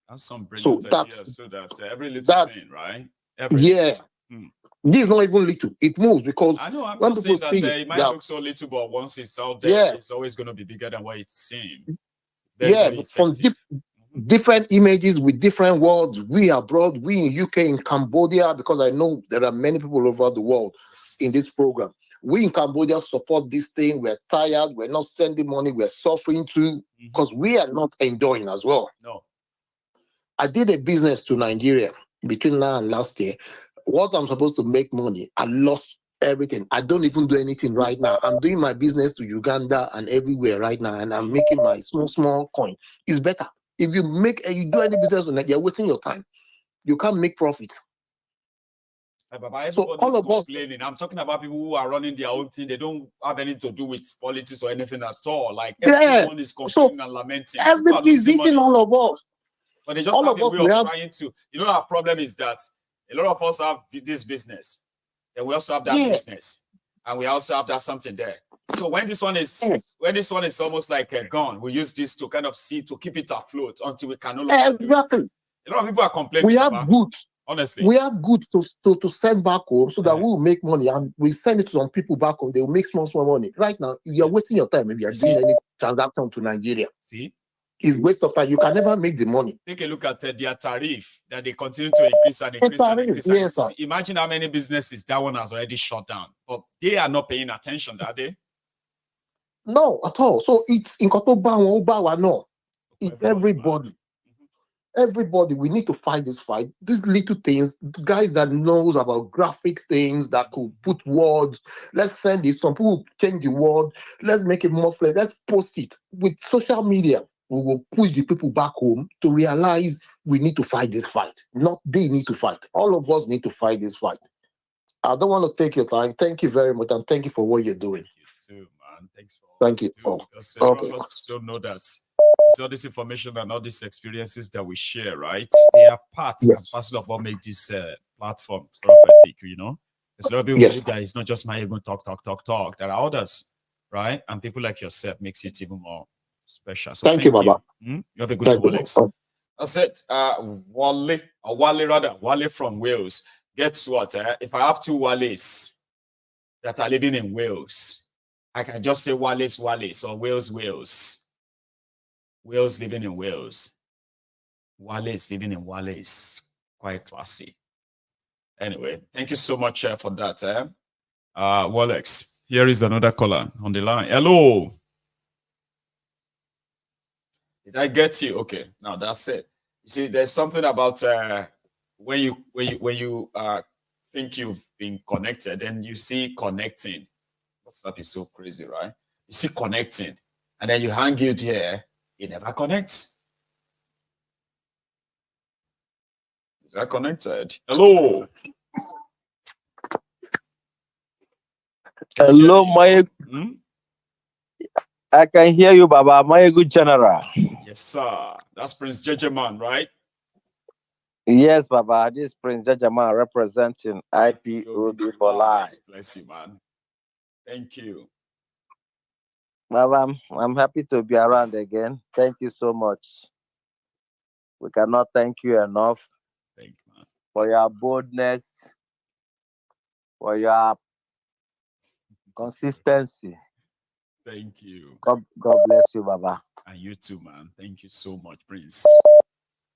That's some brilliant ideas, so that every little thing, right? This is not even little. It moves, because I know I'm not saying that it might look so little, but once it's out there, it's always going to be bigger than what it seems. But different images with different words. We abroad, we in UK, in Cambodia, because I know there are many people over the world in this program. We in Cambodia support this thing. We're tired. We're not sending money. We're suffering too because we are not enjoying as well. No. I did a business to Nigeria between now and last year. What I'm supposed to make money, I lost everything. I don't even do anything right now. I'm doing my business to Uganda and everywhere right now, and I'm making my small coin. It's better. If you do any business on that, you're wasting your time. You can't make profits. So all of complaining. I'm talking about people who are running their own thing. They don't have anything to do with politics or anything at all. Like everyone is complaining and lamenting. Everybody is eating all of us. But they just have a way of trying to. You know, our problem is that a lot of us have this business, and we also have that business, and we also have that something there. So when this one is almost like gone, we use this to kind of to keep it afloat until we can no longer do it. A lot of people are complaining. We have goods. Honestly, we have goods to send back home so that we will make money, and we send it to some people back home. They will make small money. Right now, you're wasting your time. If you're doing any transaction to Nigeria, it's waste of time. You can never make the money. Take a look at their tariff that they continue to increase and increase. Yes, imagine how many businesses that one has already shut down, but they are not paying attention, are they? No, at all. So it's in Kotoba, no. It's everybody. Everybody, we need to fight this fight. These little things, guys that knows about graphic things that could put words. Let's send it. Some people change the word. Let's make it more flat. Let's post it. With social media, we will push the people back home to realize we need to fight this fight. Not they need to fight. All of us need to fight this fight. I don't want to take your time. Thank you very much, and thank you for what you're doing. Thank you too, man. Thanks for thank you. Because a lot of us don't know that. It's all this information and all these experiences that we share, right? They are part and parcel of what make this platform sort of effective, you know? There's a lot of people believe that it's not just my ego talk. There are others, right? And people like yourself makes it even more special. So thank you, Baba. You have a good day, Alex. That's it. Wale from Wales. Guess what? If I have two Wales that are living in Wales, I can just say Wales or Wales. Wales living in Wales. Wales living in Wales. Quite classy. Anyway, thank you so much for that. Walex, here is another caller on the line. Hello. Did I get you? Okay, now that's it. You see, there's something about when you think you've been connected and you see connecting. WhatsApp is so crazy, right? You see connecting, and then you hang it here. It never connects. Is that connected? Hello. Hello, my. I can hear you, Baba. My good general. Yes, sir. That's Prince Jejeman, right? Yes, Baba. This is Prince Jejeman representing IPOB for life. Bless you, man. Thank you. Baba, I'm happy to be around again. Thank you so much. We cannot thank you enough. Thank you, man. For your boldness, for your consistency. Thank you. God bless you, Baba. And you too, man. Thank you so much, Prince.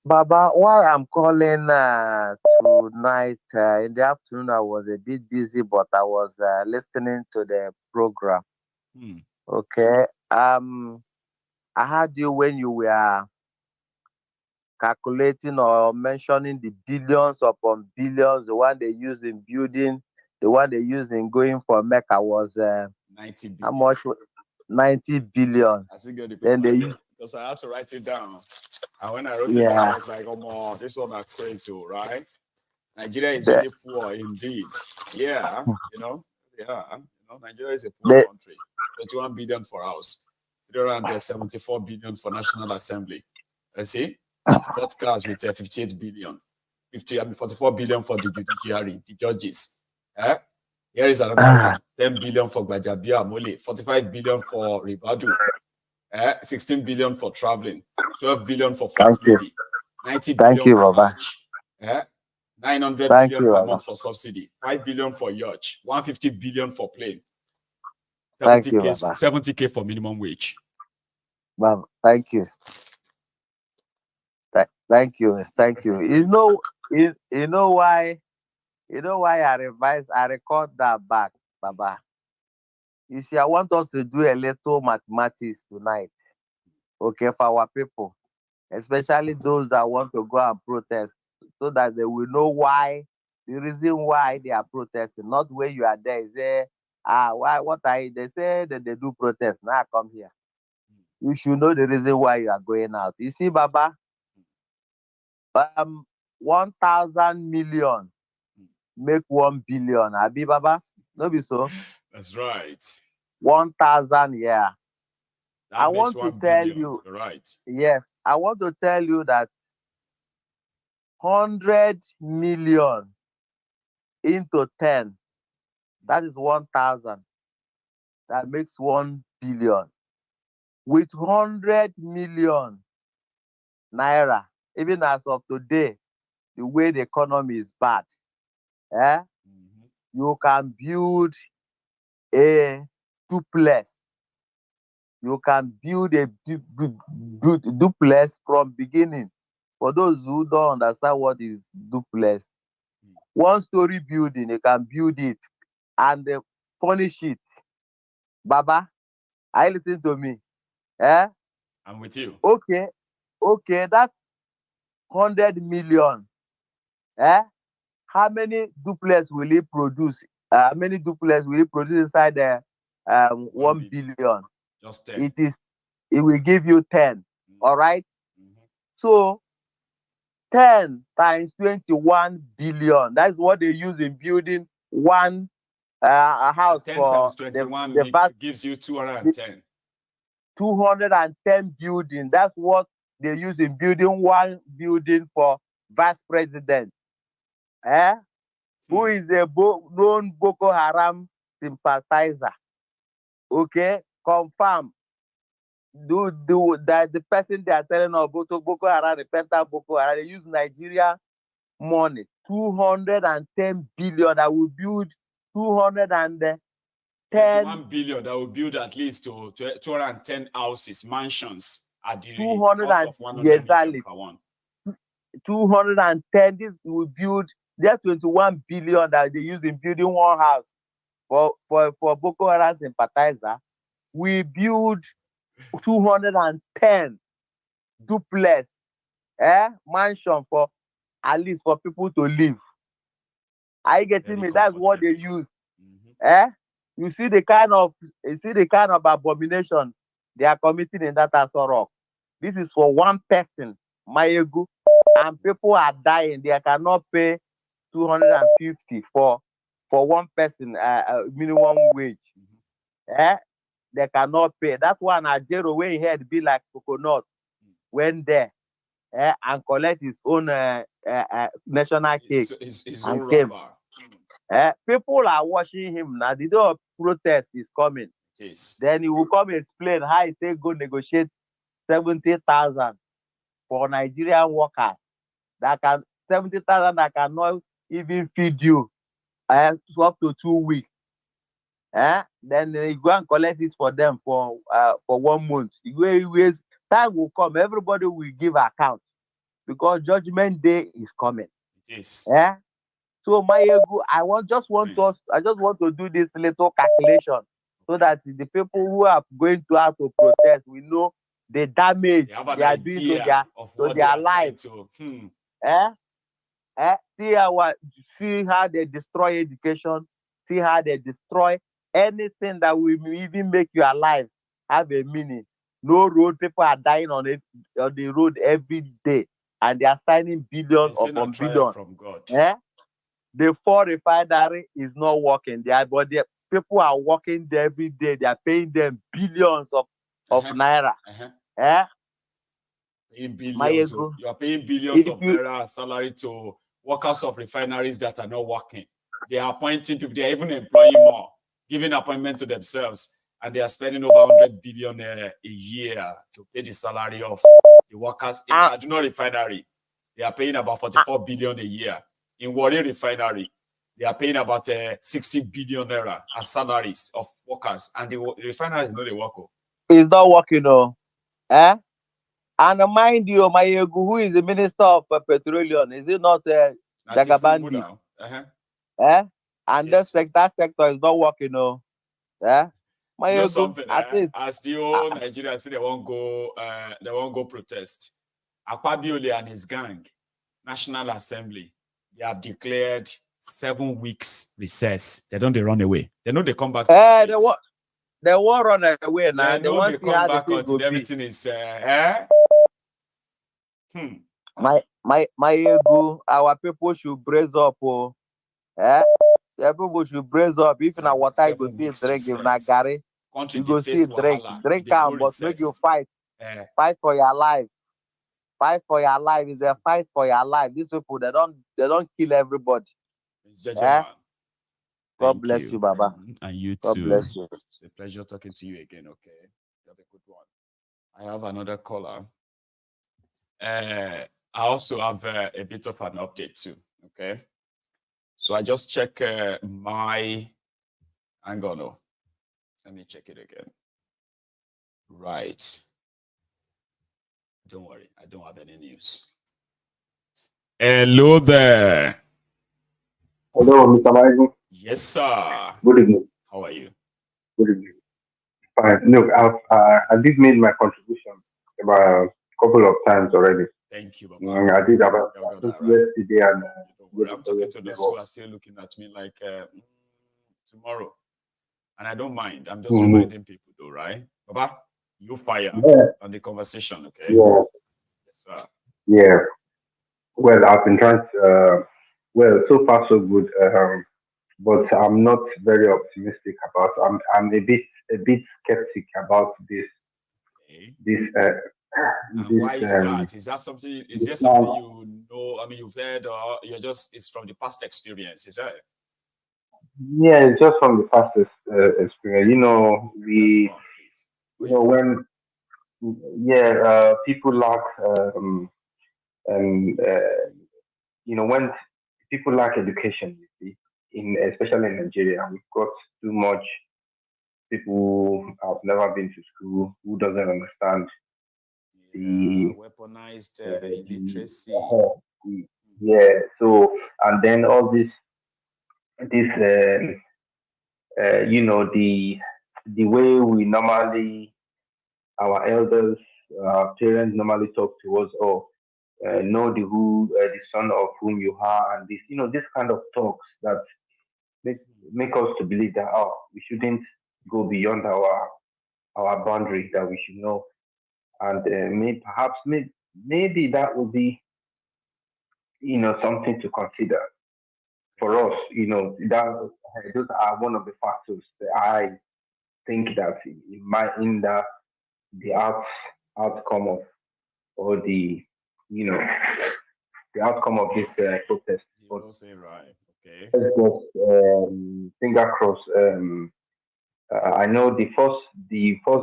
Baba, while I'm calling tonight, in the afternoon, I was a bit busy, but I was listening to the program. Okay. I heard you when you were calculating or mentioning the billions upon billions, the one they use in building, the one they use in going for Mecca was 90 billion. How much? 90 billion. I still get the then they because I have to write it down. And when I wrote it down, I was like, oh, this one is crazy, right? Nigeria is really poor indeed. Yeah, Nigeria is a poor country. 21 billion for house, 374 billion for National Assembly. Let's see, got cars with 58 billion, 44 billion for the judiciary, the judges. Here is another one, 10 billion for Gbajabia Amole, 45 billion for Ribadu, 16 billion for traveling, 12 billion for first lady, 90 billion for Hajj, 900 billion per month for subsidy, 5 billion for yacht, 150 billion for plane, 70K for minimum wage. Wow, thank you. Thank you. You know why I record that back, Baba. You see, I want us to do a little mathematics tonight. Okay, for our people, especially those that want to go and protest, so that they will know why, the reason why they are protesting, not where you are there. Say, they say that they do protest. Now come here. You should know the reason why you are going out. You see, Baba, 1,000 million make 1 billion. Abi, Baba? No be so? That's right. 1,000, yeah. That I makes want to 1 tell billion. you, Right. yes, I want to tell you that 100 million into 10, that is 1,000. That makes 1 billion. With 100 million naira, even as of today, the way the economy is bad, you can build a duplex. You can build a duplex from beginning. For those who don't understand what is duplex, 1-story building, you can build it and furnish it. Baba, are you listening to me? I'm with you. Okay, that's 100 million. How many duplex will it produce? How many duplex will it produce inside the 1 billion? Just 10. It will give you 10. All right. So 10 times 21 billion. That's what they use in building one a house 10 for times 21 gives you 210. 210 building. That's what they use in building one building for vice president. Who is the known Boko Haram sympathizer? Okay, confirm. That the person they are telling us Boko Haram, repentant Boko Haram, they use Nigeria money, 210 billion. That will build 210 21 billion that will build at least 210 houses, mansions at the cost of 100 million per one. 210. This will build. There's 21 billion that they use in building one house for Boko Haram sympathizer. We build 210 duplex mansion for at least for people to live. Are you getting me? That's what they use. You see the kind of abomination they are committing in that Asorok. This is for one person, Mayegu, and people are dying. They cannot pay 250 for one person minimum wage. They cannot pay. That's why Nigeria, when he had be like coconut, went there and collect his own national cake his and own came. People are watching him now. The day of protest is coming. Then he will come and explain how he say go negotiate 70,000 for Nigerian workers that can 70,000 that cannot even feed you up to 2 weeks. Then you go and collect it for them for 1 month. Time will come, everybody will give account because judgment day is coming. So Mayegu, I just want to do this little calculation so that the people who are going to have to protest will know the damage they are doing to their lives. See how they destroy education, see how they destroy anything that will even make you alive have a meaning. No road, people are dying on the road every day, and they are signing billions upon billions. From God. The 4 refinery is not working there, but people are working there every day. They are paying them billions of naira. Paying billions. You are paying billions of naira salary to workers of refineries that are not working. They are appointing people. They are even employing more, giving appointment to themselves, and they are spending over 100 billion a year to pay the salary of the workers in Kaduna refinery. They are paying about 44 billion a year. In Warri refinery, they are paying about 60 billion naira as salaries of workers, and the refinery is not a worker. It's not working, though. And mind you, Mayegu, who is the Minister of Petroleum, is it not Jagabandi? Eh? And Yes. that sector is not working, no. Eh? You know something, as the whole Nigerians say they won't go protest. Akpabiole and his gang, National Assembly, they have declared 7 weeks recess. They don't run away. They know they come back. They won't run away now. They want to come back until everything is My ego, our people should brace up. Oh. Eh? The people should brace up. If na water, you go still drink. If na gari, you go still drink. Drink am, but make you fight. Fight for your life. Fight for your life. It's a fight for your life. These people, they don't kill everybody. Eh? God bless you, Baba. And you God too. bless you. It's a pleasure talking to you again. Okay, you have a good one. I have another caller. I also have a bit of an update too. Okay, so I just check my. Hang on, no. Let me check it again. Right. Don't worry, I don't have any news. Hello there. Hello, Mr. Michael. Yes, sir. Good evening. How are you? Good evening. Fine. Look, I did made my contribution about a couple of times already. Thank you, Baba. I did about yesterday and. I'm talking to those who are still looking at me like tomorrow, and I don't mind. I'm just reminding people, though, right, Baba? You fire on the conversation, okay? Yeah. Yes, sir. Yeah. Well, I've been trying to. Well, so far so good. But I'm not very optimistic about. I'm a bit skeptic about this. Why is that? Is that something? Is there something you know? I mean, you've heard, or you're just it's from the past experience? Is that? Yeah, it's just from the past experience. You know, when people lack when people lack education, you see, especially in Nigeria, we've got too much people who have never been to school, who doesn't understand the weaponized illiteracy. So and then all this the way we normally our elders, our parents normally talk to us, know the son of whom you are, and this kind of talks that make us to believe that we shouldn't go beyond our boundary, that we should know, and maybe that would be something to consider for us. That those are one of the factors that I think that in the outcome of or the outcome of this protest. You say right, okay. Let's just finger cross. I know the first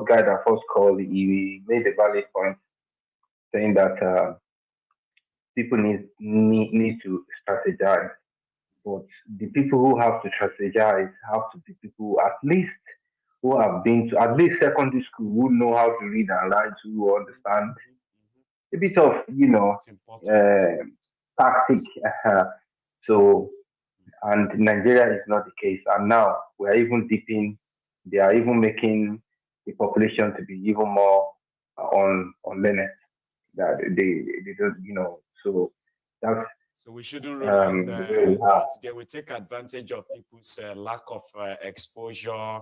guy that first called, he made a valid point, saying that people need to strategize, but the people who have to strategize have to be people at least who have been to at least secondary school, who know how to read and write, who understand a bit of tactic. So, and Nigeria is not the case, and now we are even dipping. They are even making the population to be even more unlearned. That they don't, so that's. So we shouldn't rule out that they will take advantage of people's lack of exposure,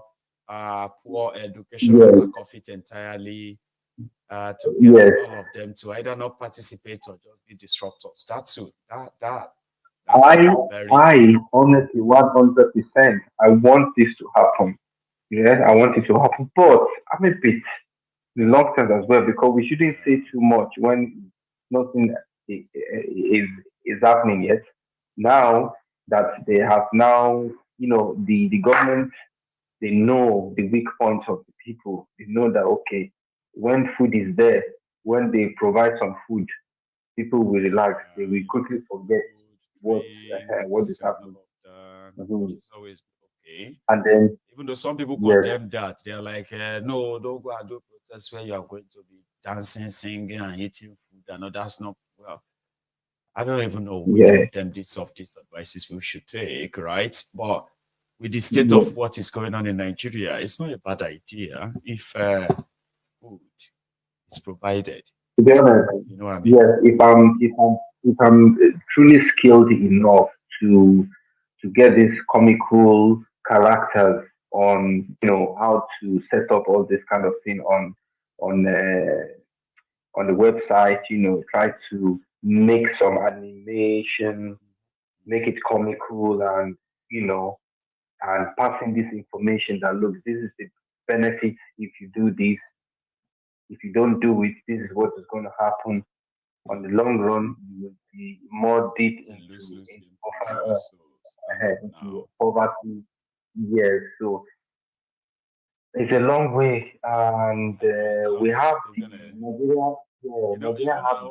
poor education, lack of it entirely, to get all of them to either not participate or just be disruptors. That too. I honestly 100%. I want this to happen. Yes, I want it to happen, but I'm a bit reluctant as well because we shouldn't say too much when nothing is happening yet. Now that they have the government, they know the weak points of the people. They know that okay, when food is there, when they provide some food, people will relax. They will quickly forget what is happening. It's always okay. And then even though some people condemn that, they're like, no, don't go and do protests where you are going to be dancing, singing, and eating food. I know that's not, well, I don't even know which of them these advices we should take, right? But with the state of what is going on in Nigeria, it's not a bad idea if food is provided. To be honest, you know what I mean? Yes, if I'm truly skilled enough to get these comical characters on, how to set up all this kind of thing on the website, try to make some animation, make it comical, and and passing this information that, look, this is the benefits if you do this. If you don't do it, this is what is going to happen. On the long run, you will be more deep into poverty. Yes, so it's a long way, and we have Nigeria. Nigeria have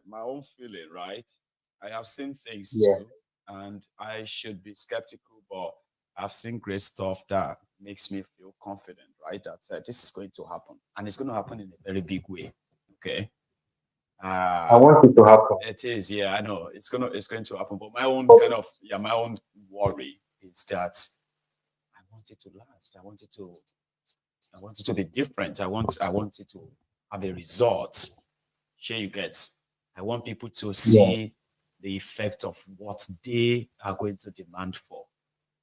my own feeling, right? I have seen things too, and I should be skeptical, but I've seen great stuff that makes me feel confident, right? That this is going to happen, and it's going to happen in a very big way. Okay. I want it to happen. It is, yeah, I know it's going to happen. But my own my own worry is that I want it to last. I want it to be different. I want it to have a result. Sure, you get. I want people to see the effect of what they are going to demand for.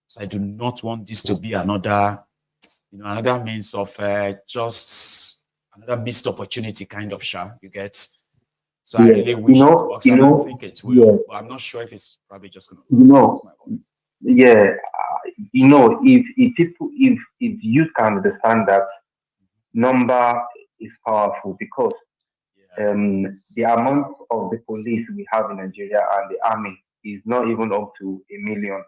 So I do not want this to be another means of just another missed opportunity kind of share. You get. So I really wish it works. I don't think it will, but I'm not sure if it's probably just going to. If youth can understand that number is powerful, because the amount of the police we have in Nigeria and the army is not even up to 1 million,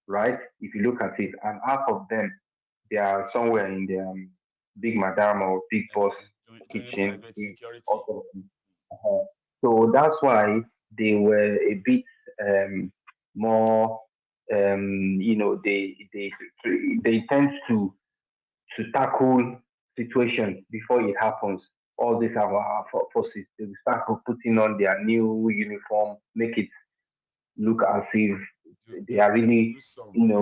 right? If you look at it, and half of them, they are somewhere in the big madam or big boss kitchen. So that's why they were a bit more, they tend to tackle situations before it happens. All these our forces, they will start putting on their new uniform, make it look as if they are really, they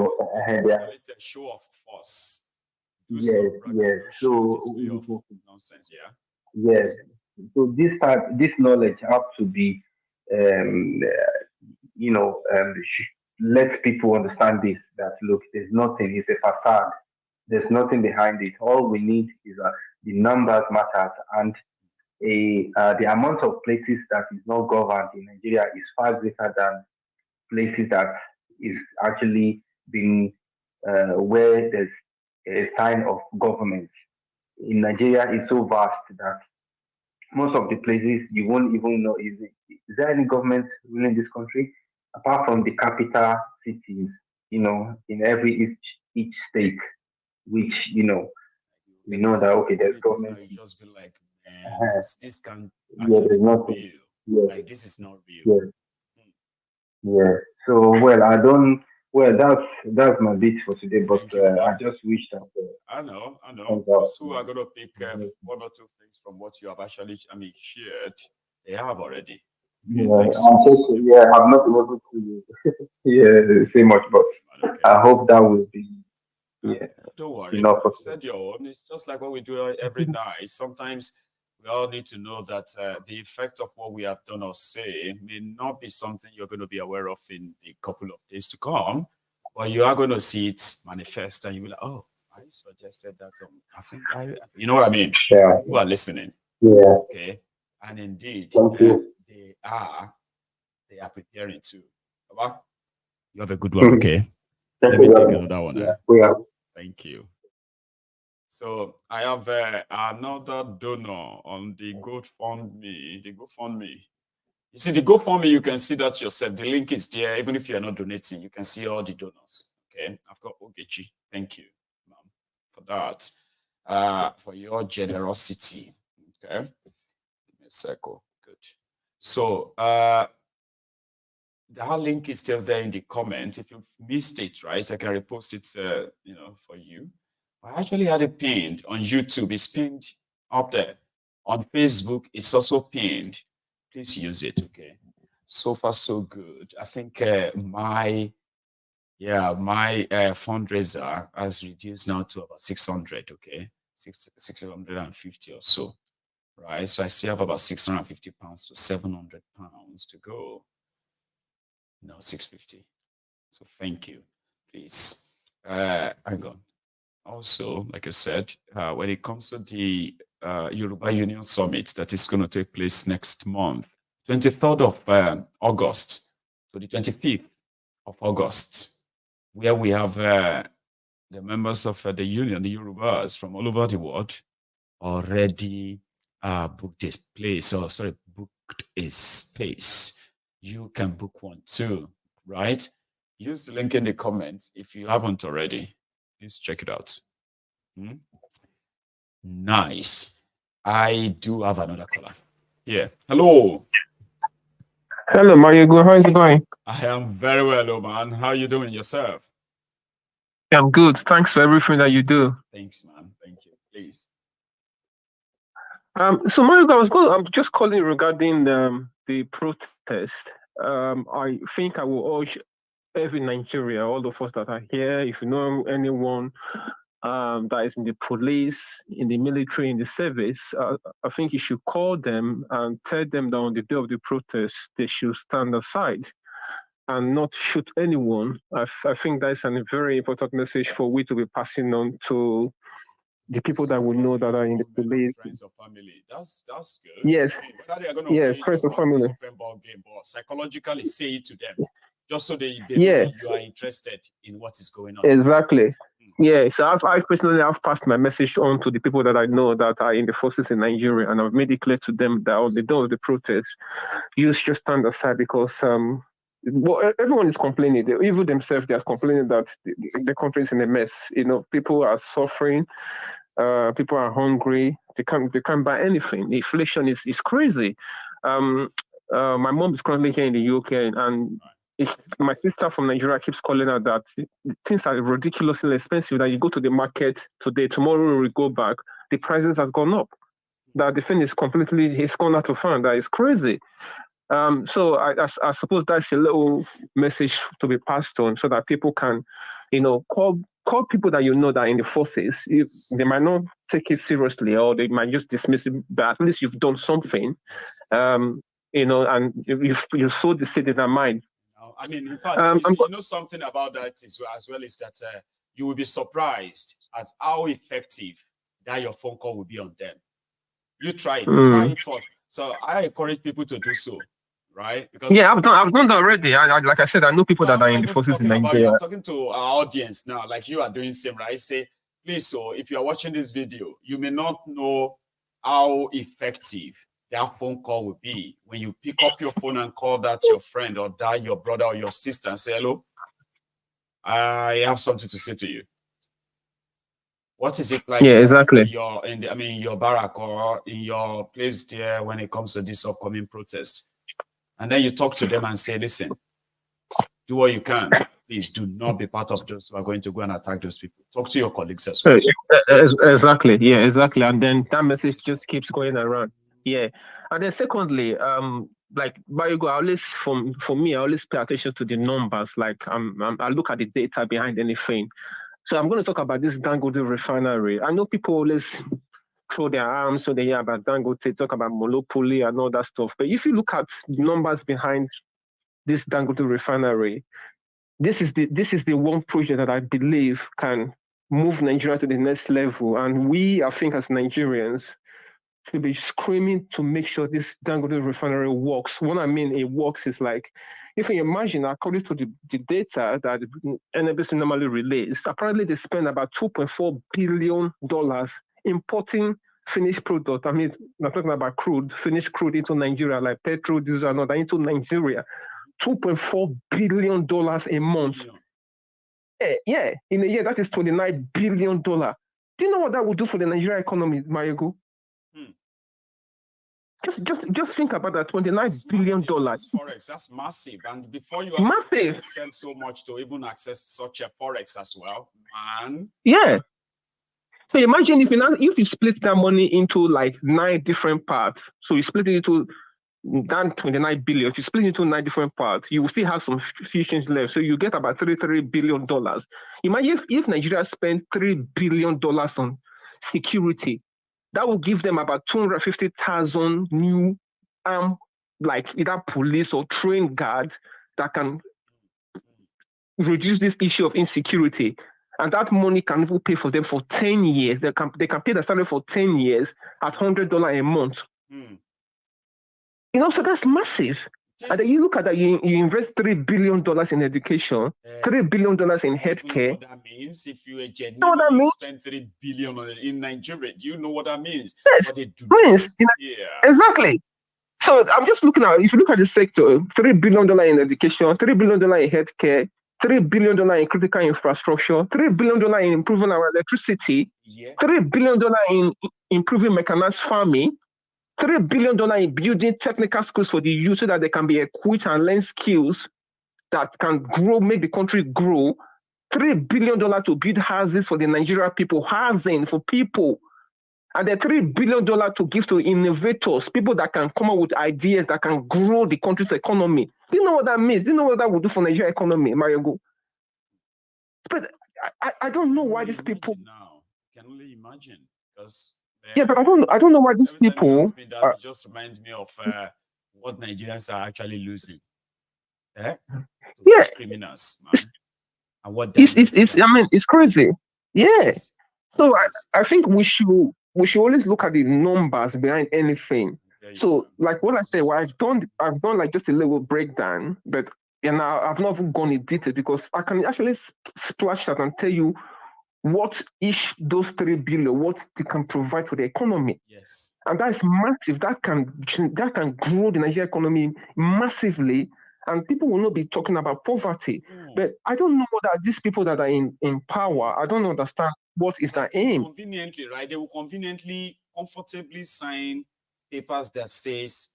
are, show of force. Yes. So nonsense, yeah. Yes. So this knowledge has to be, let people understand this. That look, there's nothing. It's a facade. There's nothing behind it. All we need is the numbers matters, and the amount of places that is not governed in Nigeria is far greater than places that is actually being where there's a sign of government. In Nigeria, it's so vast that most of the places you won't even know is there any government ruling this country apart from the capital cities, in every each state, which we know that okay, there's government. You just be like, man, this can't there's nothing. Like this is not real. Yeah. So that's my bit for today. But I just wish that. I know. Those who are going to pick one or two things from what you have actually, shared, they have already. Yeah, I'm not able to say much, but I hope that will be. Yeah. Don't worry. You said your own. It's just like what we do every night. Sometimes we all need to know that the effect of what we have done or say may not be something you're going to be aware of in a couple of days to come, but you are going to see it manifest, and you'll be like, oh, I suggested that. I think you know what I mean? Yeah. Who are listening? Yeah. Okay. And indeed, they are preparing to. You have a good one, okay? Let me take another one. Yeah. Thank you. So I have another donor on the GoFundMe. You see, the GoFundMe, you can see that yourself. The link is there. Even if you're not donating, you can see all the donors. Okay. I've got Ogechi. Thank you, ma'am, for that. For your generosity. Okay. Give me a second. Good. So that link is still there in the comment. If you've missed it, right, I can repost it, for you. I actually had it pinned on YouTube. It's pinned up there. On Facebook, it's also pinned. Please use it, okay? So far, so good. I think my fundraiser has reduced now to about 600, okay? 650 or so, right? So I still have about 650 pounds to 700 pounds to go. No, 650. So thank you, please. Hang on. Also, like I said, when it comes to the Yoruba Union Summit that is going to take place next month, 23rd of August to the 25th of August, where we have the members of the union, the Yorubas from all over the world, already booked a place, booked a space. You can book one too, right? Use the link in the comments if you haven't already. Please check it out. Nice. I do have another caller. Yeah. Hello. Hello, Mario. How is it going? I am very well, oh man. How are you doing yourself? I'm good. Thanks for everything that you do. Thanks, man. Thank you. Please. So Mario, I'm just calling regarding the protest. I think I will urge every Nigeria, all of us that are here, if you know anyone that is in the police, in the military, in the service, I think you should call them and tell them that on the day of the protest, they should stand aside and not shoot anyone. I think that's a very important message for we to be passing on to the people that we know that are in the police. Friends or family. That's good. Yes. Whether they are going yes, friends or family. Open ball game, but psychologically say it to them, just so they know you are interested in what is going on. Exactly. Yeah, so I personally have passed my message on to the people that I know that are in the forces in Nigeria, and I've made it clear to them that on the day of the protest, you should stand aside because everyone is complaining. Even themselves, they are complaining that the country is in a mess. You know, people are suffering, people are hungry. They can't buy anything. The inflation is crazy. My mom is currently here in the UK, and my sister from Nigeria keeps calling her that things are ridiculously expensive, that you go to the market today, tomorrow we go back, the prices has gone up. That the thing is it's gone out of hand. That is crazy. So I suppose that's a little message to be passed on so that people can, call people that you know that are in the forces. They might not take it seriously or they might just dismiss it, but at least you've done something, and you sowed the seed in their mind. I mean, in fact, you know something about that as well is that you will be surprised at how effective that your phone call will be on them. You try it, try it first. So I encourage people to do so, right? Because I've done that already. Like I said, I know people that are in the forces in Nigeria. I'm talking to our audience now, like you are doing same, right? Say, please, so if you are watching this video, you may not know how effective that phone call will be when you pick up your phone and call that your friend or that your brother or your sister and say, hello, I have something to say to you. What is it like? Yeah, exactly. In your barrack or in your place there when it comes to this upcoming protest? And then you talk to them and say, listen, do what you can. Please do not be part of those who are going to go and attack those people. Talk to your colleagues as well. Exactly. Yeah, exactly. And then that message just keeps going around. Yeah. And then secondly, like Bayogo, for me, I always pay attention to the numbers. Like I look at the data behind anything. So I'm going to talk about this Dangote refinery. I know people always throw their arms when they hear about Dangote, talk about monopoly and all that stuff. But if you look at the numbers behind this Dangote refinery, this is the one project that I believe can move Nigeria to the next level. And we, I think, as Nigerians, should be screaming to make sure this Dangote refinery works. What I mean it works is like, if you imagine, according to the data that NBC normally release, apparently they spend about $2.4 billion importing finished product. I mean, I'm talking about finished crude into Nigeria, like petrol, diesel, and all that, into Nigeria. $2.4 billion a month. Yeah, in a year, that is $29 billion. Do you know what that would do for the Nigerian economy, Mayego? Just think about that, $29 billion. That's forex, that's massive. And before you have sent so much to even access such a forex as well, man. Yeah. So imagine if you split that money into like 9 different parts. So you split it into that 29 billion. If you split it into 9 different parts, you will still have some few change left. So you get about $33 billion. Imagine if Nigeria spent $3 billion on security, that will give them about 250,000 new like either police or trained guards that can reduce this issue of insecurity. And that money can even pay for them for 10 years. They can pay their salary for 10 years at $100 a month. You know, so that's massive. And then you look at that, you invest $3 billion in education, $3 billion in healthcare. You know what that means? If you genuinely spend $3 billion in Nigeria, do you know what that means? Yes, what they do. Yeah. Exactly. So I'm just looking at, if you look at the sector, $3 billion in education, $3 billion in healthcare, $3 billion in critical infrastructure, $3 billion in improving our electricity, $3 billion in improving mechanized farming, $3 billion in building technical schools for the youth so that they can be equipped and learn skills that can grow, make the country grow. $3 billion to build houses for the Nigerian people, housing for people. And then $3 billion to give to innovators, people that can come up with ideas that can grow the country's economy. Do you know what that means? Do you know what that would do for Nigerian economy, Mario? But I don't know why these people. Now, can only imagine because. Yeah, but I don't know why these people. That just reminds me of what Nigerians are actually losing. Yeah, criminals, man. And what it's crazy. Yeah. So I think we should always look at the numbers behind anything. So like what I say, well, I've done like just a little breakdown, but I've not even gone in detail because I can actually splash that and tell you what those 3 billion, what they can provide for the economy. Yes. And that's massive. That can grow the Nigerian economy massively, and people will not be talking about poverty. But I don't know that these people that are in power, I don't understand what is their aim. Conveniently, right? They will comfortably sign papers that says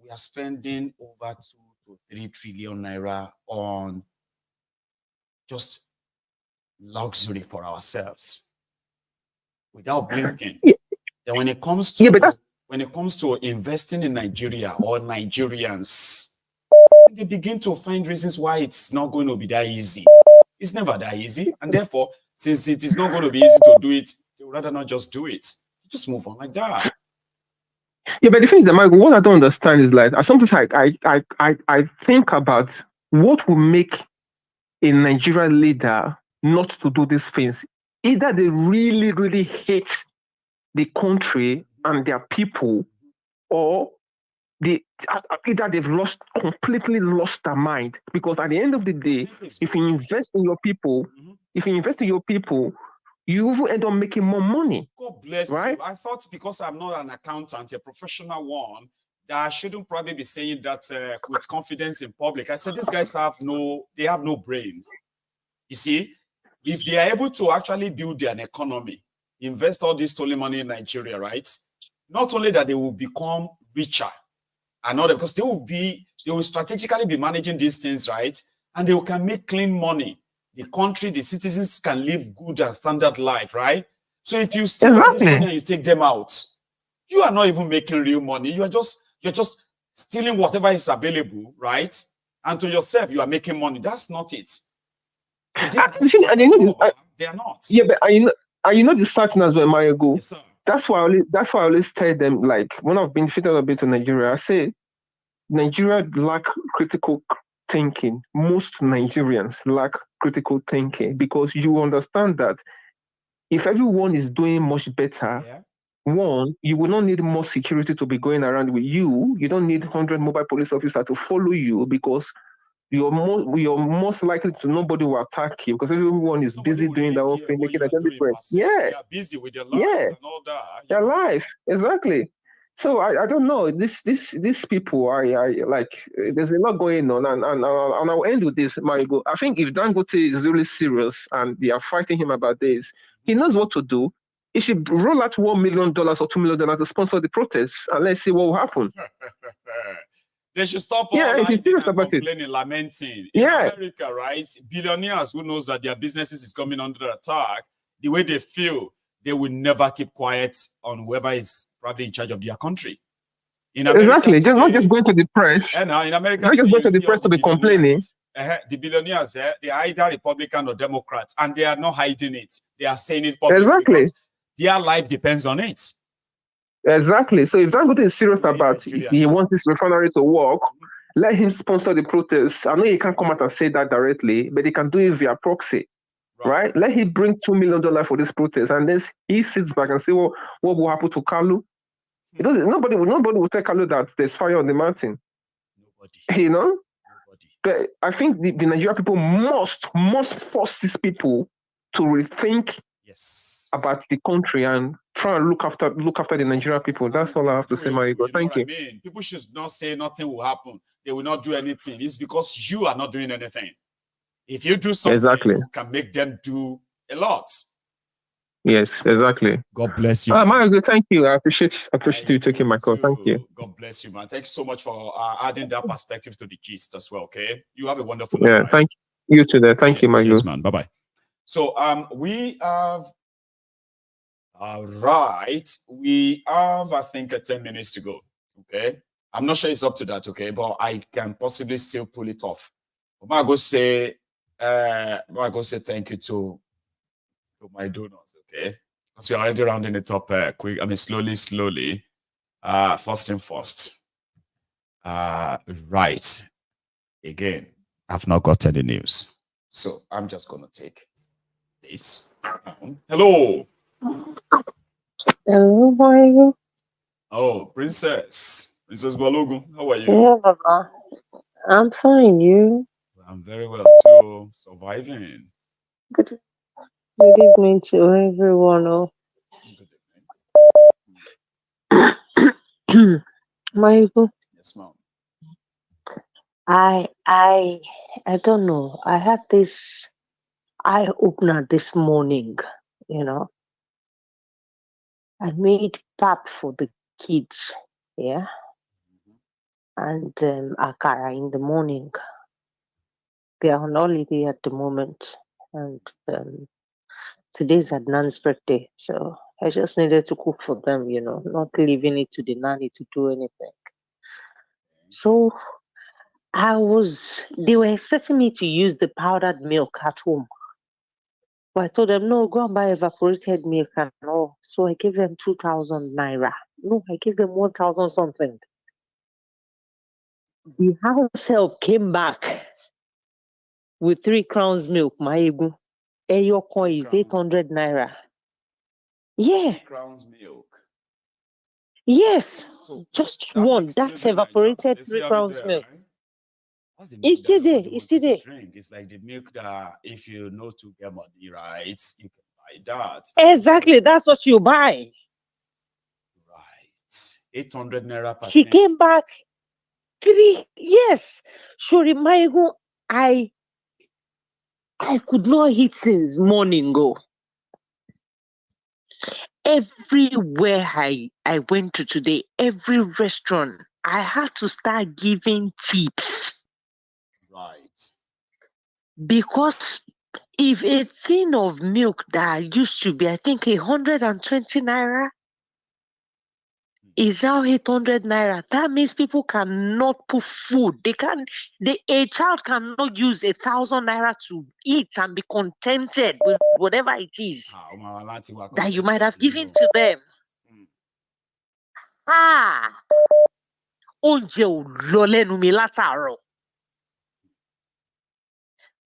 we are spending over 2 to 3 trillion naira on just luxury for ourselves without blinking. Then when it comes to investing in Nigeria or Nigerians, they begin to find reasons why it's not going to be that easy. It's never that easy, and therefore, since it is not going to be easy to do it, they would rather not just do it. Just move on like that. Yeah, but the thing is, Michael, what I don't understand is like sometimes I think about what will make a Nigerian leader not to do these things. Either they really, really hate the country and their people, or either they've completely lost their mind. Because at the end of the day, if you invest in your people, you will end up making more money. God bless you. I thought because I'm not an accountant, a professional one, that I shouldn't probably be saying that with confidence in public. I said these guys have no brains. You see, if they are able to actually build an economy, invest all this stolen money in Nigeria, right? Not only that they will become richer, another because they will strategically be managing these things, right? And they can make clean money. The country, the citizens can live good and standard life, right? So if you steal all this money and you take them out, you are not even making real money. You're just stealing whatever is available, right? And to yourself, you are making money. That's not it. So they are not. Yeah, but you know the starting as well, Mario Go. Yes, sir. That's why I always tell them, like, when I've been visited a bit to Nigeria, I say Nigeria lack critical thinking. Most Nigerians lack critical thinking because you understand that if everyone is doing much better, one, you will not need more security to be going around with you. You don't need 100 mobile police officers to follow you because you're most likely to nobody will attack you because everyone is busy doing their own thing, making a difference. Yeah, they are busy with their lives and all that. Their life, exactly. So I don't know. These people, I like. There's a lot going on, and I'll end with this, Marigo. I think if Dangote is really serious and they are fighting him about this, he knows what to do. He should roll out $1 million or $2 million to sponsor the protests, and let's see what will happen. They should stop all complaining, lamenting. In America, right? Billionaires who knows that their businesses is coming under attack, the way they feel they will never keep quiet on whoever is probably in charge of their country. In America, exactly. today, Not just going to the press. And in America, not just today, going to the press to be complaining. The billionaires, they are either Republican or Democrats, and they are not hiding it. They are saying it publicly because their life depends on it. Exactly. So if Dangote is serious about he wants this refinery to work, let him sponsor the protests. I know he can't come out and say that directly, but he can do it via proxy, right? Let him bring $2 million for this protest, and then he sits back and say, "Well, what will happen to Koolu?" It doesn't. Nobody will tell Koolu that there's fire on the mountain. Nobody. You know. But I think the Nigerian people must force these people to rethink about the country and try and look after the Nigerian people. That's all I have to say, my ego. Thank you. I mean, people should not say nothing will happen. They will not do anything. It's because you are not doing anything. If you do something, you can make them do a lot. Yes, exactly. God bless you. My ego, thank you. I appreciate you taking my call. Thank you. God bless you, man. Thank you so much for adding that perspective to the gist as well. Okay, you have a wonderful day. Thank you too. There. Thank you, my ego. Man. Bye bye. So we have. All right, we have, I think, 10 minutes to go. Okay, I'm not sure it's up to that. Okay, but I can possibly still pull it off. I'm gonna go say thank you to my donors. Okay, because we're already rounding it up quick. I mean, slowly. First and first. Right. Again, I've not got any news, so I'm just gonna take this. Hello. Hello, how are you? Oh, Princess Balogun, how are you? Yeah, Baba. I'm fine, you? I'm very well too, surviving. Good evening to everyone. Oh. Michael? Yes, ma'am. I don't know. I had this eye opener this morning, you know. I made pap for the kids, yeah, and akara in the morning. They are on holiday at the moment, and today's Adnan's birthday, so I just needed to cook for them, you know, not leaving it to the nanny to do anything. So they were expecting me to use the powdered milk at home. But I told them, no, go and buy evaporated milk and all. So I gave them 2,000 naira. No, I gave them 1,000 something. The house help came back with 3 crowns milk, Maegu. Eyoko is 800 naira. Yeah. 3 crowns milk. Yes. So just one. That's evaporated 3 crowns milk. Right? It's still there. It's still there. It's like the milk that if you know to get money, right, you can buy that. Exactly. That's what you buy. Right. 800 naira per She came back 3. Yes. Shuri Maigo, I could not eat since morning go. Everywhere I went to today, every restaurant, I had to start giving tips. Right. Because if a tin of milk that used to be, I think, 120 naira is now 800 naira, that means people cannot put food. A child cannot use 1,000 naira to eat and be contented with whatever it is that you might have given to them. Oúnjẹ ò lọ lẹ́nu mi látàárọ̀.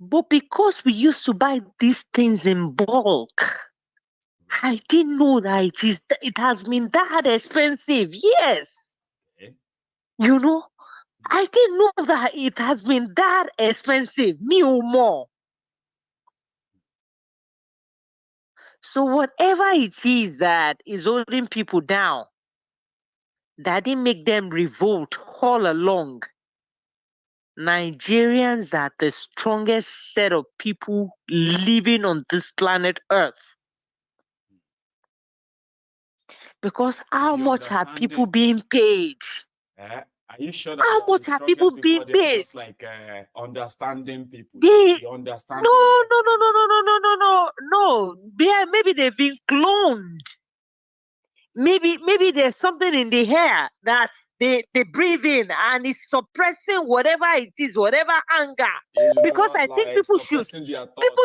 But because we used to buy these things in bulk, I didn't know that it has been that expensive. Yes. Okay. You know, I didn't know that it has been that expensive. Me or more. So whatever it is that is holding people down, that didn't make them revolt all along, Nigerians are the strongest set of people living on this planet Earth. Because how much are people being paid? Are you sure that How much have people been paid? Just like understanding people? They understanding no. Maybe they've been cloned. Maybe there's something in the hair that they breathe in and it's suppressing whatever it is, whatever anger. Because I think people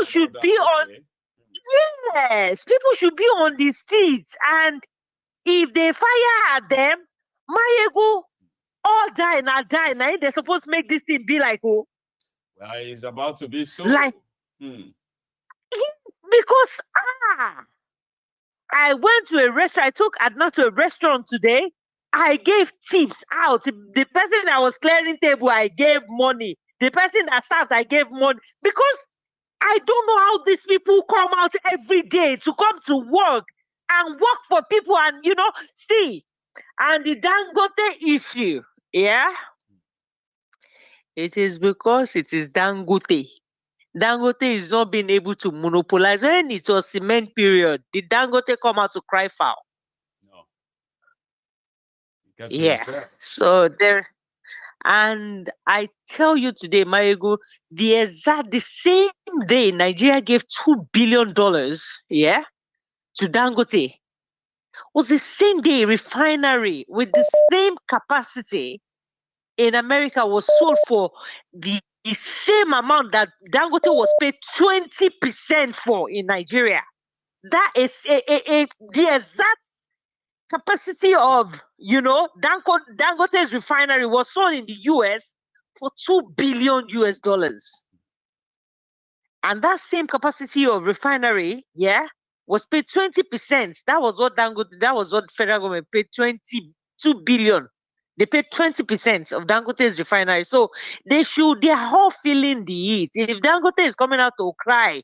should be on. Yes, people should be on the streets, and if they fire at them, Mayego all die. Now they're supposed to make this thing be like Well, it's about to be so. Like because I went to a restaurant. I took Adna to a restaurant today. I gave tips out. The person that was clearing table, I gave money. The person that served, I gave money. Because I don't know how these people come out every day to come to work and work for people and, see. And the Dangote issue, yeah? It is because it is Dangote. Dangote is not being able to monopolize. When it was cement period, did Dangote come out to cry foul? No. Yeah. So there, and I tell you today, Mayego, the same day Nigeria gave $2 billion, yeah, to Dangote, was the same day refinery with the same capacity in America was sold for the same amount that Dangote was paid 20% for in Nigeria. That is the exact capacity of, Dangote's refinery was sold in the US for $2 billion. And that same capacity of refinery, yeah, was paid 20%. That was what the federal government paid, 22 billion. They paid 20% of Dangote's refinery. So they're all feeling the heat. If Dangote is coming out to cry,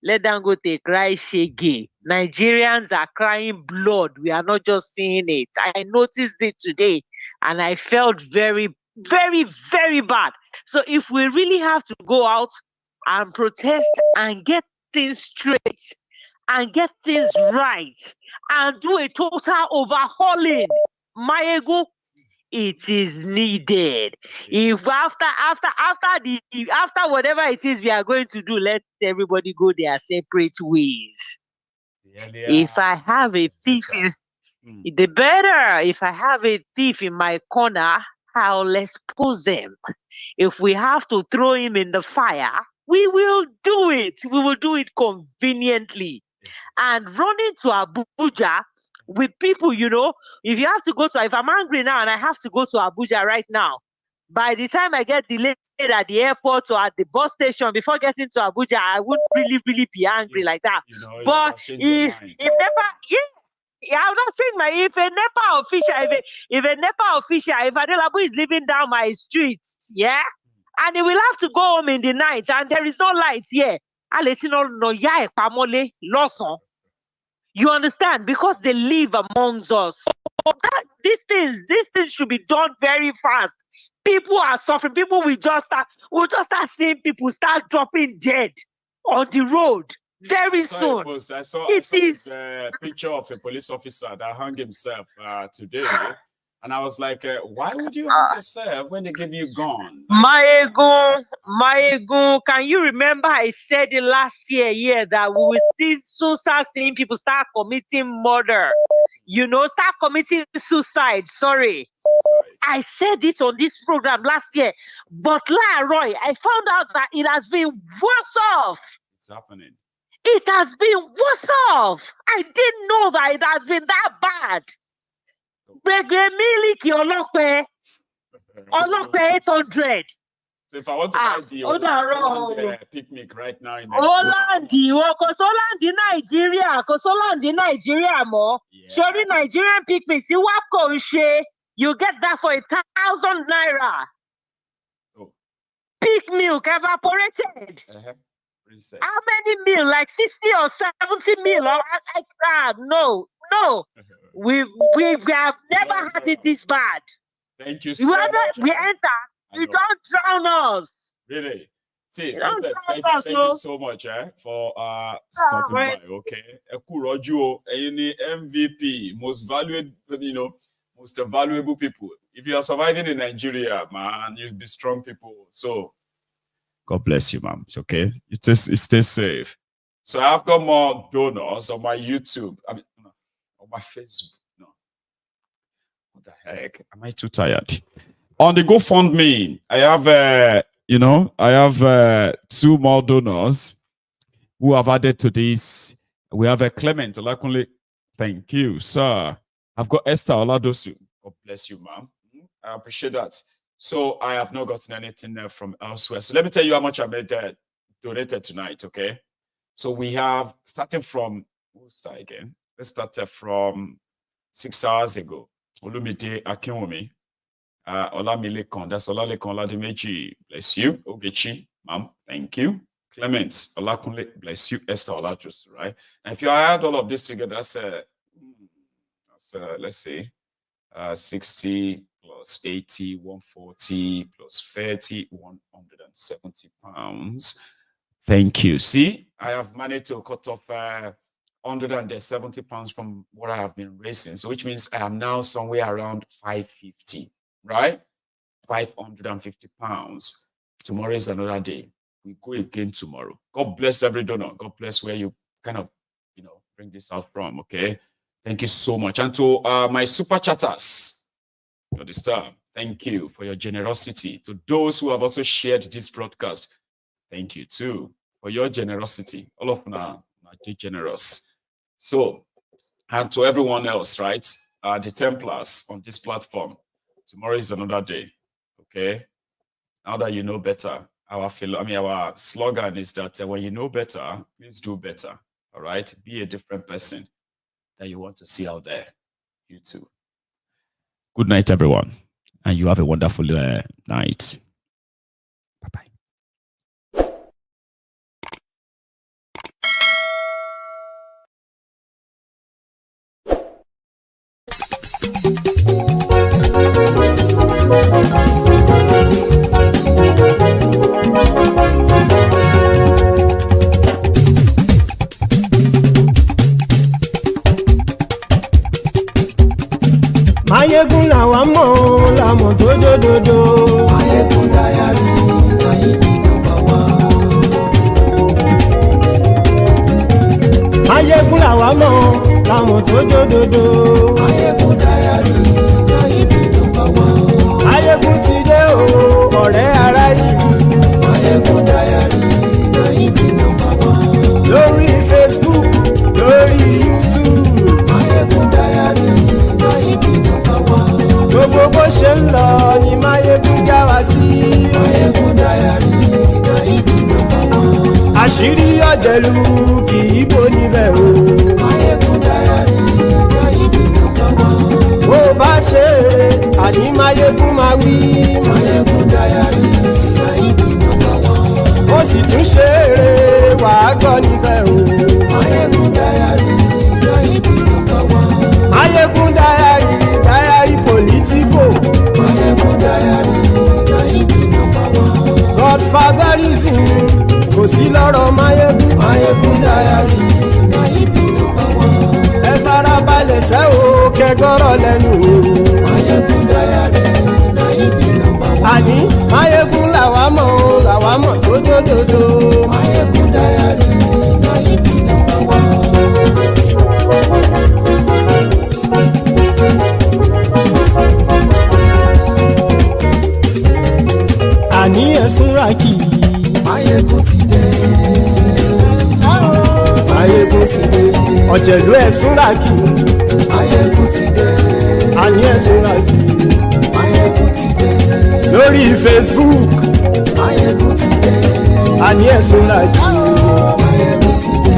let Dangote cry shege. Nigerians are crying blood. We are not just seeing it. I noticed it today and I felt very, very, very bad. So if we really have to go out and protest and get things straight and get things right and do a total overhauling, Mayego, it is needed. If after whatever it is we are going to do, let everybody go their separate ways. If I have a thief, the better. If I have a thief in my corner, I'll expose them. If we have to throw him in the fire, we will do it. We will do it conveniently. And running to Abuja with people, if you have to if I'm angry now and I have to go to Abuja right now, by the time I get delayed at the airport or at the bus station before getting to Abuja, I wouldn't really, really be angry like that. But if I'll not change if a NEPA official, if Adelabu is living down my street, yeah, and he will have to go home in the night and there is no light here, you understand? Because they live amongst us. So these things should be done very fast. People are suffering. People will just start seeing people start dropping dead on the road very soon. I saw a picture of a police officer that hung himself today. And I was like, why would you hang yourself when they give you gun? Maego, can you remember I said it last year that we will still start seeing people start committing murder, start committing suicide. Sorry. I said it on this program last year. But Roy, I found out that it has been worse off. It's happening. It has been worse off. I didn't know that it has been that bad. Miliki Olope 800. So if I want to buy the Holland picnic right now in Nigeria, Nigeria more. Surely Nigerian picnic, you get that for 1,000 naira. Oh. Peak milk evaporated. Princess. How many mil? Like 60 or 70 mil? No. We have never had it this bad. Thank you so much. We enter, you don't drown us. Really? See, thank you so much for stopping by. Okay. Ekuroju, any MVP, most valuable, most valuable people. If you are surviving in Nigeria, man, you'll be strong people. So God bless you, man. It's okay. Stay safe. So I've got more donors on my YouTube. I mean, no, on my Facebook. No. What the heck? Am I too tired? On the GoFundMe, I have 2 more donors who have added to this. We have a Clement Olakunle. Thank you, sir. I've got Esther Oladosu. God bless you, ma'am. I appreciate that. So I have not gotten anything from elsewhere. So let me tell you how much I made donated tonight, okay? So we have, starting from, who's that again? Let's start from 6 hours ago. Olumide Akinwumi. Olamilekon, that's Olalekon Oladimeji. Bless you. Ogechi, ma'am. Thank you. Clement Olakunle, bless you. Esther Oladosu, right? And if you add all of this together, that's let's say 60 plus 80, 140 plus 30, 170 pounds. Thank you. See, I have managed to cut off 170 pounds from what I have been raising. So which means I am now somewhere around 550, right? 550 pounds. Tomorrow is another day. We go again tomorrow. God bless every donor. God bless where you kind of, bring this out from, okay? Thank you so much. And to my super chatters, you understand? Thank you for your generosity. To those who have also shared this broadcast, thank you too for your generosity. All of them are generous. So, and to everyone else, right? The Templars on this platform, tomorrow is another day, okay? Now that you know better, our slogan is that when you know better, please do better, all right? Be a different person that you want to see out there. You too. Good night, everyone. And you have a wonderful night. Bye-bye. Mayegun làwa mọ̀ làmọ̀ tó dòdòdò. Mayegun dayari Nayibi #1. Mayegun làwa mọ̀ làmọ̀ tó dòdòdò. Mayegun dayari Nayibi #1. Mayegun ti dé o ọ̀rẹ́ ara ìlú. Mayegun dayari Nayibi #1. Lórí Facebook, lórí YouTube. Mayegun dayari Nayibi #1. Gbogbo bó ṣe ń lọ ni Mayegun já wa sí. Mayegun dayari Nayibi #1. Àṣírí ọ̀jẹ̀lú kì í bò níbẹ̀ o. Mayegun dayari Nayibi #1. Bó bá ṣe eré àní Mayegun máa wí. Mayegun dayari Nayibi #1. Ó sì tún ṣe eré wàá gbọ́ níbẹ̀ o. Mayegun dayari Nayibi #1. Mayegun dayari political. Mayegun dayari Nayibi #1. Godfatherism kò sí lọ́rọ̀ Mayegun. Mayegun dayari Nayibi #1. Ẹ farabalẹ̀ sẹ́ o kẹgọ́rọ̀ lẹ́nu o. Mayegun dayari Nayibi #1. Àní Mayegun làwa mọ̀ tó dòdòdò. Mayegun dayari Nayibi #1. Àní ẹ̀sùn ràkì. Mayegun ti dé. Mayegun ti dé. Ọ̀jẹ̀lú ẹ̀sùn ràkì. Mayegun ti dé. Àní ẹ̀sùn ràkì. Mayegun ti dé. Lórí Facebook. Mayegun ti dé. Àní ẹ̀sùn ràkì. Mayegun ti dé.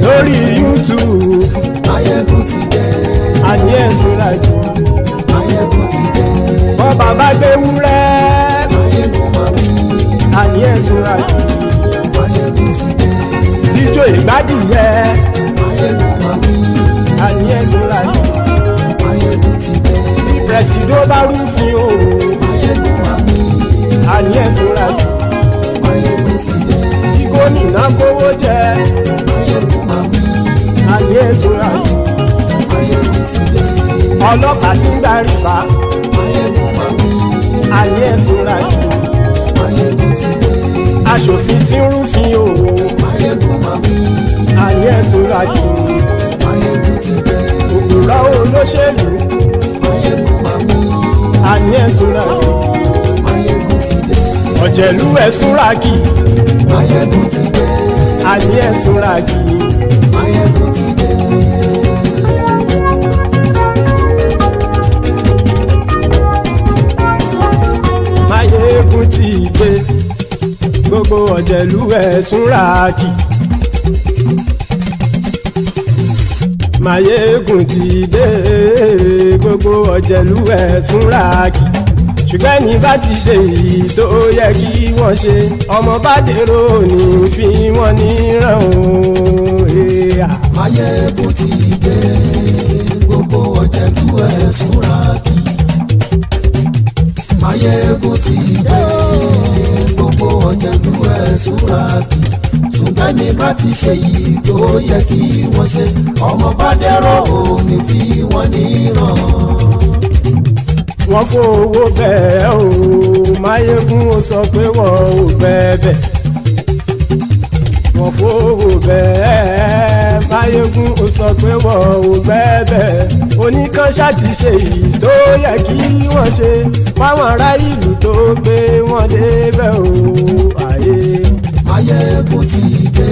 Lórí YouTube. Mayegun ti dé. Àní ẹ̀sùn ràkì. Mayegun ti dé. Bọ́ bàbá gbé wúrẹ́. Àní ẹ̀sùn ràkì. Mayegun ti dé. Ijó ìgbádìyẹ. Mayegun máa wí. Àní ẹ̀sùn ràkì. Mayegun ti dé. Bí pẹ̀sìdó bá rúfin o. Mayegun máa wí. Àní ẹ̀sùn ràkì. Mayegun ti dé. Bí gómìnà kówó jẹ. Mayegun máa wí. Àní ẹ̀sùn ràkì. Mayegun ti dé. Ọlọ́pàá ti ń darí bá. Mayegun aṣòfin tí ń rúfin o. Máyégún máa wí. Àní ẹ̀sùn ràjò. Máyégún ti dé. Òpùrọ́ olóṣèlú. Máyégún máa wí. Àní ẹ̀sùn ràjò. Máyégún ti dé. Ọ̀jẹ̀lú ẹ̀sùn ràkì. Máyégún ti dé. Àní ẹ̀sùn ràkì. Máyégún ti dé. Máyégún ti dé. Gbogbo ọ̀jẹ̀lú ẹ̀sùn ràkì. Máyégún ti dé. Gbogbo ọ̀jẹ̀lú ẹ̀sùn ràkì. Ṣùgbọ́n ní bá ti ṣe èyí tó yẹ kí wọ́n ṣe, ọmọ bá dèrò ní fi wọ́n níran o. Máyégún ti dé. Gbogbo ọ̀jẹ̀lú ẹ̀sùn ràkì. Máyégún ti dé. Gbogbo ọ̀jẹ̀lú ẹ̀sùn ràkì. Ṣùgbọ́n ní bá ti ṣe èyí tó yẹ kí wọ́n ṣe, ọmọ bá dèrò ní fi wọ́n níran. Wọ́n fowó bẹ́ẹ̀ o, Máyégún ó sọ pé wọ́n ò bẹ́ẹ̀. Wọ́n fowó bẹ́ẹ̀, Máyégún ó sọ pé wọ́n ò bẹ́ẹ̀. Oníkanṣá ti ṣe èyí tó yẹ kí wọ́n ṣe fáwọn ará ìlú tó gbé wọn débẹ̀ o. Máyégún ti dé.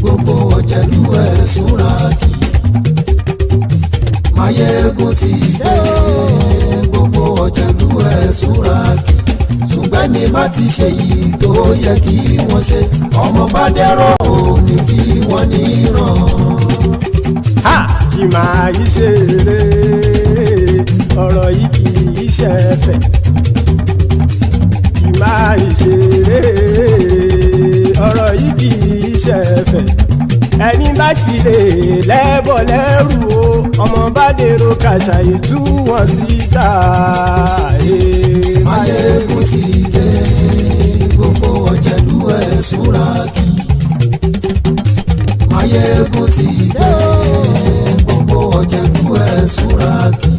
Gbogbo ọ̀jẹ̀lú ẹ̀sùn ràkì. Máyégún ti dé. Gbogbo ọ̀jẹ̀lú ẹ̀sùn ràkì. Ṣùgbọ́n ní bá ti ṣe yìí tó yẹ kí wọ́n ṣe, ọmọ bá dẹ́rọ̀ ò ní fi wọ́n níran. Kì máa yí ṣe eré, ọ̀rọ̀ yìí kì í ṣe ẹ̀fẹ̀. Kì máa yí ṣe eré, ọ̀rọ̀ yìí kì í ṣe ẹ̀fẹ̀. Ẹni bá ti lè lẹ́bọ̀ lẹ́rù o, ọmọ bá dèrò kàṣàyè tú wọn síta. Máyégún ti dé. Gbogbo ọ̀jẹ̀lú ẹ̀sùn ràkì. Máyégún ti dé. Gbogbo ọ̀jẹ̀lú ẹ̀sùn ràkì.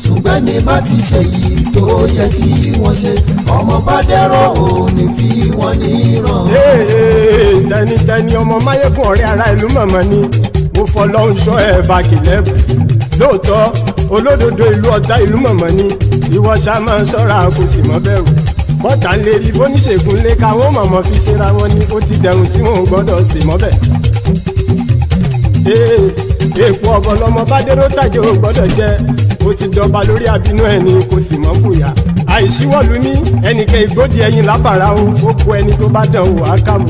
Ṣùgbọ́n ní bá ti ṣe yìí tó yẹ kí wọ́n ṣe, ọmọ bá dẹ́rọ̀ ò ní fi wọ́n níran. Tẹnitẹni ọmọ Máyégún ọ̀rẹ́ ara ìlú mọ̀mọ́ ni mo fọlọ́run ṣọ́ ẹ̀ bá kìlẹ́bù. Lóòótọ́ olódodo ìlú ọ̀tá ìlú mọ̀mọ́ ni ìwọ ṣá máa ń ṣọ́ra kò sì mọ́ bẹ̀rù. Bọ́tà ń lè rí bóníṣègùn lé káwọn mọ̀mọ́ fi ṣera wọn ni ó ti dẹrùn tí wọn ò gbọ́dọ̀ sè mọ́bẹ̀. Èèpo ọ̀bọ lọmọ bá dérò tàjẹ́ ò gbọ́dọ̀ jẹ́, ó ti dọba lórí àbínú ẹni kò sì mọ́ fòyà. Àìsíwọ́lu ní ẹnìkẹ́ ìgbódì ẹyin lábàrá o, ó kó ẹni tó bá dán o àkàmù.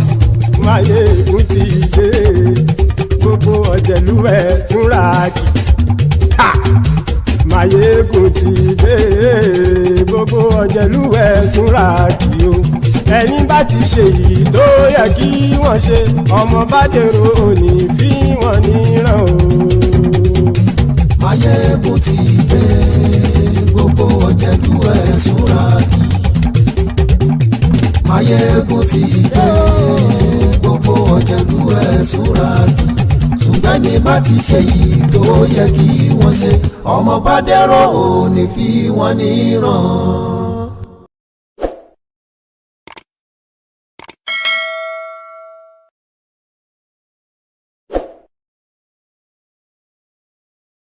Máyégún ti dé. Gbogbo ọ̀jẹ̀lú ẹ̀sùn ràkì. Máyégún ti dé. Gbogbo ọ̀jẹ̀lú ẹ̀sùn ràkì o. Ẹni bá ti ṣe yìí tó yẹ kí wọ́n ṣe, ọmọ bá dèrò òní fi wọ́n níran o. Máyégún ti dé. Gbogbo ọ̀jẹ̀lú ẹ̀sùn ràkì. Máyégún ti dé. Gbogbo ọ̀jẹ̀lú ẹ̀sùn ràkì. Ṣùgbọ́n ní bá ti ṣe yìí tó yẹ kí wọ́n ṣe, ọmọ bá dẹ́rọ̀ ò ní fi wọ́n níran.